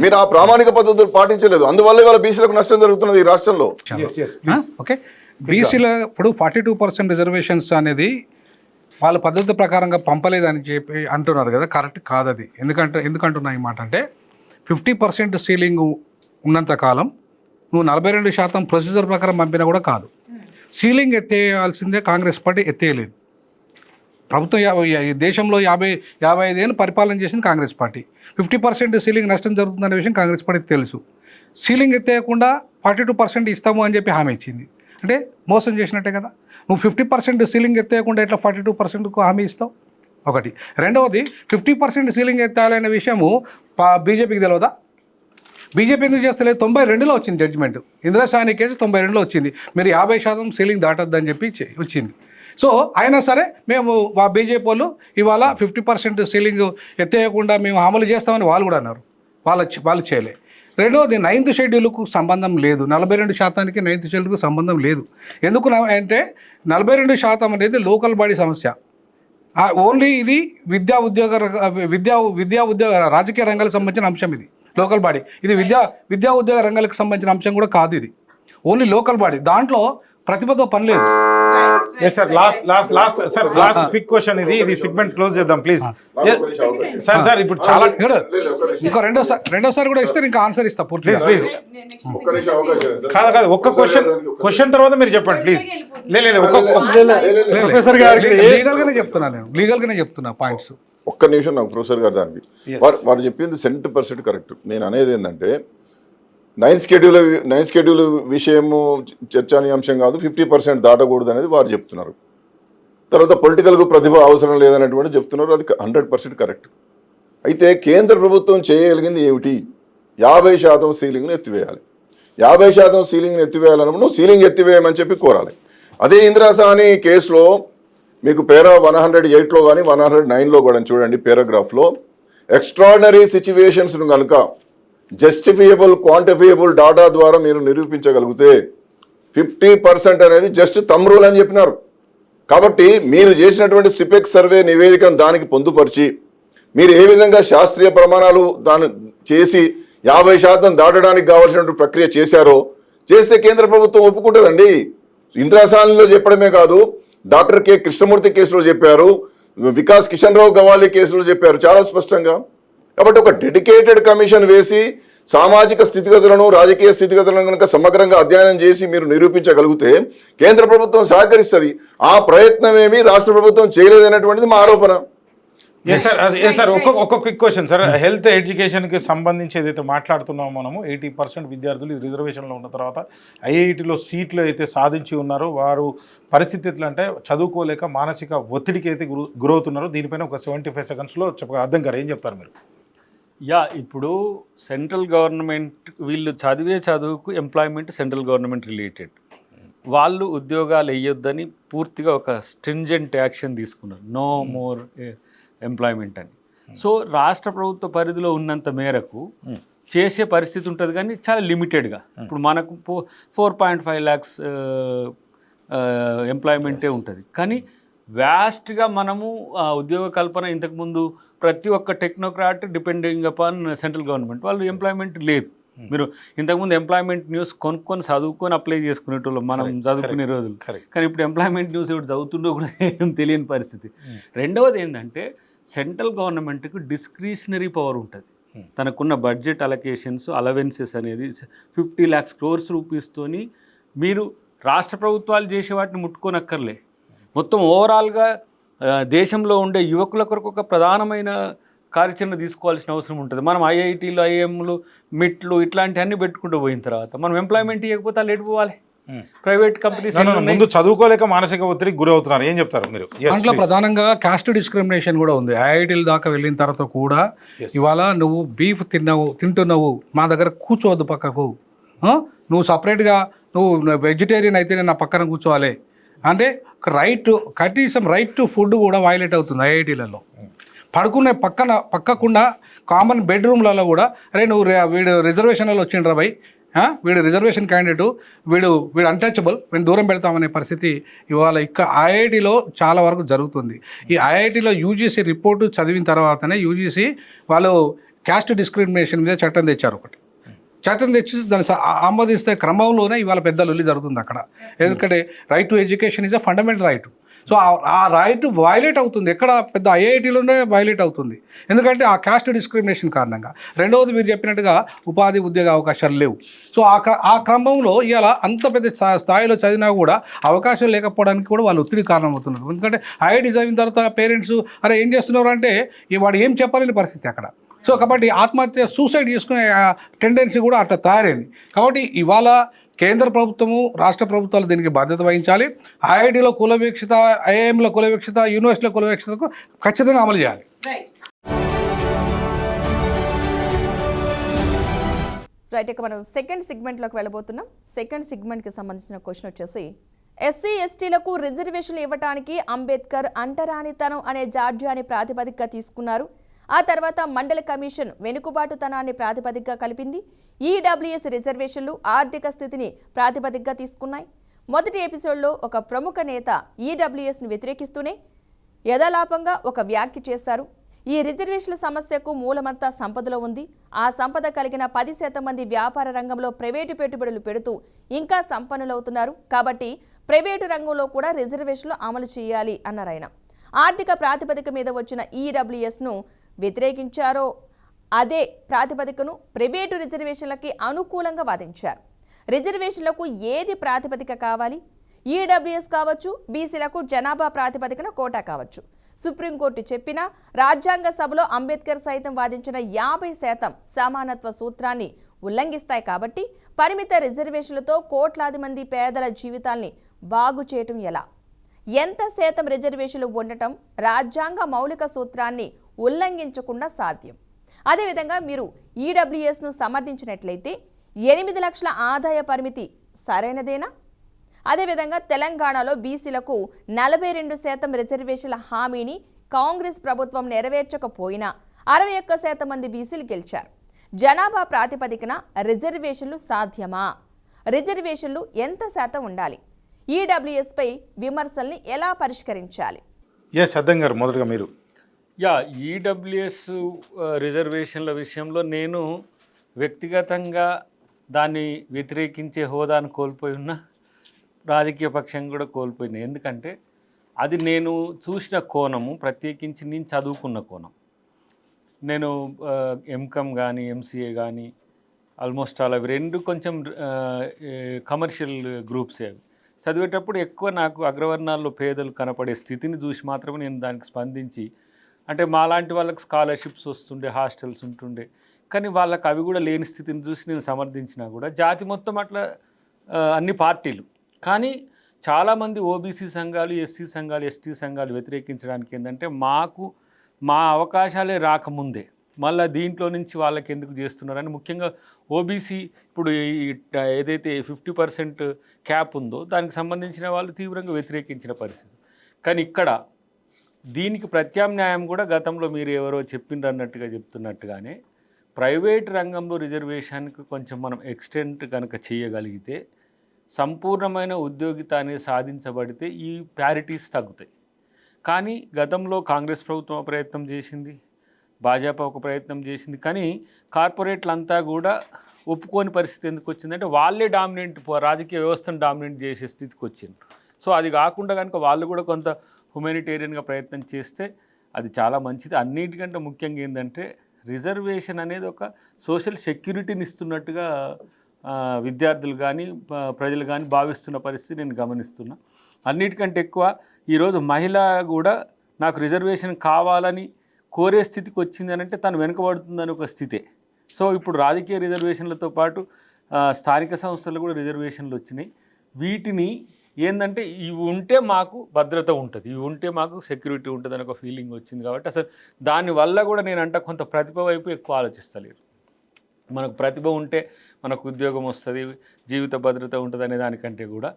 మీరు ఆ ప్రామాణిక పద్ధతులు పాటించలేదు, అందువల్ల ఇవాళ బీసీలకు నష్టం జరుగుతున్నది ఈ రాష్ట్రంలో. ఓకే, బీసీలో ఇప్పుడు 42% రిజర్వేషన్స్ అనేది వాళ్ళ పద్ధతి ప్రకారంగా పంపలేదని చెప్పి అంటున్నారు కదా, కరెక్ట్ కాదు అది. ఎందుకంటున్నా ఈ మాట అంటే 50% సీలింగ్ ఉన్నంత కాలం నువ్వు 42% ప్రొసీజర్ ప్రకారం పంపినా కూడా కాదు. సీలింగ్ ఎత్తేయాల్సిందే కాంగ్రెస్ పార్టీ ఎత్తేయలేదు. ప్రభుత్వం దేశంలో 55 ఏళ్ళు పరిపాలన చేసింది కాంగ్రెస్ పార్టీ. 50% సీలింగ్ నష్టం జరుగుతుందనే విషయం కాంగ్రెస్ పార్టీకి తెలుసు. సీలింగ్ ఎత్తేయకుండా 42% ఇస్తాము అని చెప్పి హామీ ఇచ్చింది. అంటే మోసం చేసినట్టే కదా. నువ్వు 50% సీలింగ్ ఎత్తేయకుండా ఎట్లా 42%కు హామీ ఇస్తావు? ఒకటి. రెండవది 50% సీలింగ్ ఎత్తాలనే విషయము బీజేపీకి తెలియదా? బీజేపీ ఎందుకు చేస్తలేదు? 92లో వచ్చింది జడ్జిమెంట్. ఇందిరాసాని కేసు 92లో వచ్చింది. మీరు 50% సీలింగ్ దాటద్దని చెప్పి వచ్చింది. సో అయినా సరే మేము బీజేపీ వాళ్ళు ఇవాళ 50% సీలింగ్ ఎత్తేయకుండా మేము అమలు చేస్తామని వాళ్ళు కూడా అన్నారు. వాళ్ళు చేయలే. రెండవది 9th షెడ్యూల్కు సంబంధం లేదు. 42%కి 9th షెడ్యూల్కు సంబంధం లేదు. ఎందుకు అంటే 42% అనేది లోకల్ బాడీ సమస్య. ఓన్లీ ఇది విద్యా ఉద్యోగ రాజకీయ రంగాలకు సంబంధించిన అంశం. ఇది లోకల్ బాడీ. ఇది విద్యా ఉద్యోగ రంగాలకు సంబంధించిన అంశం కూడా కాదు. ఇది ఓన్లీ లోకల్ బాడీ. దాంట్లో ప్రతిభతో పని లేదు. Yes sir, last sir, last quick question ఇది సెగ్మెంట్ క్లోజ్ చేద్దాం ప్లీజ్. సార్ ఇప్పుడు చాలా ఇంకో రెండోసారి కూడా ఇస్తే ఇంకా ఆన్సర్ ఇస్తా పూర్తి. ప్లీజ్ ఒక్క నిమిషం అవకాశం ఇవ్వండి సార్. కాదు ఒక్క క్వశ్చన్ తర్వాత మీరు చెప్పండి ప్లీజ్. లేదు ప్రొఫెసర్ గారికి లీగల్ గానే చెప్తున్నా పాయింట్స్. ఒక్క నిమిషం నాకు ప్రొఫెసర్ గారు దానికి వారు చెప్పింది 100% కరెక్ట్. నేను అనేది ఏంటంటే 9th షెడ్యూల్ విషయము చర్చానీయాంశం కాదు, 50% దాటకూడదు అనేది వారు చెప్తున్నారు. తర్వాత పొలిటికల్గా ప్రతిభ అవసరం లేదనేటువంటి చెప్తున్నారు, అది 100% కరెక్ట్. అయితే కేంద్ర ప్రభుత్వం చేయగలిగింది ఏమిటి? 50% సీలింగ్ను ఎత్తివేయాలి. 50% సీలింగ్ను ఎత్తివేయాలన్నప్పుడు నువ్వు సీలింగ్ ఎత్తివేయమని చెప్పి కోరాలి. అదే ఇందిరాసాని కేసులో మీకు పేరా 108లో కానీ 109లో కూడా చూడండి, పారాగ్రాఫ్లో ఎక్స్ట్రాడినరీ సిచ్యువేషన్స్ను కనుక జస్టిఫియబుల్ క్వాంటిఫియబుల్ డాటా ద్వారా మీరు నిరూపించగలిగితే 50% అనేది జస్ట్ థంబ్ రూల్ అని చెప్పినారు. కాబట్టి మీరు చేసినటువంటి సిపెక్ సర్వే నివేదికను దానికి పొందుపరిచి మీరు ఏ విధంగా శాస్త్రీయ ప్రమాణాలు దాన్ని చేసి 50% దాటడానికి కావాల్సినటువంటి ప్రక్రియ చేస్తే కేంద్ర ప్రభుత్వం ఒప్పుకుంటుందండి. ఇందిరాసానిలో చెప్పడమే కాదు, డాక్టర్ కె కృష్ణమూర్తి కేసులో చెప్పారు, వికాస్ కిషన్ రావు గవాలి కేసులో చెప్పారు చాలా స్పష్టంగా. కాబట్టి ఒక డెడికేటెడ్ కమిషన్ వేసి సామాజిక స్థితిగతులను రాజకీయ స్థితిగతులను కనుక సమగ్రంగా అధ్యయనం చేసి మీరు నిరూపించగలిగితే కేంద్ర ప్రభుత్వం సహకరిస్తుంది. ఆ ప్రయత్నం ఏమీ రాష్ట్ర ప్రభుత్వం చేయలేదనేటువంటిది మా ఆరోపణ. ఎస్ సార్ ఒక్క క్విక్ క్వశ్చన్ సార్. హెల్త్ ఎడ్యుకేషన్కి సంబంధించి ఏదైతే మాట్లాడుతున్నామో మనము 80% విద్యార్థులు రిజర్వేషన్లో ఉన్న తర్వాత ఐఐటిలో సీట్లు అయితే సాధించి ఉన్నారో వారు పరిస్థితి ఎట్లా అంటే చదువుకోలేక మానసిక ఒత్తిడికి అయితే గురవుతున్నారు. దీనిపైన ఒక 75 సెకండ్స్లో అర్థం గారు ఏం చెప్తారు మీరు? ఇప్పుడు సెంట్రల్ గవర్నమెంట్ వీళ్ళు చదివే చదువుకు ఎంప్లాయ్మెంట్ సెంట్రల్ గవర్నమెంట్ రిలేటెడ్, వాళ్ళు ఉద్యోగాలు వేయొద్దని పూర్తిగా ఒక స్ట్రింజెంట్ యాక్షన్ తీసుకున్నారు, నో మోర్ ఎంప్లాయ్మెంట్ అని. సో రాష్ట్ర ప్రభుత్వ పరిధిలో ఉన్నంత మేరకు చేసే పరిస్థితి ఉంటుంది, కానీ చాలా లిమిటెడ్గా. ఇప్పుడు మనకు 4.5 lakhs ఎంప్లాయ్మెంటే ఉంటుంది, కానీ వ్యాస్ట్గా మనము ఉద్యోగ కల్పన ఇంతకుముందు ప్రతి ఒక్క technocrat depending upon central government, వాళ్ళు ఎంప్లాయ్మెంట్ లేదు. మీరు ఇంతకుముందు ఎంప్లాయ్మెంట్ న్యూస్ కొనుక్కొని చదువుకొని అప్లై చేసుకునేటోళ్ళం మనం చదువుకునే రోజులు, కానీ ఇప్పుడు ఎంప్లాయ్మెంట్ న్యూస్ ఇప్పుడు చదువుతుండో కూడా ఏం తెలియని పరిస్థితి. రెండవది ఏంటంటే సెంట్రల్ గవర్నమెంట్కి డిస్క్రిషనరీ పవర్ ఉంటుంది. తనకున్న బడ్జెట్ అలొకేషన్స్ అలవెన్సెస్ అనేది 50 lakhs crores రూపీస్తోని మీరు రాష్ట్ర ప్రభుత్వాలు చేసే వాటిని ముట్టుకోనక్కర్లే. మొత్తం ఓవరాల్గా దేశంలో ఉండే యువకుల కొరకు ఒక ప్రధానమైన కార్యాచరణ తీసుకోవాల్సిన అవసరం ఉంటుంది. మనం ఐఐటీలు ఐఎంలు మిట్లు ఇట్లాంటివన్నీ పెట్టుకుంటూ పోయిన తర్వాత మనం ఎంప్లాయ్మెంట్ ఇవ్వకపోతే వాళ్ళు ఎటుపోవాలి? ప్రైవేట్ కంపెనీస్ ముందు చదువుకోలేక మానసిక ఒత్తిడికి గురవుతున్నారు, ఏం చెప్తారు మీరు? దాంట్లో ప్రధానంగా కాస్ట్ డిస్క్రిమినేషన్ కూడా ఉంది. ఐఐటీల దాకా వెళ్ళిన తర్వాత కూడా ఇవాళ నువ్వు బీఫ్ తింటున్నావు, మా దగ్గర కూర్చోవద్దు పక్కకు, నువ్వు సపరేట్గా నువ్వు వెజిటేరియన్ అయితే నేను నా పక్కన కూర్చోవాలి అంటే కనీసం రైట్ టు ఫుడ్ కూడా వైలేట్ అవుతుంది ఐఐటీలలో. పడుకునే పక్కకుండా కామన్ బెడ్రూమ్లలో కూడా అరే నువ్వు వీడు రిజర్వేషన్లలో వచ్చిండ్రా భయ్, వీడు రిజర్వేషన్ క్యాండిడేటు, వీడు అన్టచబుల్, వీడు దూరం పెడతామనే పరిస్థితి ఇవాళ ఇక్కడ ఐఐటీలో చాలా వరకు జరుగుతుంది. ఈ ఐఐటీలో యూజీసీ రిపోర్టు చదివిన తర్వాతనే యూజీసీ వాళ్ళు క్యాస్ట్ డిస్క్రిమినేషన్ మీద చట్టం తెచ్చారు. చట్టం తెచ్చి దాన్ని ఆమోదిస్తే క్రమంలోనే ఇవాళ పెద్ద లొల్లి జరుగుతుంది అక్కడ. ఎందుకంటే right to education is a fundamental right. So ఆ రైట్ వైలేట్ అవుతుంది, ఎక్కడ పెద్ద ఐఐటీలోనే వైలేట్ అవుతుంది, ఎందుకంటే ఆ క్యాస్ట్ డిస్క్రిమినేషన్ కారణంగా. రెండవది మీరు చెప్పినట్టుగా ఉపాధి ఉద్యోగ అవకాశాలు లేవు. సో ఆ క్రమంలో ఇవాళ అంత పెద్ద స్థాయిలో చదివినా కూడా అవకాశం లేకపోవడానికి కూడా వాళ్ళు ఒత్తిడి కారణమవుతున్నారు. ఎందుకంటే ఐఐటీ చదివిన తర్వాత పేరెంట్స్ అరే ఏం చేస్తున్నారు అంటే వాడు ఏం చెప్పలేని పరిస్థితి అక్కడ. సో కాబట్టి ఆత్మహత్య సూసైడ్ చేసుకునే టెండెన్సీ కూడా అట్లా తయారైంది. కాబట్టి ఇవాళ కేంద్ర ప్రభుత్వము రాష్ట్ర ప్రభుత్వాలు దీనికి బాధ్యత వహించాలి. ఐఐటీలో కుల వివక్షత, ఐఐఎంలో కుల వివక్షత, యూనివర్సిటీలో కుల వివక్షతకు ఖచ్చితంగా అమలు చేయాలి. రైట్, ఇక మనం సెకండ్ సెగ్మెంట్లోకి వెళ్ళబోతున్నాం. సెకండ్ సెగ్మెంట్కి సంబంధించిన క్వశ్చన్ వచ్చేసి, ఎస్సీ ఎస్టీలకు రిజర్వేషన్లు ఇవ్వడానికి అంబేద్కర్ అంటరానితనం అనే జాడ్యాన్ని ప్రాతిపదికగా తీసుకున్నారు. ఆ తర్వాత మండలి కమిషన్ వెనుకబాటుతనాన్ని ప్రాతిపదికగా కలిపింది. ఈడబ్ల్యూఎస్ రిజర్వేషన్లు ఆర్థిక స్థితిని ప్రాతిపదికగా తీసుకున్నాయి. మొదటి ఎపిసోడ్లో ఒక ప్రముఖ నేత ఈడబ్ల్యూఎస్ను వ్యతిరేకిస్తూనే యథాలాపంగా ఒక వ్యాఖ్య చేశారు. ఈ రిజర్వేషన్ల సమస్యకు మూలమంతా సంపదలో ఉంది. ఆ సంపద కలిగిన 10% మంది వ్యాపార రంగంలో ప్రైవేటు పెట్టుబడులు పెడుతూ ఇంకా సంపన్నులవుతున్నారు. కాబట్టి ప్రైవేటు రంగంలో కూడా రిజర్వేషన్లు అమలు చేయాలి అన్నారు ఆయన. ఆర్థిక ప్రాతిపదిక మీద వచ్చిన ఈడబ్ల్యూఎస్ను వ్యతిరేకించారో అదే ప్రాతిపదికను ప్రైవేటు రిజర్వేషన్లకి అనుకూలంగా వాదించారు. రిజర్వేషన్లకు ఏది ప్రాతిపదిక కావాలి? ఈడబ్ల్యూఎస్ కావచ్చు, బీసీలకు జనాభా ప్రాతిపదికన కోటా కావచ్చు. సుప్రీంకోర్టు చెప్పినా రాజ్యాంగ సభలో అంబేద్కర్ సైతం వాదించిన 50% సమానత్వ సూత్రాన్ని ఉల్లంఘిస్తాయి. కాబట్టి పరిమిత రిజర్వేషన్లతో కోట్లాది మంది పేదల జీవితాల్ని బాగు చేయటం ఎలా? ఎంత శాతం రిజర్వేషన్లు ఉండటం రాజ్యాంగ మౌలిక సూత్రాన్ని ఉల్లంఘించకుండా సాధ్యం. అదేవిధంగా మీరు ఈడబ్ల్యూఎస్ను సమర్థించినట్లయితే 8 లక్షల ఆదాయ పరిమితి సరైనదేనా? అదేవిధంగా తెలంగాణలో బీసీలకు 42% రిజర్వేషన్ల హామీని కాంగ్రెస్ ప్రభుత్వం నెరవేర్చకపోయినా 61% మంది బీసీలు గెలిచారు. జనాభా ప్రాతిపదికన రిజర్వేషన్లు సాధ్యమా? రిజర్వేషన్లు ఎంత శాతం ఉండాలి? ఈడబ్ల్యూఎస్పై విమర్శల్ని ఎలా పరిష్కరించాలి? అద్దం గారు మొదటగా మీరు. ఈడబ్ల్యూఎస్ రిజర్వేషన్ల విషయంలో నేను వ్యక్తిగతంగా దాన్ని వ్యతిరేకించే హోదాను కోల్పోయి ఉన్నా, రాజకీయ పక్షం కూడా కోల్పోయినా. ఎందుకంటే అది నేను చూసిన కోణము, ప్రత్యేకించి నేను చదువుకున్న కోణం. నేను ఎంకామ్ కానీ ఎంసీఏ కానీ ఆల్మోస్ట్ ఆల్ అవి రెండు కొంచెం కమర్షియల్ గ్రూప్సే. అవి చదివేటప్పుడు ఎక్కువ నాకు అగ్రవర్ణాల్లో పేదలు కనపడే స్థితిని చూసి మాత్రమే నేను దానికి స్పందించి, అంటే మాలాంటి వాళ్ళకి స్కాలర్షిప్స్ వస్తుండే, హాస్టల్స్ ఉంటుండే, కానీ వాళ్ళకి అవి కూడా లేని స్థితిని చూసి నేను సమర్థించినా కూడా జాతి మొత్తం అట్లా అన్ని పార్టీలు. కానీ చాలామంది ఓబీసీ సంఘాలు, ఎస్సీ సంఘాలు, ఎస్టీ సంఘాలు వ్యతిరేకించడానికి ఏంటంటే మా అవకాశాలే రాకముందే మళ్ళీ దీంట్లో నుంచి వాళ్ళకి ఎందుకు చేస్తున్నారని, ముఖ్యంగా ఓబీసీ ఇప్పుడు ఏదైతే 50% క్యాప్ ఉందో దానికి సంబంధించిన వాళ్ళు తీవ్రంగా వ్యతిరేకించిన పరిస్థితి. కానీ ఇక్కడ దీనికి ప్రత్యామ్నాయం కూడా గతంలో మీరు ఎవరో చెప్పిండ్రన్నట్టుగా చెప్తున్నట్టుగానే ప్రైవేట్ రంగంలో రిజర్వేషన్కి కొంచెం మనం ఎక్స్టెంట్ కనుక చేయగలిగితే, సంపూర్ణమైన ఉద్యోగిత అనేది సాధించబడితే ఈ ప్యారిటీస్ తగ్గుతాయి. కానీ గతంలో కాంగ్రెస్ ప్రభుత్వం ప్రయత్నం చేసింది, భాజపా ఒక ప్రయత్నం చేసింది, కానీ కార్పొరేట్లంతా కూడా ఒప్పుకోని పరిస్థితి ఎందుకు వచ్చిందంటే వాళ్ళే డామినెంట్, రాజకీయ వ్యవస్థను డామినెంట్ చేసే స్థితికి వచ్చింది. సో అది కాకుండా కనుక వాళ్ళు కూడా కొంత హ్యుమానిటేరియన్గా ప్రయత్నం చేస్తే అది చాలా మంచిది. అన్నిటికంటే ముఖ్యంగా ఏంటంటే రిజర్వేషన్ అనేది ఒక సోషల్ సెక్యూరిటీని ఇస్తున్నట్టుగా విద్యార్థులు కానీ ప్రజలు కానీ భావిస్తున్న పరిస్థితి నేను గమనిస్తున్నా. అన్నిటికంటే ఎక్కువ ఈరోజు మహిళ కూడా నాకు రిజర్వేషన్ కావాలని కోరే స్థితికి వచ్చింది అని అంటే తను వెనుకబడుతుందని ఒక స్థితే. సో ఇప్పుడు రాజకీయ రిజర్వేషన్లతో పాటు స్థానిక సంస్థలు కూడా రిజర్వేషన్లు వచ్చినాయి. వీటిని ఏంటంటే ఇవి ఉంటే మాకు భద్రత ఉంటుంది, ఇవి ఉంటే మాకు సెక్యూరిటీ ఉంటుంది అని ఒక ఫీలింగ్ వచ్చింది. కాబట్టి అసలు దానివల్ల కూడా నేనంట కొంత ప్రతిభ వైపు ఎక్కువ ఆలోచిస్తలేరు. మనకు ప్రతిభ ఉంటే మనకు ఉద్యోగం వస్తుంది, జీవిత భద్రత ఉంటుంది అనే దానికంటే కూడా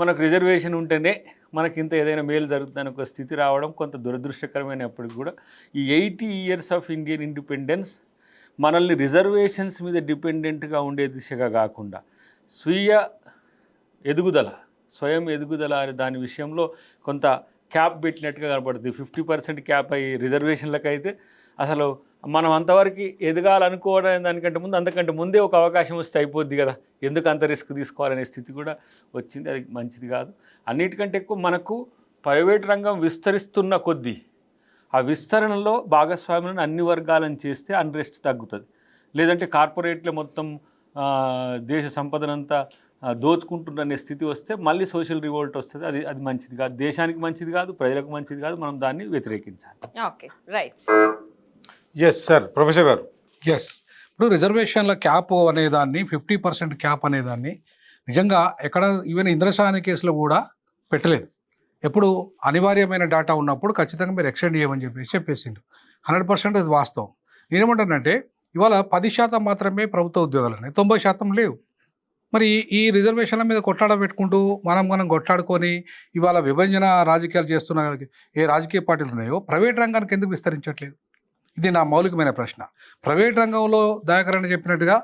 మనకు రిజర్వేషన్ ఉంటేనే మనకి ఇంత ఏదైనా మేలు జరుగుతుందని ఒక స్థితి రావడం కొంత దురదృష్టకరమైనప్పటికీ కూడా ఈ 80 years ఆఫ్ ఇండియన్ ఇండిపెండెన్స్ మనల్ని రిజర్వేషన్స్ మీద డిపెండెంట్గా ఉండే దిశగా కాకుండా స్వయం ఎదుగుదల అనే దాని విషయంలో కొంత క్యాప్ పెట్టినట్టుగా కనపడుతుంది. 50% క్యాప్ అయ్యి రిజర్వేషన్లకైతే అసలు మనం అంతవరకు ఎదగాలనుకోవడం దానికంటే ముందు, అంతకంటే ముందే ఒక అవకాశం వస్తే అయిపోద్ది కదా, ఎందుకు అంత రిస్క్ తీసుకోవాలనే స్థితి కూడా వచ్చింది. అది మంచిది కాదు. అన్నిటికంటే ఎక్కువ మనకు ప్రైవేట్ రంగం విస్తరిస్తున్న కొద్దీ ఆ విస్తరణలో భాగస్వాములను అన్ని వర్గాలను చేస్తే అన్రెస్ట్ తగ్గుతుంది. లేదంటే కార్పొరేట్లే మొత్తం దేశ సంపదనంతా దోచుకుంటున్న స్థితి వస్తే మళ్ళీ సోషల్ రివోల్ట్ వస్తుంది. అది మంచిది కాదు, దేశానికి మంచిది కాదు, ప్రజలకు మంచిది కాదు. మనం దాన్ని వ్యతిరేకించాలి. Okay, right. సార్, ప్రొఫెసర్ గారు. ఇప్పుడు రిజర్వేషన్ల క్యాప్ అనేదాన్ని, 50% క్యాప్ అనేదాన్ని నిజంగా ఎక్కడ ఈవెన్ ఇంద్రసాని కేసులో కూడా పెట్టలేదు. ఎప్పుడు అనివార్యమైన డేటా ఉన్నప్పుడు ఖచ్చితంగా మీరు ఎక్స్టెండ్ చేయమని చెప్పేసిండు. 100% అది వాస్తవం. నేనేమంటానంటే ఇవాళ 10% మాత్రమే ప్రభుత్వ ఉద్యోగాలు ఉన్నాయి, 90% లేవు. మరి ఈ రిజర్వేషన్ల మీద కొట్లాడబెట్టుకుంటూ మనం కొట్లాడుకొని ఇవాళ విభజన రాజకీయాలు చేస్తున్న ఏ రాజకీయ పార్టీలు ఉన్నాయో ప్రైవేట్ రంగానికి ఎందుకు విస్తరించట్లేదు? ఇది నా మౌలికమైన ప్రశ్న. ప్రైవేట్ రంగంలో దయాకరణ చెప్పినట్టుగా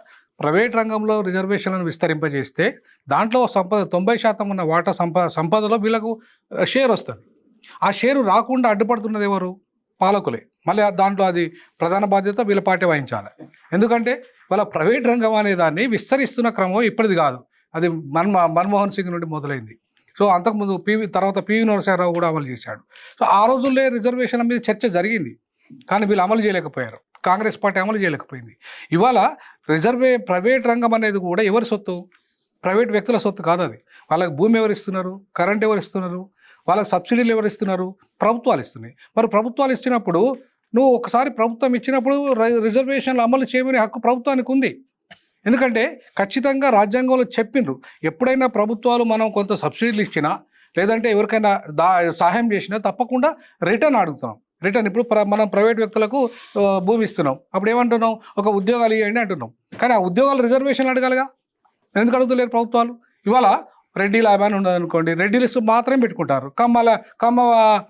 ప్రైవేట్ రంగంలో రిజర్వేషన్లను విస్తరింపజేస్తే దాంట్లో 90% ఉన్న వాటా సంపదలో వీళ్ళకు షేర్ వస్తుంది. ఆ షేరు రాకుండా అడ్డుపడుతున్నది ఎవరు? పాలకులే. మళ్ళీ దాంట్లో అది ప్రధాన బాధ్యత వీళ్ళ పార్టీ వహించాలి. ఎందుకంటే వాళ్ళ ప్రైవేట్ రంగం అనే దాన్ని విస్తరిస్తున్న క్రమం ఇప్పటిది కాదు, అది మన్మోహన్ సింగ్ నుండి మొదలైంది. సో అంతకుముందు తర్వాత పివి నరసింహారావు కూడా అమలు చేశాడు. సో ఆ రోజుల్లో రిజర్వేషన్ మీద చర్చ జరిగింది, కానీ వీళ్ళు అమలు చేయలేకపోయారు. కాంగ్రెస్ పార్టీ అమలు చేయలేకపోయింది. ఇవాళ ప్రైవేట్ రంగం అనేది కూడా ఎవరి సొత్తు? ప్రైవేట్ వ్యక్తుల సొత్తు కాదు అది. వాళ్ళకి భూమి ఎవరు ఇస్తున్నారు? కరెంట్ ఎవరు ఇస్తున్నారు? వాళ్ళకి సబ్సిడీలు ఎవరు ఇస్తున్నారు? ప్రభుత్వాలు ఇస్తున్నాయి. మరి ప్రభుత్వాలు ఇచ్చినప్పుడు నువ్వు ఒకసారి ప్రభుత్వం ఇచ్చినప్పుడు రిజర్వేషన్లు అమలు చేయమనే హక్కు ప్రభుత్వానికి ఉంది. ఎందుకంటే ఖచ్చితంగా రాజ్యాంగంలో చెప్పిండ్రు, ఎప్పుడైనా ప్రభుత్వాలు మనం కొంత సబ్సిడీలు ఇచ్చినా లేదంటే ఎవరికైనా సహాయం చేసినా తప్పకుండా రిటర్న్ అడుగుతున్నాం. రిటర్న్ ఇప్పుడు మనం ప్రైవేట్ వ్యక్తులకు భూమి ఇస్తున్నాం, అప్పుడు ఏమంటున్నాం? ఒక ఉద్యోగాలు ఇవ్వండి అంటున్నాం. కానీ ఆ ఉద్యోగాలు రిజర్వేషన్లు అడగాలిగా, ఎందుకు అడుగుతలేరు ప్రభుత్వాలు? ఇవాళ రెడ్డి లాభాన్ని ఉండదు అనుకోండి, రెడ్డి లిస్టు మాత్రమే పెట్టుకుంటారు. కమ్మ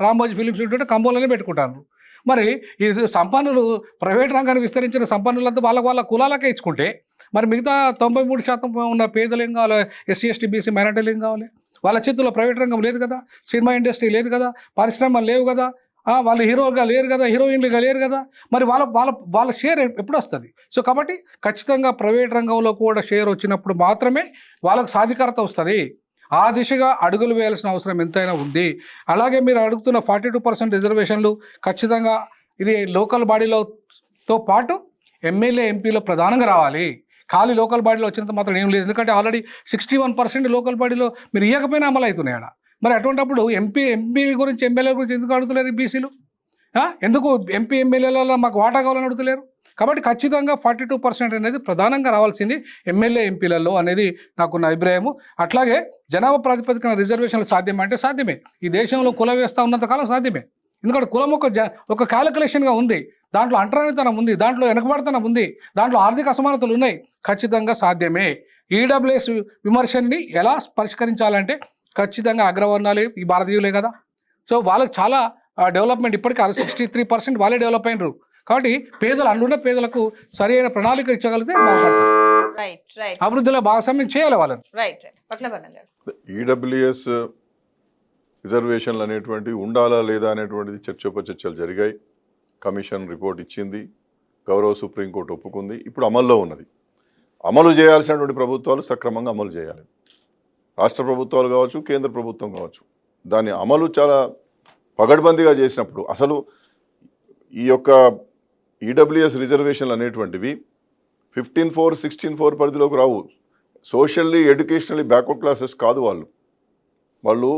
రామోజీ ఫిలిమ్స్ ఉంటుంటే కంబోలోనే పెట్టుకుంటారు. మరి ఈ సంపన్నులు ప్రైవేట్ రంగాన్ని విస్తరించిన సంపన్నులంతా వాళ్ళ కులాలకే ఇచ్చుకుంటే మరి మిగతా 93% ఉన్న పేదలు ఏం కావాలి? ఎస్సీ ఎస్టీ బీసీ మైనార్టీలు ఏం కావాలి? వాళ్ళ చేతుల్లో ప్రైవేట్ రంగం లేదు కదా, సినిమా ఇండస్ట్రీ లేదు కదా, పరిశ్రమలు లేవు కదా, వాళ్ళు హీరోగా లేరు కదా, హీరోయిన్లుగా లేరు కదా, మరి వాళ్ళ షేర్ ఎప్పుడు వస్తుంది? సో కాబట్టి ఖచ్చితంగా ప్రైవేట్ రంగంలో కూడా షేర్ వచ్చినప్పుడు మాత్రమే వాళ్ళకు సాధికారత వస్తుంది. ఆ దిశగా అడుగులు వేయాల్సిన అవసరం ఎంతైనా ఉంది. అలాగే మీరు అడుగుతున్న 42% రిజర్వేషన్లు ఖచ్చితంగా ఇది లోకల్ బాడీలతో పాటు ఎమ్మెల్యే ఎంపీలో ప్రధానంగా రావాలి. ఖాళీ లోకల్ బాడీలో వచ్చినంత మాత్రం ఏం లేదు. ఎందుకంటే ఆల్రెడీ 61% లోకల్ బాడీలో మీరు ఇవ్వకపోయినా అమలు అవుతున్నాయి ఆడ. మరి అటువంటిప్పుడు ఎంపీ గురించి ఎమ్మెల్యే గురించి ఎందుకు అడుగుతలేరు బీసీలు? ఎందుకు ఎంపీ ఎమ్మెల్యేలలో మాకు వాటా కావాలని అడుగుతలేరు? కాబట్టి ఖచ్చితంగా 42% అనేది ప్రధానంగా రావాల్సింది ఎమ్మెల్యే ఎంపీలలో అనేది నాకున్న అభిప్రాయము. అట్లాగే జనాభా ప్రాతిపదికన రిజర్వేషన్లు సాధ్యమే అంటే సాధ్యమే. ఈ దేశంలో కుల వ్యవస్థ ఉన్నంతకాలం సాధ్యమే. ఎందుకంటే కులం ఒక క్యాలిక్యులేషన్గా ఉంది, దాంట్లో అంటరానితనం ఉంది, దాంట్లో వెనకబడతనం ఉంది, దాంట్లో ఆర్థిక అసమానతలు ఉన్నాయి. ఖచ్చితంగా సాధ్యమే. ఈడబ్ల్యూఎస్ విమర్శని ఎలా పరిష్కరించాలంటే ఖచ్చితంగా అగ్రవర్ణాలు ఈ భారతీయులే కదా. సో వాళ్ళకి చాలా డెవలప్మెంట్ ఇప్పటికీ 63% వాళ్ళే డెవలప్ అయినరు. కాబట్టి అందున్న పేదలకు సరైన ప్రణాళిక ఇచ్చగలిగితే బాగుపడతారు. అభివృద్ధిలో భాగస్వామ్యం చేయాలి వాళ్ళని. ఈడబ్ల్యూఎస్ రిజర్వేషన్లు అనేటువంటివి ఉండాలా లేదా అనేటువంటిది చర్చోపచర్చలు జరిగాయి. కమిషన్ రిపోర్ట్ ఇచ్చింది, గౌరవ సుప్రీంకోర్టు ఒప్పుకుంది, ఇప్పుడు అమల్లో ఉన్నది. అమలు చేయాల్సినటువంటి ప్రభుత్వాలు సక్రమంగా అమలు చేయాలి. రాష్ట్ర ప్రభుత్వాలు కావచ్చు, కేంద్ర ప్రభుత్వం కావచ్చు. దాని అమలు చాలా పగడ్బందీగా చేసినప్పుడు అసలు ఈ యొక్క ఈడబ్ల్యూఎస్ రిజర్వేషన్లు అనేటువంటివి 15(4), 16(4) పరిధిలోకి రావు. సోషల్లీ ఎడ్యుకేషనల్లీ బ్యాక్వర్డ్ క్లాసెస్ కాదు వాళ్ళు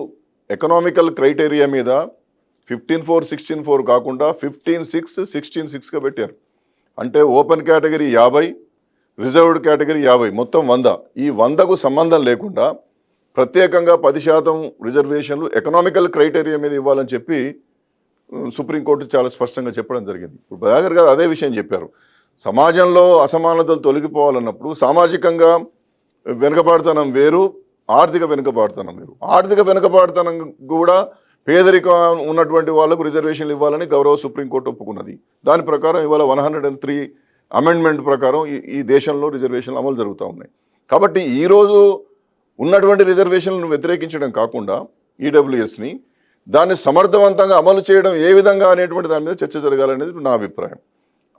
ఎకనామికల్ క్రైటీరియా మీద 15(4), 16(4) కాకుండా 15(6), 16(6)గా పెట్టారు. అంటే ఓపెన్ కేటగిరీ 50, రిజర్వ్డ్ కేటగిరీ 50, మొత్తం 100. ఈ 100కు సంబంధం లేకుండా ప్రత్యేకంగా 10% రిజర్వేషన్లు ఎకనామికల్ క్రైటీరియా మీద ఇవ్వాలని చెప్పి సుప్రీంకోర్టు చాలా స్పష్టంగా చెప్పడం జరిగింది. ఇప్పుడు దయాకర్ గారు అదే విషయం చెప్పారు. సమాజంలో అసమానతలు తొలగిపోవాలన్నప్పుడు సామాజికంగా వెనుకబాటుతనం వేరు, ఆర్థిక వెనుకబాటుతనం వేరు. ఆర్థిక వెనుకబాటుతనం కూడా పేదరికం ఉన్నటువంటి వాళ్ళకు రిజర్వేషన్లు ఇవ్వాలని గౌరవ సుప్రీంకోర్టు ఒప్పుకున్నది. దాని ప్రకారం ఇవాళ 103 అమెండ్మెంట్ ప్రకారం ఈ దేశంలో రిజర్వేషన్లు అమలు జరుగుతూ ఉన్నాయి. కాబట్టి ఈరోజు ఉన్నటువంటి రిజర్వేషన్లను వ్యతిరేకించడం కాకుండా ఈడబ్ల్యూఎస్ని దాన్ని సమర్థవంతంగా అమలు చేయడం ఏ విధంగా అనేటువంటి దాని మీద చర్చ జరగాలనేది నా అభిప్రాయం.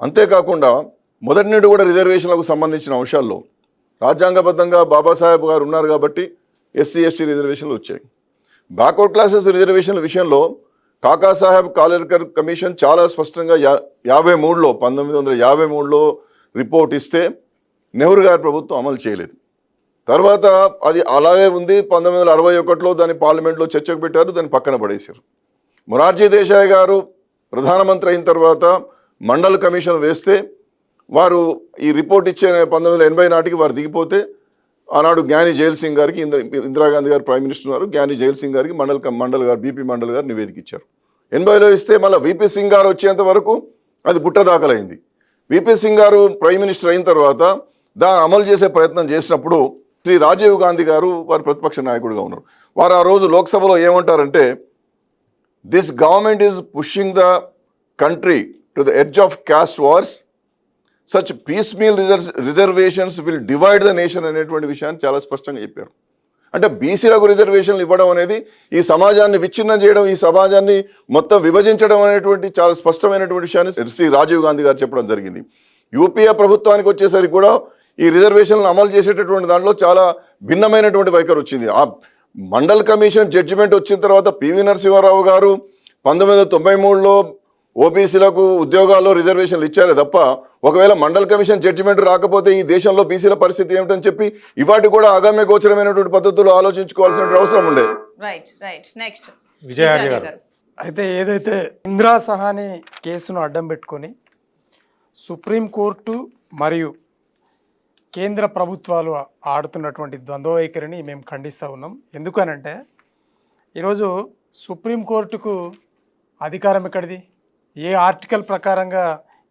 అంతేకాకుండా మొదటి నుండి కూడా రిజర్వేషన్లకు సంబంధించిన అంశాల్లో రాజ్యాంగబద్ధంగా బాబాసాహెబ్ గారు ఉన్నారు కాబట్టి ఎస్సీ ఎస్టీ రిజర్వేషన్లు వచ్చాయి. బ్యాక్వర్డ్ క్లాసెస్ రిజర్వేషన్ల విషయంలో కాకాసాహెబ్ కాలేర్కర్ కమిషన్ చాలా స్పష్టంగా 1953లో రిపోర్ట్ ఇస్తే నెహ్రూ గారి ప్రభుత్వం అమలు చేయలేదు. తర్వాత అది అలాగే ఉంది. 1961లో దాన్ని పార్లమెంట్లో చర్చకు పెట్టారు, దాన్ని పక్కన పడేశారు. మొరార్జీ దేశాయ్ గారు ప్రధానమంత్రి అయిన తర్వాత మండల్ కమిషన్ వేస్తే వారు ఈ రిపోర్ట్ ఇచ్చే 1980 నాటికి వారు దిగిపోతే ఆనాడు జ్ఞాని జైల్ సింగ్ గారికి ఇందిరాగాంధీ గారు ప్రైమ్ మినిస్టర్ ఉన్నారు, జ్ఞాని జైల్ సింగ్ గారికి మండల్ గారు బీపీ మండల్ గారు నివేదిక ఇచ్చారు. 80లో ఇస్తే మళ్ళీ వీపీ సింగ్ గారు వచ్చేంత వరకు అది బుట్టదాఖలైంది. వీపీ సింగ్ గారు ప్రైమ్ మినిస్టర్ అయిన తర్వాత దాన్ని అమలు చేసే ప్రయత్నం చేసినప్పుడు శ్రీ రాజీవ్ గాంధీ గారు వారి ప్రతిపక్ష నాయకుడిగా ఉన్నారు. వారు ఆ రోజు లోక్సభలో ఏమంటారంటే, this government is pushing the country to the edge of caste wars, such piecemeal reservations will divide the nation అనేటువంటి విషయాన్ని చాలా స్పష్టంగా చెప్పారు. అంటే బీసీలకు రిజర్వేషన్లు ఇవ్వడం అనేది ఈ సమాజాన్ని విచ్ఛిన్నం చేయడం, ఈ సమాజాన్ని మొత్తం విభజించడం అనేటువంటి చాలా స్పష్టమైనటువంటి విషయాన్ని శ్రీ రాజీవ్ గాంధీ గారు చెప్పడం జరిగింది. యూపీఏ ప్రభుత్వానికి వచ్చేసరికి కూడా ఈ రిజర్వేషన్లను అమలు చేసేటటువంటి దాంట్లో చాలా భిన్నమైనటువంటి వైఖరి వచ్చింది. ఆ మండల్ కమిషన్ జడ్జిమెంట్ వచ్చిన తర్వాత పివి నరసింహారావు గారు 1993లో ఓబీసీలకు ఉద్యోగాల్లో రిజర్వేషన్లు ఇచ్చారే తప్ప, ఒకవేళ మండల్ కమిషన్ జడ్జిమెంట్ రాకపోతే ఈ దేశంలో బీసీల పరిస్థితి ఏమిటని చెప్పి ఇవాటి కూడా అగమ్య గోచరమైనటువంటి పద్ధతుల్లో ఆలోచించుకోవాల్సిన అవసరం ఉండే. నెక్స్ట్ విజయార్య గారు. అయితే ఏదైతే ఇందిరా సహాని కేసును అడ్డం పెట్టుకొని సుప్రీంకోర్టు మరియు కేంద్ర ప్రభుత్వాలు ఆడుతున్నటువంటి ద్వంద్వ వైఖరిని మేము ఖండిస్తూ ఉన్నాం. ఎందుకనంటే ఈరోజు సుప్రీంకోర్టుకు అధికారం ఎక్కడిది? ఏ ఆర్టికల్ ప్రకారంగా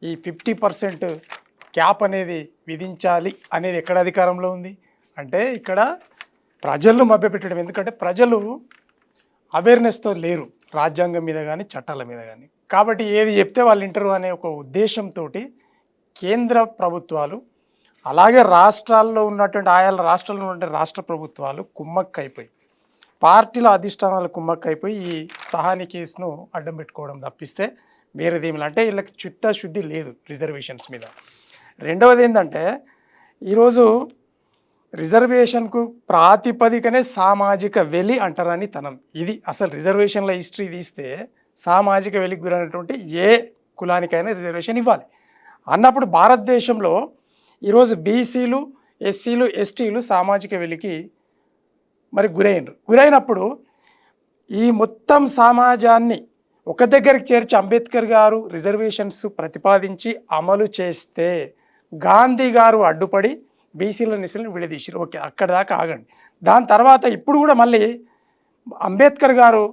ఈ 50% క్యాప్ అనేది విధించాలి అనేది ఎక్కడ అధికారంలో ఉంది? అంటే ఇక్కడ ప్రజలను మభ్యపెట్టడం. ఎందుకంటే ప్రజలు అవేర్నెస్తో లేరు రాజ్యాంగం మీద కానీ చట్టాల మీద కానీ. కాబట్టి ఏది చెప్తే వాళ్ళు వింటారు అనే ఒక ఉద్దేశంతో కేంద్ర ప్రభుత్వాలు అలాగే రాష్ట్రాల్లో ఉన్నటువంటి ఆయా రాష్ట్రాల్లో ఉన్నటువంటి రాష్ట్ర ప్రభుత్వాలు కుమ్మక్కైపోయి, పార్టీల అధిష్టానాలు కుమ్మక్కైపోయి ఈ సహాని కేసును అడ్డం పెట్టుకోవడం తప్పిస్తే వేరేదేమిలా. అంటే వీళ్ళకి చిత్తశుద్ధి లేదు రిజర్వేషన్స్ మీద. రెండవది ఏంటంటే ఈరోజు రిజర్వేషన్కు ప్రాతిపదికనే సామాజిక వెలి అంటారని తనం. ఇది అసలు రిజర్వేషన్ల హిస్టరీ తీస్తే సామాజిక వెలికి గురైనటువంటి ఏ కులానికైనా రిజర్వేషన్ ఇవ్వాలి అన్నప్పుడు భారతదేశంలో ఈరోజు బీసీలు, ఎస్సీలు, ఎస్టీలు సామాజిక వెలికి మరి గురైనప్పుడు ఈ మొత్తం సమాజాన్ని ఒక దగ్గరికి చేర్చి అంబేద్కర్ గారు రిజర్వేషన్స్ ప్రతిపాదించి అమలు చేస్తే గాంధీ గారు అడ్డుపడి బీసీల నిసలను విడదీశారు. ఓకే, అక్కడ దాకా ఆగండి. దాని తర్వాత ఇప్పుడు కూడా మళ్ళీ అంబేద్కర్ గారు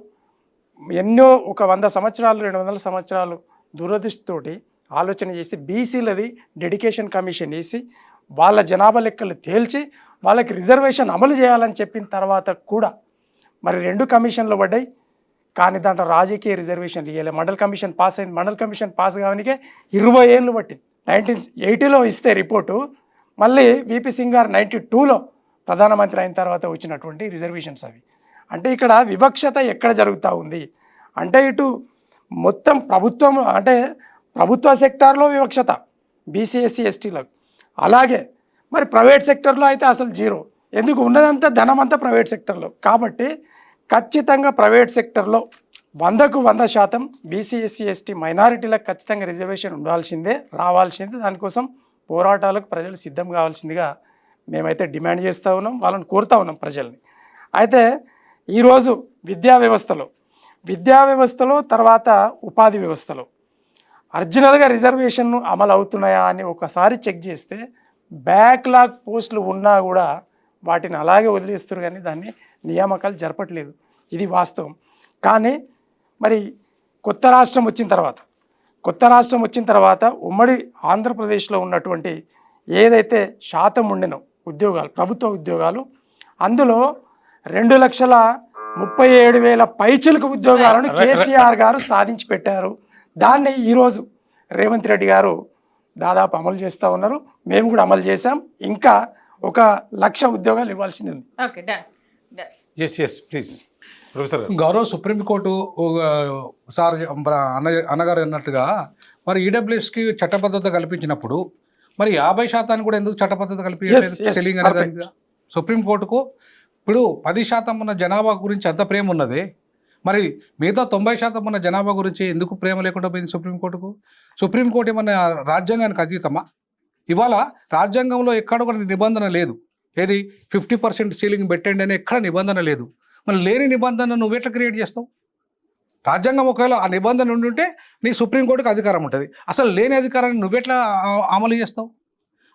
ఎన్నో ఒక 100 సంవత్సరాలు 200 సంవత్సరాలు దూరదృష్టితోటి ఆలోచన చేసి బీసీలది డెడికేషన్ కమిషన్ వేసి వాళ్ళ జనాభా లెక్కలు తేల్చి వాళ్ళకి రిజర్వేషన్ అమలు చేయాలని చెప్పిన తర్వాత కూడా మరి 2 కమిషన్లు పడ్డాయి. కానీ దాంట్లో రాజకీయ రిజర్వేషన్లు ఇవ్వలేదు. మండల్ కమిషన్ పాస్ అయింది. మండల్ కమిషన్ పాస్ కావడానికే 20 ఏళ్ళు పట్టింది. 1980లో ఇస్తే రిపోర్టు, మళ్ళీ విపి సింగ్ గారు 92లో ప్రధానమంత్రి అయిన తర్వాత వచ్చినటువంటి రిజర్వేషన్స్ అవి. అంటే ఇక్కడ వివక్షత ఎక్కడ జరుగుతూ ఉంది అంటే ఇటు మొత్తం ప్రభుత్వం అంటే ప్రభుత్వ సెక్టార్లో వివక్షత బీసీ, ఎస్సీ, ఎస్టీలకు, అలాగే మరి ప్రైవేట్ సెక్టర్లో అయితే అసలు జీరో. ఎందుకు? ఉన్నదంతా ధనం అంతా ప్రైవేట్ సెక్టర్లో. కాబట్టి ఖచ్చితంగా ప్రైవేట్ సెక్టర్లో 100కు 100% బీసీ, ఎస్సీ, ఎస్టీ మైనారిటీలకు ఖచ్చితంగా రిజర్వేషన్ ఉండాల్సిందే, రావాల్సిందే. దానికోసం పోరాటాలకు ప్రజలు సిద్ధం కావాల్సిందిగా మేమైతే డిమాండ్ చేస్తూ ఉన్నాం, వాళ్ళని కోరుతూ ఉన్నాం ప్రజల్ని. అయితే ఈరోజు విద్యా వ్యవస్థలో తర్వాత ఉపాధి వ్యవస్థలో ఒరిజినల్గా రిజర్వేషన్ అమలు అవుతున్నాయా అని ఒకసారి చెక్ చేస్తే బ్యాక్లాగ్ పోస్టులు ఉన్నా కూడా వాటిని అలాగే వదిలేస్తారు, కానీ దాన్ని నియామకాలు జరపట్లేదు. ఇది వాస్తవం. కానీ మరి కొత్త రాష్ట్రం వచ్చిన తర్వాత ఉమ్మడి ఆంధ్రప్రదేశ్లో ఉన్నటువంటి ఏదైతే శాతం ఉండినో ఉద్యోగాలు, ప్రభుత్వ ఉద్యోగాలు, అందులో 2,37,000 పైచిలకు ఉద్యోగాలను కేసీఆర్ గారు సాధించి పెట్టారు. దాన్ని ఈరోజు రేవంత్ రెడ్డి గారు దాదాపు అమలు చేస్తూ ఉన్నారు. మేము కూడా అమలు చేశాం. ఇంకా 1,00,000 ఉద్యోగాలు ఇవ్వాల్సింది ఉంది. Please professor. గౌరవ సుప్రీంకోర్టు సార్ అన్నగారు అన్నట్టుగా మరి ఈడబ్ల్యూఎస్కి చట్టబద్ధత కల్పించినప్పుడు మరి 50% కూడా ఎందుకు చట్టబద్ధత కల్పించలేదు సెల్లింగ్ అనేది? సుప్రీంకోర్టుకు ఇప్పుడు 10% ఉన్న జనాభా గురించి అంత ప్రేమ ఉన్నది, మరి మిగతా 90% ఉన్న జనాభా గురించి ఎందుకు ప్రేమ లేకుండా పోయింది సుప్రీంకోర్టుకు? సుప్రీంకోర్టు ఏమన్నా రాజ్యాంగానికి అతీతమా? ఇవాళ రాజ్యాంగంలో ఎక్కడ కూడా నిబంధన లేదు. ఏది 50% సీలింగ్ పెట్టండి అని ఎక్కడ నిబంధన లేదు. మరి లేని నిబంధన నువ్వు ఎట్లా క్రియేట్ చేస్తావు? రాజ్యాంగం ఒకవేళ ఆ నిబంధన ఉండుంటే నీ సుప్రీంకోర్టుకు అధికారం ఉంటుంది. అసలు లేని అధికారాన్ని నువ్వెట్లా అమలు చేస్తావు?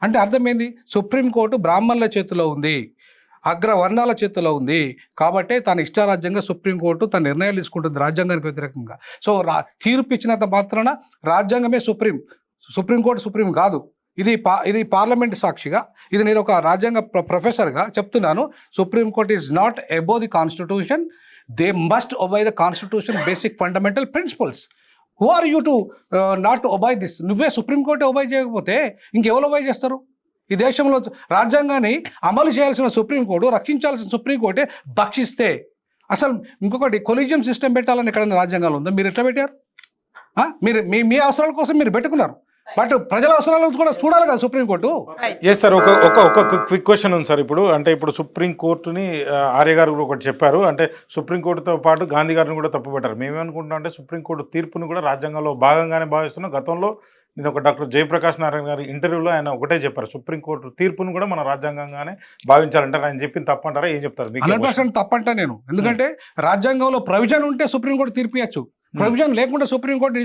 అంటే అర్థమైంది, సుప్రీంకోర్టు బ్రాహ్మణుల చేతిలో ఉంది, అగ్రవర్ణాల చేతిలో ఉంది. కాబట్టి తన ఇష్టారాజ్యంగా సుప్రీంకోర్టు తన నిర్ణయాలు తీసుకుంటుంది రాజ్యాంగానికి వ్యతిరేకంగా. సో తీర్పు ఇచ్చినంత మాత్రాన రాజ్యాంగమే సుప్రీంకోర్టు సుప్రీం కాదు. ఇది పార్లమెంట్ సాక్షిగా, ఇది నేను ఒక రాజ్యాంగ ప్రొఫెసర్గా చెప్తున్నాను. Supreme court is not above the constitution. They must obey the constitution basic fundamental principles. Who are you to not to obey this? నువ్వే సుప్రీంకోర్టు ఒబై చేయకపోతే ఇంకెవరు ఒబై చేస్తారు? ఈ దేశంలో రాజ్యాంగాన్ని అమలు చేయాల్సిన సుప్రీంకోర్టు, రక్షించాల్సిన సుప్రీంకోర్టే భక్షిస్తే అసలు ఇంకొకటి కొలీజియం సిస్టమ్ పెట్టాలని ఎక్కడైనా రాజ్యాంగాలు ఉందా? మీరు ఎట్లా పెట్టారు? మీరు మీ అవసరాల కోసం మీరు పెట్టుకున్నారు, బట్ ప్రజల అవసరాలను కూడా చూడాలి కదా సుప్రీంకోర్టు. ఎస్ సార్, ఒక క్విక్ క్వశ్చన్ ఉంది సార్. ఇప్పుడు సుప్రీంకోర్టుని ఆర్య గారు కూడా ఒకటి చెప్పారు, అంటే సుప్రీంకోర్టుతో పాటు గాంధీ గారిని కూడా తప్పుపెట్టారు. మేమేమనుకుంటున్నాం అంటే సుప్రీంకోర్టు తీర్పును కూడా రాజ్యాంగంలో భాగంగానే భావిస్తున్నాం. గతంలో నేను ఒక డాక్టర్ జయప్రకాష్ నారాయణ గారి ఇంటర్వ్యూలో ఆయన ఒకటే చెప్పారు, సుప్రీంకోర్టు తీర్పును కూడా మన రాజ్యాంగంగానే భావించాలంటారు. ఆయన చెప్పింది తప్పంటారా? ఏం చెప్తారు? 100% తప్పంటా నేను. ఎందుకంటే రాజ్యాంగంలో ప్రొవిజన్ ఉంటే సుప్రీంకోర్టు తీర్పు ఇవ్వచ్చు, ప్రొవిజన్ లేకుండా సుప్రీంకోర్టు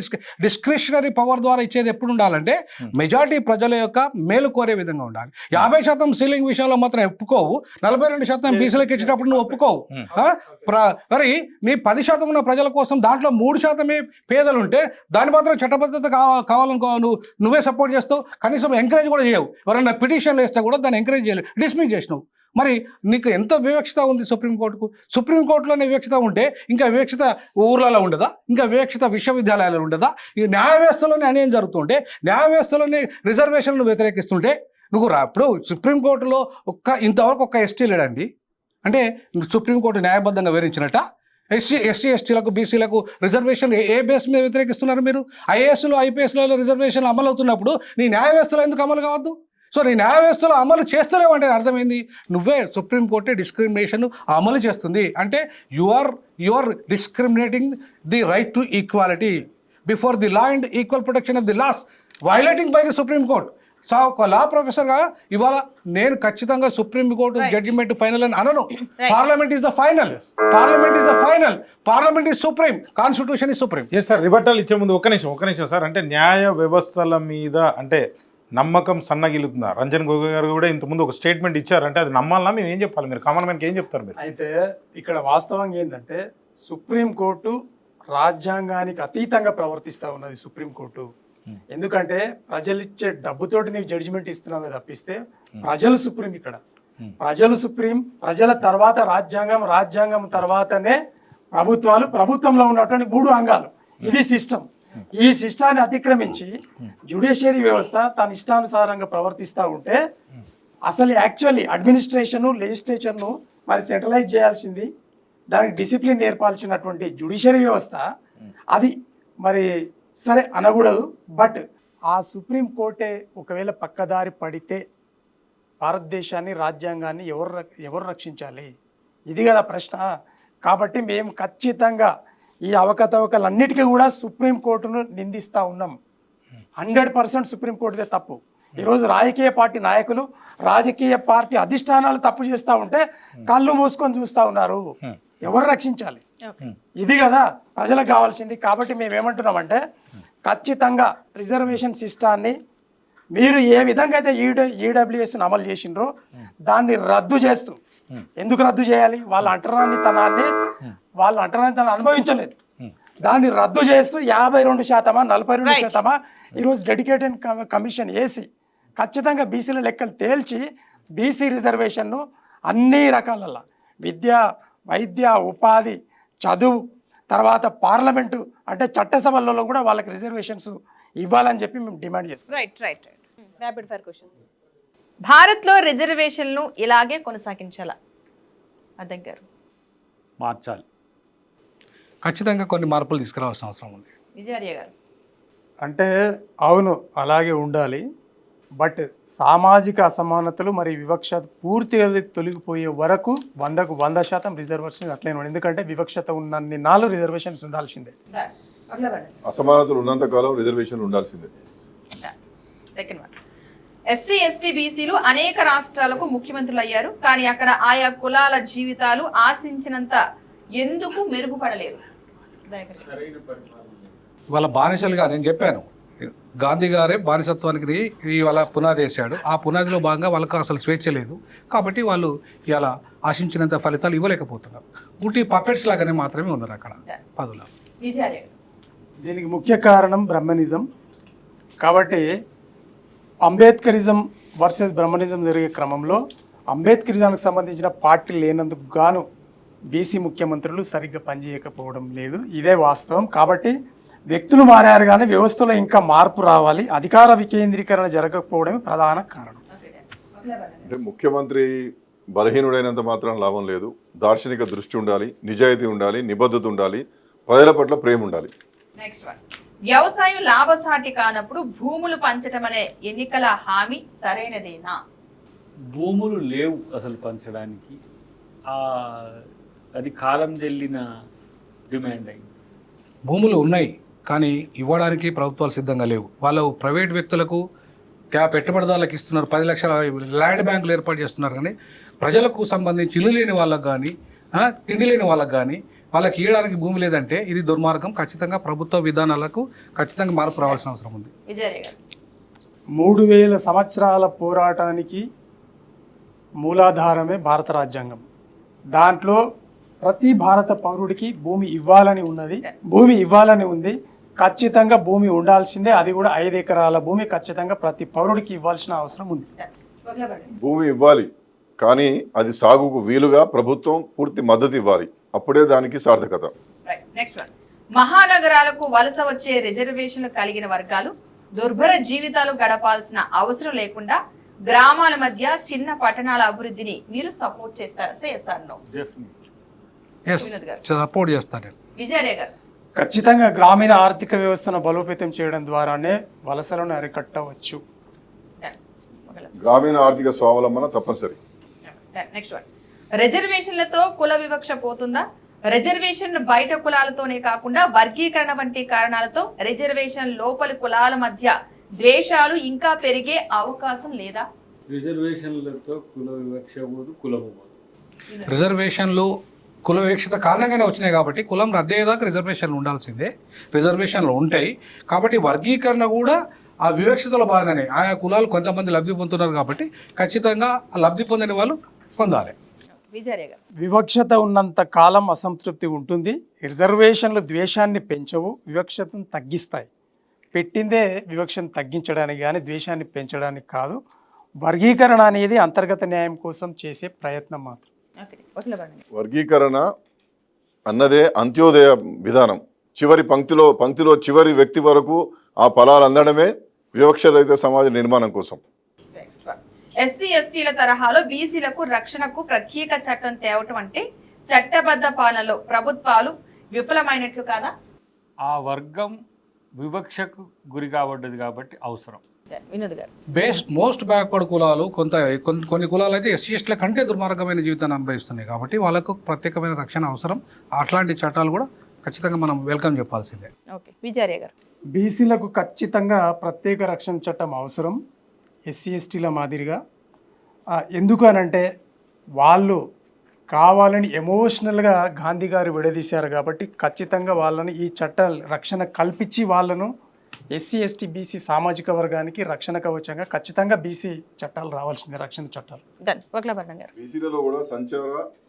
డిస్క్రిషనరీ పవర్ ద్వారా ఇచ్చేది ఎప్పుడు ఉండాలంటే మెజారిటీ ప్రజల యొక్క మేలు కోరే విధంగా ఉండాలి. 50% సీలింగ్ విషయంలో మాత్రం ఒప్పుకోవు, 42% బీసీలకు ఇచ్చేటప్పుడు నువ్వు ఒప్పుకోవు. మరి నీ 10% ఉన్న ప్రజల కోసం దాంట్లో 3% పేదలు ఉంటే దాని మాత్రం చట్టబద్ధత కావాలనుకో నువ్వే సపోర్ట్ చేస్తావు, కనీసం ఎంకరేజ్ కూడా చేయవు. ఎవరైనా పిటిషన్లు వేస్తే కూడా దాన్ని ఎంకరేజ్ చేయలేవు, డిస్మిస్ చేసినావు. మరి నీకు ఎంత వివక్షత ఉంది సుప్రీంకోర్టుకు? సుప్రీంకోర్టులోనే వివక్షత ఉంటే ఇంకా వివక్షత ఊర్లలో ఉండదా? ఇంకా వివక్షత విశ్వవిద్యాలయాలు ఉండదా? ఈ న్యాయ వ్యవస్థలోనే అన్యాయం జరుగుతుంటే, న్యాయ వ్యవస్థలోనే రిజర్వేషన్లు వ్యతిరేకిస్తుంటే నువ్వు ఇప్పుడు సుప్రీంకోర్టులో ఇంతవరకు ఒక్క ఎస్టీ లేడండి. అంటే సుప్రీంకోర్టు న్యాయబద్ధంగా వివరించినట్ట? ఎస్సీ ఎస్టీలకు బీసీలకు రిజర్వేషన్ ఏ బేస్ మీద వ్యతిరేకిస్తున్నారు మీరు? ఐఏఎస్లు ఐపీఎస్లలో రిజర్వేషన్లు అమలు అవుతున్నప్పుడు నీ న్యాయ వ్యవస్థలో ఎందుకు అమలు కావద్దు? సో నీ న్యాయ వ్యవస్థలో అమలు చేస్తలేవంటే అర్థమైంది నువ్వే సుప్రీంకోర్టే డిస్క్రిమినేషన్ అమలు చేస్తుంది అంటే you are discriminating the right to equality before the law and equal protection of the laws violating by the supreme court. So ఒక లా ప్రొఫెసర్గా ఇవాళ నేను ఖచ్చితంగా సుప్రీంకోర్టు జడ్జిమెంట్ ఫైనల్ అని అనను. Parliament is the final, parliament is supreme, constitution is supreme. Sir, rebuttal ఇచ్చే ముందు ఒక్క నిమిషం సార్. అంటే న్యాయ వ్యవస్థల మీద అంటే నమ్మకం సన్నగిలుతుందా? రంజన్ గొగోయ్ గారు కూడా ఇంతకుముందు ఒక స్టేట్మెంట్ ఇచ్చారంటే అది నమ్మాలన్నా మేము ఏం చెప్పాలి? మీరు కామన్ మ్యాన్కి ఏం చెప్తారు మీరు? అయితే ఇక్కడ వాస్తవంగా ఏంటంటే సుప్రీంకోర్టు రాజ్యాంగానికి అతీతంగా ప్రవర్తిస్తూ ఉన్నది సుప్రీంకోర్టు. ఎందుకంటే ప్రజలు ఇచ్చే డబ్బుతోటి నీకు జడ్జిమెంట్ ఇస్తున్నావే తప్పిస్తే ప్రజలు సుప్రీం. ఇక్కడ ప్రజలు సుప్రీం, ప్రజల తర్వాత రాజ్యాంగం, రాజ్యాంగం తర్వాతనే ప్రభుత్వాలు, ప్రభుత్వంలో ఉన్నటువంటి 3 అంగాలు. ఇది సిస్టమ్. ఈ సిస్టాన్ని అతిక్రమించి జ్యుడిషియరీ వ్యవస్థ తన ఇష్టానుసారంగా ప్రవర్తిస్తూ ఉంటే అసలు యాక్చువల్లీ అడ్మినిస్ట్రేషను, లెజిస్లేచర్ను మరి సెంట్రలైజ్ చేయాల్సింది, దానికి డిసిప్లిన్ నేర్పాల్సినటువంటి జ్యుడిషియరీ వ్యవస్థ అది మరి సరే అనకూడదు. బట్ ఆ సుప్రీంకోర్టే ఒకవేళ పక్కదారి పడితే భారతదేశాన్ని, రాజ్యాంగాన్ని ఎవరు రక్షించాలి? ఇది కదా ప్రశ్న. కాబట్టి మేము ఖచ్చితంగా ఈ అవకతవకలన్నిటికీ కూడా సుప్రీంకోర్టును నిందిస్తూ ఉన్నాం. 100% సుప్రీంకోర్టుదే తప్పు. ఈరోజు రాజకీయ పార్టీ నాయకులు, రాజకీయ పార్టీ అధిష్టానాలు తప్పు చేస్తూ ఉంటే కళ్ళు మూసుకొని చూస్తూ ఉన్నారు. ఎవరు రక్షించాలి? ఇది కదా ప్రజలకు కావాల్సింది. కాబట్టి మేము ఏమంటున్నామంటే ఖచ్చితంగా రిజర్వేషన్ సిస్టాన్ని మీరు ఏ విధంగా అయితే ఈడబ్ల్యూఎస్ని అమలు చేసిండ్రో దాన్ని రద్దు చేస్తూ, ఎందుకు రద్దు చేయాలి? వాళ్ళ అంటరానితనాన్ని అనుభవించలేదు, దాన్ని రద్దు చేస్తూ 52%, 42% ఈరోజు డెడికేటెడ్ కమిషన్ వేసి ఖచ్చితంగా బీసీల లెక్కలు తేల్చి బీసీ రిజర్వేషన్ను అన్ని రకాలలో విద్య, వైద్య, ఉపాధి, చదువు, తర్వాత పార్లమెంటు అంటే చట్టసభలలో కూడా వాళ్ళకి రిజర్వేషన్స్ ఇవ్వాలని చెప్పి మేము డిమాండ్ చేస్తాం. రైట్. Rapid fire question. భారత్లో రిజర్వేషన్లు ఇలాగే కొనసాగించాలా? అద్దం గారు. మార్చాలి. ఖచ్చితంగా కొన్ని మార్పులు తీసుకురావాల్సిన అవసరం ఉంది. విజయార్య గారు. అంటే అవును, అలాగే ఉండాలి. బట్ సామాజిక అసమానతలు మరియు వివక్షత పూర్తిగా తొలగిపోయే వరకు 100% రిజర్వేషన్ అట్లనే ఉండాలి. ఎందుకంటే వివక్షత ఉన్నన్ని నాలుగు రిజర్వేషన్స్ ఉండాల్సిందే. అసమానతలు ఉన్నంత కాలం రిజర్వేషన్ ఉండాల్సిందే. సెకండ్ వన్, ఎస్సీ ఎస్టీ బీసీలు అనేక రాష్ట్రాలకు ముఖ్యమంత్రులు అయ్యారు, కానీ అక్కడ ఆయా కులాల జీవితాలు ఆశించినంత ఎందుకు మెరుగుపడలేదు? ఇవాళ బానిసలుగా నేను చెప్పాను, గాంధీ గారే బానిసత్వానికి ఇవాళ పునాది వేశాడు. ఆ పునాదిలో భాగంగా వాళ్ళకు అసలు స్వేచ్ఛ లేదు, కాబట్టి వాళ్ళు ఇలా ఆశించినంత ఫలితాలు ఇవ్వలేకపోతున్నారు. ఉట్టి పపెట్స్ లాగానే మాత్రమే ఉన్నారు అక్కడ పదుల. దీనికి ముఖ్య కారణం బ్రహ్మనిజం. కాబట్టి అంబేద్కరిజం వర్సెస్ బ్రహ్మనిజం జరిగే క్రమంలో అంబేద్కరిజానికి సంబంధించిన పార్టీ లేనందుకు గాను బీసీ ముఖ్యమంత్రులు సరిగ్గా పనిచేయకపోవడం లేదు, ఇదే వాస్తవం. కాబట్టి వ్యక్తులు మారారు కానీ వ్యవస్థలో ఇంకా మార్పు రావాలి, అధికార వికేంద్రీకరణ జరగకపోవడమే ప్రధాన కారణం. అంటే ముఖ్యమంత్రి బలహీనుడైనంత మాత్రం లాభం లేదు. దార్శనిక దృష్టి ఉండాలి, నిజాయితీ ఉండాలి, నిబద్ధత ఉండాలి, ప్రజల పట్ల ప్రేమ ఉండాలి. నెక్స్ట్ వన్, వ్యవసాయం లాభసాటి కానప్పుడు భూములు పంచడం అనే ఎన్నికల హామీ సరైనదేనా? భూములు లేవు అసలు పంచడానికి. అది కాలం చెల్లిన డిమాండ్ అయింది. భూములు ఉన్నాయి కానీ ఇవ్వడానికి ప్రభుత్వాలు సిద్ధంగా లేవు. వాళ్ళు ప్రైవేట్ వ్యక్తులకు పెట్టుబడిదారులకు ఇస్తున్నారు, 10 లక్షల ల్యాండ్ బ్యాంకులు ఏర్పాటు చేస్తున్నారు. కానీ ప్రజలకు సంబంధించి ఇల్లు లేని వాళ్ళకు కానీ తిండి లేని వాళ్ళకు కానీ వాళ్ళకి ఇవ్వడానికి భూమి లేదంటే ఇది దుర్మార్గం. ఖచ్చితంగా ప్రభుత్వ విధానాలకు ఖచ్చితంగా మార్పు రావాల్సిన అవసరం ఉంది. 3000 సంవత్సరాల పోరాటానికి మూలాధారమే భారత రాజ్యాంగం. దాంట్లో ప్రతి భారత పౌరుడికి భూమి ఇవ్వాలని ఉంది. ఖచ్చితంగా భూమి ఉండాల్సిందే. అది కూడా 5 ఎకరాల భూమి ఖచ్చితంగా ప్రతి పౌరుడికి ఇవ్వాల్సిన అవసరం ఉంది. భూమి ఇవ్వాలి కానీ అది సాగుకు వీలుగా ప్రభుత్వం పూర్తి మద్దతు ఇవ్వాలి. అప్పుడే దానికి సార్థకత. మహానగరాలకు వలస వచ్చే రిజర్వేషన్లు కలిగిన వర్గాలు దుర్భర జీవితాలు గడపాల్సిన అవసరం లేకుండా గ్రామాల మధ్య చిన్న పట్టణాల అభివృద్ధిని మీరు సపోర్ట్ చేస్తారా? సపోర్ట్ చేస్తాను. విజయరే గారు, ఖచ్చితంగా గ్రామీణ ఆర్థిక వ్యవస్థను బలోపేతం చేయడం ద్వారానే వలసలను అరికట్టవచ్చు. గ్రామీణ ఆర్థిక స్వావలంబన తప్పనిసరి. నెక్స్ట్ వన్, రిజర్వేషన్లతో కుల వివక్ష పోతుందా? రిజర్వేషన్ బయట కులాలతోనే కాకుండా వర్గీకరణ వంటి కారణాలతో రిజర్వేషన్ లోపలి కులాల మధ్య ద్వేషాలు ఇంకా పెరిగే అవకాశం లేదా? రిజర్వేషన్లతో కుల వివక్ష పోదు, కులము పోదు. రిజర్వేషన్లు కుల వివక్షత కారణంగానే వచ్చినాయి కాబట్టి కులం రద్దయ్యేదాకా రిజర్వేషన్లు ఉండాల్సిందే. రిజర్వేషన్లు ఉంటాయి కాబట్టి వర్గీకరణ కూడా ఆ వివక్షతలో భాగంగానే ఆయా కులాలు కొంతమంది లబ్ధి పొందుతున్నారు కాబట్టి ఖచ్చితంగా ఆ లబ్ధి పొందని వాళ్ళు పొందాలి. వివక్షత ఉన్నంత కాలం అసంతృప్తి ఉంటుంది. రిజర్వేషన్లు ద్వేషాన్ని పెంచవు, వివక్షతను తగ్గిస్తాయి. పెట్టిందే వివక్షను తగ్గించడానికి కానీ ద్వేషాన్ని పెంచడానికి కాదు. వర్గీకరణ అనేది అంతర్గత న్యాయం కోసం చేసే ప్రయత్నం మాత్రం. వర్గీకరణ అన్నదే అంత్యోదయ విధానం. చివరి పంక్తిలో చివరి వ్యక్తి వరకు ఆ ఫలాలు అందడమే వివక్ష రహిత సమాజ నిర్మాణం కోసం. ఎస్సీ ఎస్టీల తరహాలో బీసీలకు రక్షణకు ప్రత్యేక చట్టం తేవటం అంటే చట్టబద్ధ పాలనలో ప్రభుత్వాలు విఫలమైనట్లు కాదా? ఆ వర్గం వివక్షకు గురి కాబడ్డది కాబట్టి అవసరం. వినోద్ గారు, మోస్ట్ బ్యాక్వర్డ్ కులాలు కొన్ని కులాలు అయితే ఎస్సీ ఎస్టీల కంటే దుర్మార్గమైన జీవితాన్ని అనుభవిస్తున్నాయి కాబట్టి వాళ్ళకు ప్రత్యేకమైన రక్షణ అవసరం. అట్లాంటి చట్టాలు కూడా ఖచ్చితంగా మనం వెల్కమ్ చెప్పాల్సిందే. ఓకే, విజయరే గారు, బీసీలకు ఖచ్చితంగా ప్రత్యేక రక్షణ చట్టం అవసరం ఎస్సీ ఎస్టీల మాదిరిగా. ఎందుకు అనంటే వాళ్ళు కావాలని ఎమోషనల్గా గాంధీ గారు విడదీశారు కాబట్టి ఖచ్చితంగా వాళ్ళని ఈ చట్ట రక్షణ కల్పించి వాళ్ళను ఎస్సీ ఎస్టీ బీసీ సామాజిక వర్గానికి రక్షణ కవచంగా ఖచ్చితంగా బీసీ చట్టాలు రావాల్సిందే, రక్షణ చట్టాలు. బీసీలలో కూడా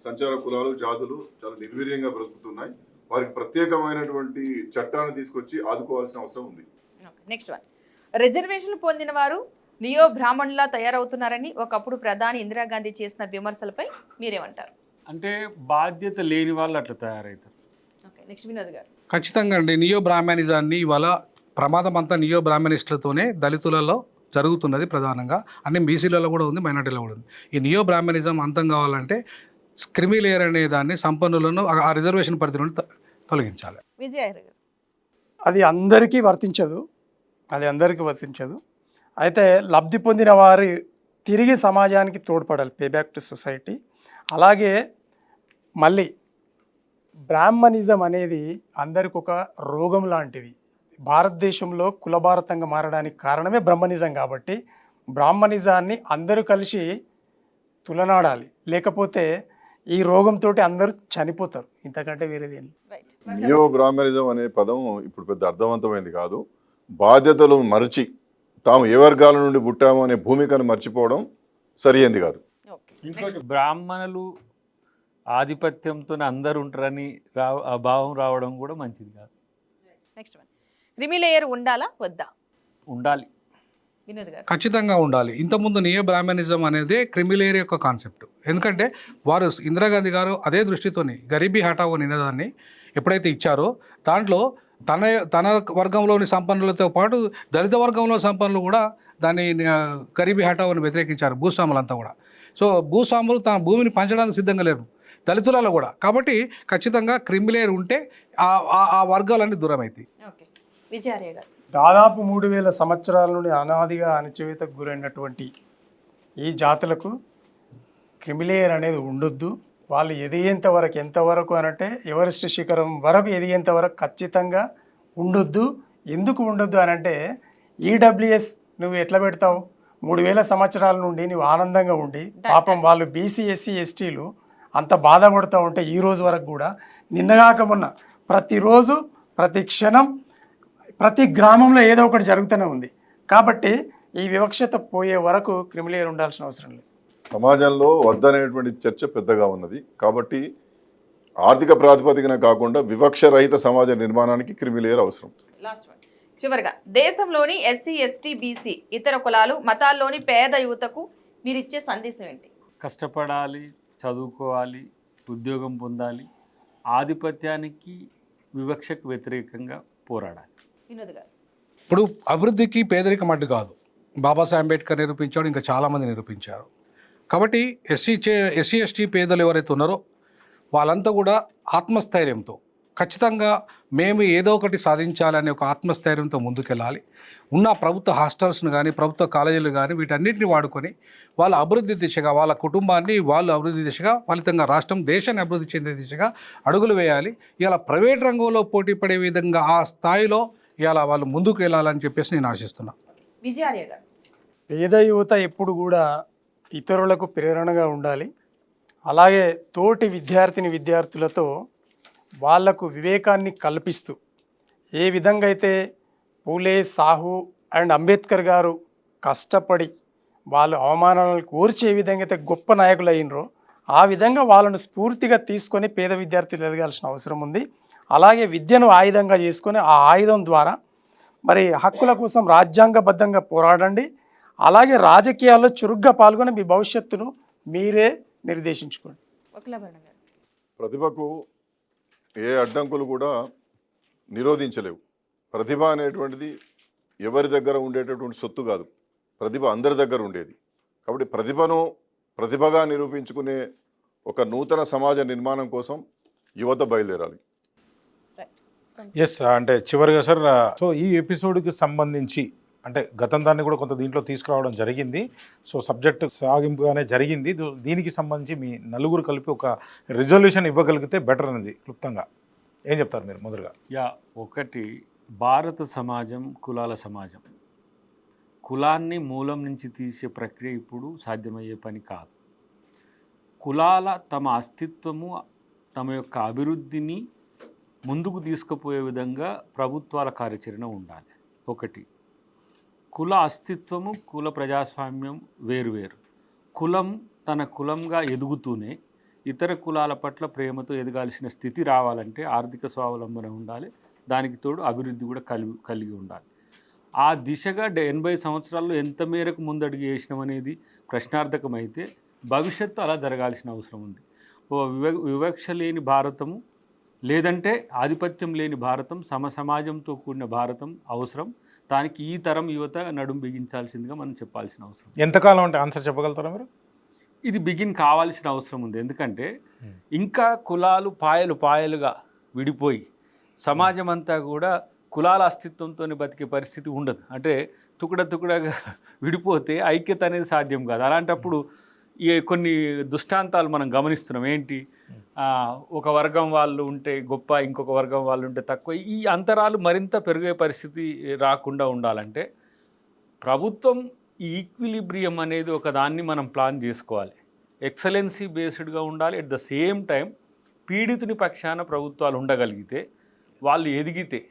సంచార కులాలు జాతులు చాలా నిర్వీర్యంగా బ్రతుకుతున్నాయి. వారికి ప్రత్యేకమైనటువంటి చట్టాన్ని తీసుకొచ్చి ఆదుకోవాల్సిన అవసరం ఉంది. నెక్స్ట్ వన్, రిజర్వేషన్లు పొందిన వారు నియో బ్రాహ్మణులా తయారవుతున్నారని ఒకప్పుడు ప్రధాని ఇందిరాగాంధీ చేసిన విమర్శలపై మీరేమంటారు? అంటే బాధ్యత లేని వాళ్ళు అట్లా తయారవుతారు. ఓకే, నెక్స్ట్ వినోద్ గారు. ఖచ్చితంగా అండి. నియో బ్రాహ్మణిజాన్ని ఇవాళ ప్రమాదం అంతా నియో బ్రాహ్మణిస్టులతోనే దళితులలో జరుగుతున్నది. ప్రధానంగా అన్ని బీసీలలో కూడా ఉంది, మైనార్టీలో కూడా ఉంది. ఈ నియో బ్రాహ్మణిజం అంతం కావాలంటే క్రిమిలేయర్ అనే దాన్ని సంపన్నులను ఆ రిజర్వేషన్ పరిధి నుండి తొలగించాలి. అది అందరికీ వర్తించదు. అయితే లబ్ధి పొందిన వారి తిరిగి సమాజానికి తోడ్పడాలి, పే బ్యాక్ టు సొసైటీ. అలాగే మళ్ళీ బ్రాహ్మణిజం అనేది అందరికి ఒక రోగం లాంటిది. భారతదేశంలో కులభారతంగా మారడానికి కారణమే బ్రహ్మనిజం కాబట్టి బ్రాహ్మణిజాన్ని అందరూ కలిసి తులనాడాలి. లేకపోతే ఈ రోగంతో అందరూ చనిపోతారు, ఇంతకంటే వేరేది. నియో బ్రాహ్మణిజం అనే పదం ఇప్పుడు పెద్ద అర్థవంతమైంది కాదు. బాధ్యతలు మరచి తాము ఏ వర్గాల నుండి పుట్టామో అనే భూమికను మర్చిపోవడం సరియైంది కాదు. ఇంకోటి, బ్రాహ్మణులు ఆధిపత్యంతో అందరు ఉంటారని ఆ భావం రావడం కూడా మంచిది కాదు. నెక్స్ట్ వన్, క్రిమిలేయర్ ఉండాలా వద్దా? ఉండాలి, ఖచ్చితంగా ఉండాలి. ఇంతకుముందు నియో బ్రాహ్మణిజం అనేది క్రిమిలేయర్ యొక్క కాన్సెప్ట్. ఎందుకంటే వారు ఇందిరాగాంధీ గారు అదే దృష్టితోని గరీబీ హఠావో నినాదాన్ని ఎప్పుడైతే ఇచ్చారో దాంట్లో తన వర్గంలోని సంపన్నులతో పాటు దళిత వర్గంలో సంపన్నులు కూడా దాన్ని గరీబీ హఠావుని వ్యతిరేకించారు భూస్వాములంతా కూడా. సో భూస్వాములు తన భూమిని పంచడానికి సిద్ధంగా లేరు దళితులలో కూడా. కాబట్టి ఖచ్చితంగా క్రిమిలేయర్ ఉంటే ఆ వర్గాలన్నీ దూరం అవుతాయి. ఓకే, విజయార్య గారు. దాదాపు 3000 సంవత్సరాల నుండి అనాదిగా అణచివేతకు గురైనటువంటి ఈ జాతులకు క్రిమిలేయర్ అనేది ఉండొద్దు. వాళ్ళు ఎదిగేంత వరకు, ఎంతవరకు అనంటే ఎవరెస్ట్ శిఖరం వరకు ఎదిగేంత వరకు ఖచ్చితంగా ఉండొద్దు. ఎందుకు ఉండొద్దు అనంటే ఈడబ్ల్యూఎస్ నువ్వు ఎట్లా పెడతావు? 3000 సంవత్సరాల నుండి నువ్వు ఆనందంగా ఉండి పాపం వాళ్ళు బీసీ ఎస్సీ ఎస్టీలు అంత బాధపడుతూ ఉంటే ఈ రోజు వరకు కూడా నిన్నగాక మొన్న ప్రతిరోజు ప్రతి క్షణం ప్రతి గ్రామంలో ఏదో ఒకటి జరుగుతూనే ఉంది. కాబట్టి ఈ వివక్షత పోయే వరకు క్రిమిలేయర్ ఉండాల్సిన అవసరం లేదు. సమాజంలో వద్దనేటువంటి చర్చ పెద్దగా ఉన్నది. కాబట్టి ఆర్థిక ప్రాతిపదికన కాకుండా వివక్ష రహిత సమాజ నిర్మాణానికి క్రిమిలేయర్ అవసరం. Last one. చివరిగా దేశంలోని ఎస్సీ ఎస్టీ బీసీ ఇతర కులాలు మతాల్లోని పేద యువతకు మీరిచ్చే సందేశం ఏంటి? కష్టపడాలి, చదువుకోవాలి, ఉద్యోగం పొందాలి, ఆధిపత్యానికి వివక్షకు వ్యతిరేకంగా పోరాడాలి. వినోద్ గారు. ఇప్పుడు అభివృద్ధికి పేదరికం అడ్డు కాదు. బాబాసాహెబ్ అంబేద్కర్ నిరూపించాడు, ఇంకా చాలామంది నిరూపించారు. కాబట్టి ఎస్సీ ఎస్టీ పేదలు ఎవరైతే ఉన్నారో వాళ్ళంతా కూడా ఆత్మస్థైర్యంతో ఖచ్చితంగా మేము ఏదో ఒకటి సాధించాలనే ఒక ఆత్మస్థైర్యంతో ముందుకెళ్ళాలి. ఉన్న ప్రభుత్వ హాస్టల్స్ను కానీ ప్రభుత్వ కాలేజీలు కానీ వీటన్నిటిని వాడుకొని వాళ్ళ అభివృద్ధి దిశగా, వాళ్ళ కుటుంబాన్ని వాళ్ళు అభివృద్ధి దిశగా, ఫలితంగా రాష్ట్రం దేశాన్ని అభివృద్ధి చెందే దిశగా అడుగులు వేయాలి. ఇలా ప్రైవేట్ రంగంలో పోటీ పడే విధంగా ఆ స్థాయిలో ఇలా వాళ్ళు ముందుకు వెళ్ళాలని చెప్పేసి నేను ఆశిస్తున్నాను. విజయార్య గారు. పేద యువత ఎప్పుడు కూడా ఇతరులకు ప్రేరణగా ఉండాలి. అలాగే తోటి విద్యార్థులతో వాళ్లకు వివేకాన్ని కల్పిస్తూ ఏ విధంగా అయితే పూలే, సాహు అండ్ అంబేద్కర్ గారు కష్టపడి వాళ్ళు అవమానాలను కోర్చి ఏ విధంగా అయితే గొప్ప నాయకులు అయినరో ఆ విధంగా వాళ్ళను స్ఫూర్తిగా తీసుకొని పేద విద్యార్థులు ఎదగాల్సిన అవసరం ఉంది. అలాగే విద్యను ఆయుధంగా చేసుకొని ఆ ఆయుధం ద్వారా మరి హక్కుల కోసం రాజ్యాంగబద్ధంగా పోరాడండి. అలాగే రాజకీయాల్లో చురుగ్గా పాల్గొని మీ భవిష్యత్తును మీరే నిర్దేశించుకోండి. ప్రతిభకు ఏ అడ్డంకులు కూడా నిరోధించలేవు. ప్రతిభ అనేటువంటిది ఎవరి దగ్గర ఉండేటటువంటి సొత్తు కాదు, ప్రతిభ అందరి దగ్గర ఉండేది. కాబట్టి ప్రతిభగా నిరూపించుకునే ఒక నూతన సమాజ నిర్మాణం కోసం యువత బయలుదేరాలి. ఎస్, అంటే చివరిగా సార్, సో ఈ ఎపిసోడ్కి సంబంధించి అంటే గతం దాన్ని కూడా కొంత దీంట్లో తీసుకురావడం జరిగింది. సో సబ్జెక్ట్ సాగింపుగానే జరిగింది. దీనికి సంబంధించి మీ నలుగురు కలిపి ఒక రిజల్యూషన్ ఇవ్వగలిగితే బెటర్ అనేది క్లుప్తంగా ఏం చెప్తారు మీరు మొదలుగా? ఒకటి, భారత సమాజం కులాల సమాజం. కులాన్ని మూలం నుంచి తీసే ప్రక్రియ ఇప్పుడు సాధ్యమయ్యే పని కాదు. కులాల తమ అస్తిత్వము, తమ యొక్క అభివృద్ధిని ముందుకు తీసుకుపోయే విధంగా ప్రభుత్వాల కార్యాచరణ ఉండాలి. ఒకటి, కుల అస్తిత్వము, కుల ప్రజాస్వామ్యం వేరువేరు. కులం తన కులంగా ఎదుగుతూనే ఇతర కులాల పట్ల ప్రేమతో ఎదగాల్సిన స్థితి రావాలంటే ఆర్థిక స్వావలంబన ఉండాలి. దానికి తోడు అభివృద్ధి కూడా కలిగి ఉండాలి. ఆ దిశగా 80 సంవత్సరాల్లో ఎంత మేరకు ముందడుగు వేసినాం అనేది ప్రశ్నార్థకమైతే భవిష్యత్తు అలా జరగాల్సిన అవసరం ఉంది. వివక్ష లేని భారతము, లేదంటే ఆధిపత్యం లేని భారతం, సమాజంతో కూడిన భారతం అవసరం. దానికి ఈ తరం యువత నడుం బిగించాల్సిందిగా మనం చెప్పాల్సిన అవసరం. ఎంతకాలం అంటే ఆన్సర్ చెప్పగలుగుతారా మీరు? ఇది బిగిన్ కావాల్సిన అవసరం ఉంది. ఎందుకంటే ఇంకా కులాలు పాయలుగా విడిపోయి సమాజం అంతా కూడా కులాల అస్తిత్వంతో బతికే పరిస్థితి ఉండదు. అంటే తుకుడగా విడిపోతే ఐక్యత అనేది సాధ్యం కాదు. అలాంటప్పుడు కొన్ని దృష్టాంతాలు మనం గమనిస్తున్నాం. ఏంటి, ఒక వర్గం వాళ్ళు ఉంటే గొప్ప, ఇంకొక వర్గం వాళ్ళు ఉంటే తక్కువ. ఈ అంతరాలు మరింత పెరిగే పరిస్థితి రాకుండా ఉండాలంటే ప్రభుత్వం ఈక్విలిబ్రియం అనేది ఒక దాన్ని మనం ప్లాన్ చేసుకోవాలి. ఎక్సలెన్సీ బేస్డ్గా ఉండాలి. ఎట్ ద సేమ్ టైం పీడితుని పక్షాన ప్రభుత్వాలు ఉండగలిగితే, వాళ్ళు ఎదిగితే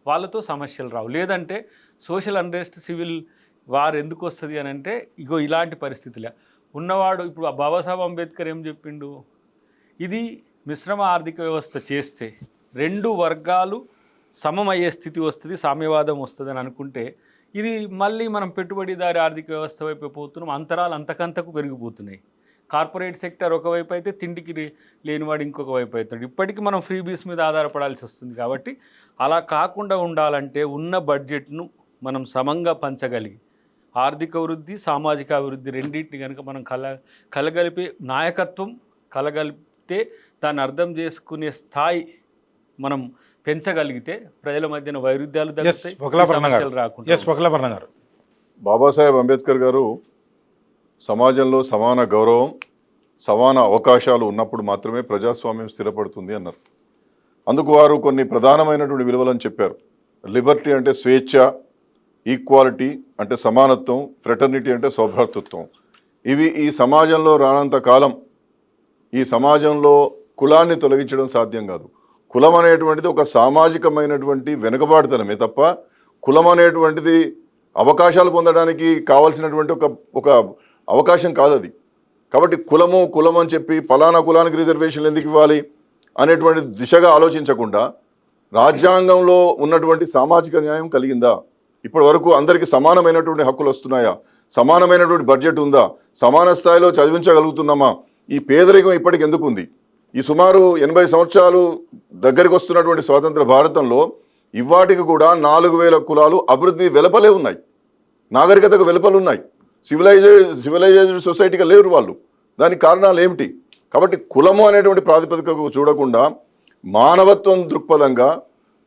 వాళ్ళతో సమస్యలు రావు. లేదంటే సోషల్ అన్రెస్ట్, సివిల్ వార్ ఎందుకు వస్తుంది అని అంటే ఇగో ఇలాంటి పరిస్థితులే ఉన్నవాడు. ఇప్పుడు బాబాసాహెబ్ అంబేద్కర్ ఏం చెప్పిండు, ఇది మిశ్రమ ఆర్థిక వ్యవస్థ చేస్తే 2 వర్గాలు సమమయ్యే స్థితి వస్తుంది, సామ్యవాదం వస్తుంది అని అనుకుంటే ఇది మళ్ళీ మనం పెట్టుబడిదారి ఆర్థిక వ్యవస్థ వైపు పోతున్నాం. అంతరాలు అంతకంతకు పెరిగిపోతున్నాయి. కార్పొరేట్ సెక్టర్ ఒకవైపు అయితే తిండికి లేనివాడు ఇంకొక వైపు అవుతాడు. ఇప్పటికీ మనం ఫ్రీ బీస్ మీద ఆధారపడాల్సి వస్తుంది. కాబట్టి అలా కాకుండా ఉండాలంటే ఉన్న బడ్జెట్ను మనం సమంగా పంచగలిగి ఆర్థిక వృద్ధి, సామాజిక అభివృద్ధి రెండింటిని కనుక మనం కలగలిపే నాయకత్వం కలగలిపితే దాన్ని అర్థం చేసుకునే స్థాయి మనం పెంచగలిగితే ప్రజల మధ్యన వైరుధ్యాలు తగ్గుతాయి, సమస్యలు రాకుండా. బాబాసాహెబ్ అంబేద్కర్ గారు సమాజంలో సమాన గౌరవం, సమాన అవకాశాలు ఉన్నప్పుడు మాత్రమే ప్రజాస్వామ్యం స్థిరపడుతుంది అన్నారు. అందుకు వారు కొన్ని ప్రధానమైనటువంటి విలువలను చెప్పారు. లిబర్టీ అంటే స్వేచ్ఛ, ఈక్వాలిటీ అంటే సమానత్వం, ఫ్రెటర్నిటీ అంటే సౌభ్రాతృత్వం. ఇవి ఈ సమాజంలో రానంత కాలం ఈ సమాజంలో కులాన్ని తొలగించడం సాధ్యం కాదు. కులం అనేటువంటిది ఒక సామాజికమైనటువంటి వెనుకబాటుతనమే తప్ప కులం అనేటువంటిది అవకాశాలు పొందడానికి కావాల్సినటువంటి ఒక అవకాశం కాదు అది. కాబట్టి కులం అని చెప్పి ఫలానా కులానికి రిజర్వేషన్లు ఎందుకు ఇవ్వాలి అనేటువంటి దిశగా ఆలోచించకుండా రాజ్యాంగంలో ఉన్నటువంటి సామాజిక న్యాయం కలిగిందా, ఇప్పటి వరకు అందరికీ సమానమైనటువంటి హక్కులు వస్తున్నాయా, సమానమైనటువంటి బడ్జెట్ ఉందా, సమాన స్థాయిలో చదివించగలుగుతున్నామా, ఈ పేదరికం ఇప్పటికి ఎందుకు ఉంది? ఈ సుమారు 80 సంవత్సరాలు దగ్గరికి వస్తున్నటువంటి స్వాతంత్ర భారతంలో ఇవాటికి కూడా 4000 కులాలు అభివృద్ధి వెలుపలే ఉన్నాయి, నాగరికతకు వెలుపలు ఉన్నాయి, సివిలైజ్డ్ సొసైటీగా లేరు వాళ్ళు. దానికి కారణాలు ఏమిటి? కాబట్టి కులము అనేటువంటి ప్రాతిపదికకు చూడకుండా మానవత్వం దృక్పథంగా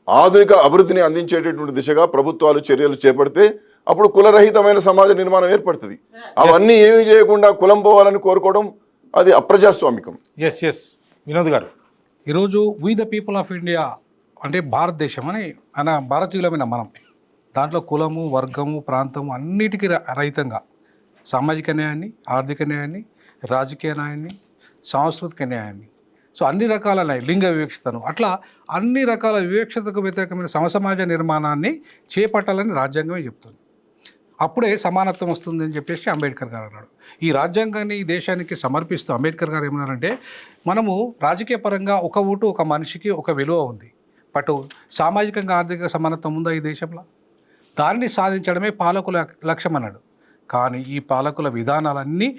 ఆధునిక అభివృద్ధిని అందించేటటువంటి దిశగా ప్రభుత్వాలు చర్యలు చేపడితే అప్పుడు కులరహితమైన సమాజ నిర్మాణం ఏర్పడుతుంది. అవన్నీ ఏమీ చేయకుండా కులం పోవాలని కోరుకోవడం అది అప్రజాస్వామికం. వినోద్ గారు, ఈరోజు we the people of India అంటే భారతదేశం అని భారతీయులమైన మనం దాంట్లో కులము, వర్గము, ప్రాంతము అన్నిటికీ రహితంగా సామాజిక న్యాయాన్ని, ఆర్థిక న్యాయాన్ని, రాజకీయ న్యాయాన్ని, సాంస్కృతిక న్యాయాన్ని, సో అన్ని రకాల లింగ వివక్షతను అట్లా అన్ని రకాల వివక్షతకు వ్యతిరేకమైన సమసమాజ నిర్మాణాన్ని చేపట్టాలని రాజ్యాంగమే చెప్తుంది. అప్పుడే సమానత్వం వస్తుంది అని చెప్పేసి అంబేద్కర్ గారు అన్నాడు. ఈ రాజ్యాంగాన్ని ఈ దేశానికి సమర్పిస్తూ అంబేద్కర్ గారు ఏమన్నారంటే, మనము రాజకీయ పరంగా ఒక ఓటు ఒక మనిషికి ఒక విలువ ఉంది, బట్ సామాజికంగా ఆర్థిక సమానత్వం ఉందా ఈ దేశంలో? దాన్ని సాధించడమే పాలకుల లక్ష్యం అన్నాడు. కానీ ఈ పాలకుల విధానాలన్నీ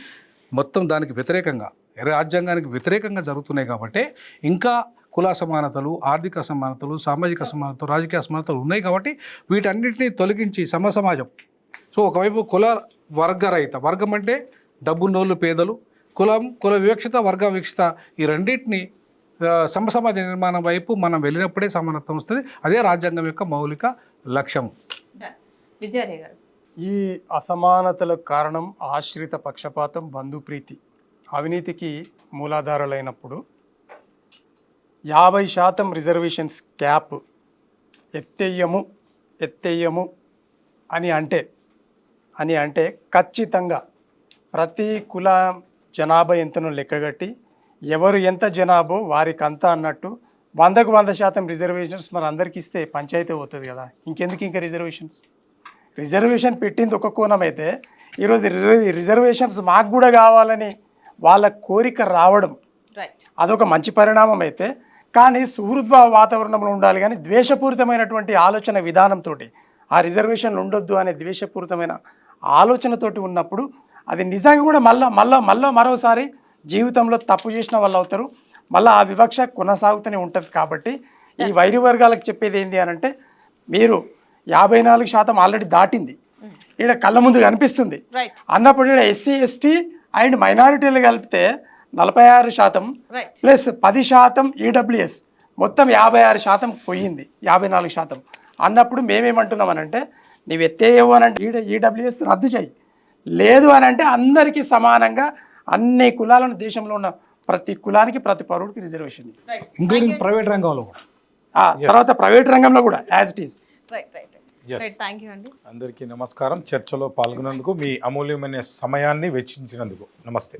మొత్తం దానికి వ్యతిరేకంగా, రాజ్యాంగానికి వ్యతిరేకంగా జరుగుతున్నాయి. కాబట్టి ఇంకా కుల అసమానతలు, ఆర్థిక అసమానతలు, సామాజిక అసమానతలు, రాజకీయ అసమానతలు ఉన్నాయి. కాబట్టి వీటన్నిటిని తొలగించి సమసమాజం, సో ఒకవైపు కుల వర్గరహిత, వర్గం అంటే డబ్బున్నోళ్ళు పేదలు, కుల వివక్షత, వర్గ వివక్షత, ఈ రెండింటిని సమసమాజ నిర్మాణం వైపు మనం వెళ్ళినప్పుడే సమానత్వం వస్తుంది. అదే రాజ్యాంగం యొక్క మౌలిక లక్ష్యం. విజయరాయ్ గారు, ఈ అసమానతలకు కారణం ఆశ్రిత పక్షపాతం, బంధుప్రీతి, అవినీతికి మూలాధారాలైనప్పుడు 50% రిజర్వేషన్స్ క్యాప్ ఎత్తేయము అని అంటే ఖచ్చితంగా ప్రతి కుల జనాభా ఎంతనో లెక్కగట్టి ఎవరు ఎంత జనాభో వారికి అంతా అన్నట్టు 100% రిజర్వేషన్స్ మరి అందరికి ఇస్తే పంచాయతీ అవుతుంది కదా. ఇంకెందుకు ఇంకా రిజర్వేషన్ పెట్టింది ఒక కోణం అయితే, ఈరోజు రిజర్వేషన్స్ మాకు కూడా కావాలని వాళ్ళ కోరిక రావడం అదొక మంచి పరిణామం అయితే, కానీ సుహృద్భావ వాతావరణంలో ఉండాలి. కానీ ద్వేషపూరితమైనటువంటి ఆలోచన విధానంతో ఆ రిజర్వేషన్లు ఉండొద్దు అనే ద్వేషపూరితమైన ఆలోచనతోటి ఉన్నప్పుడు అది నిజంగా కూడా మళ్ళా మరోసారి జీవితంలో తప్పు చేసిన వాళ్ళు అవుతారు. మళ్ళీ ఆ వివక్ష కొనసాగుతూనే ఉంటుంది. కాబట్టి ఈ వైరి వర్గాలకు చెప్పేది ఏంటి అని అంటే, మీరు 54% ఆల్రెడీ దాటింది, ఇక్కడ కళ్ళ ముందు కనిపిస్తుంది అన్నప్పుడు ఇక్కడ ఎస్సీ, ఎస్టీ అండ్ మైనారిటీలు కలిపితే 46% ప్లస్ 10% ఈడబ్ల్యూఎస్ మొత్తం 56% పోయింది, 54% అన్నప్పుడు మేమేమంటున్నామనంటే, నీవు ఎత్తేయవు అని అంటే ఈడబ్ల్యూఎస్ రద్దు చేయి, లేదు అని అంటే అందరికీ సమానంగా అన్ని కులాలను, దేశంలో ఉన్న ప్రతి కులానికి, ప్రతి పౌరుడికి రిజర్వేషన్, ఇంక్లూడింగ్ ప్రైవేట్ రంగంలో కూడా, తర్వాత ప్రైవేట్ రంగంలో కూడా యాజ్ ఇట్ ఈస్. అందరికీ నమస్కారం. చర్చలో పాల్గొన్నందుకు, మీ అమూల్యమైన సమయాన్ని వెచ్చించినందుకు నమస్తే.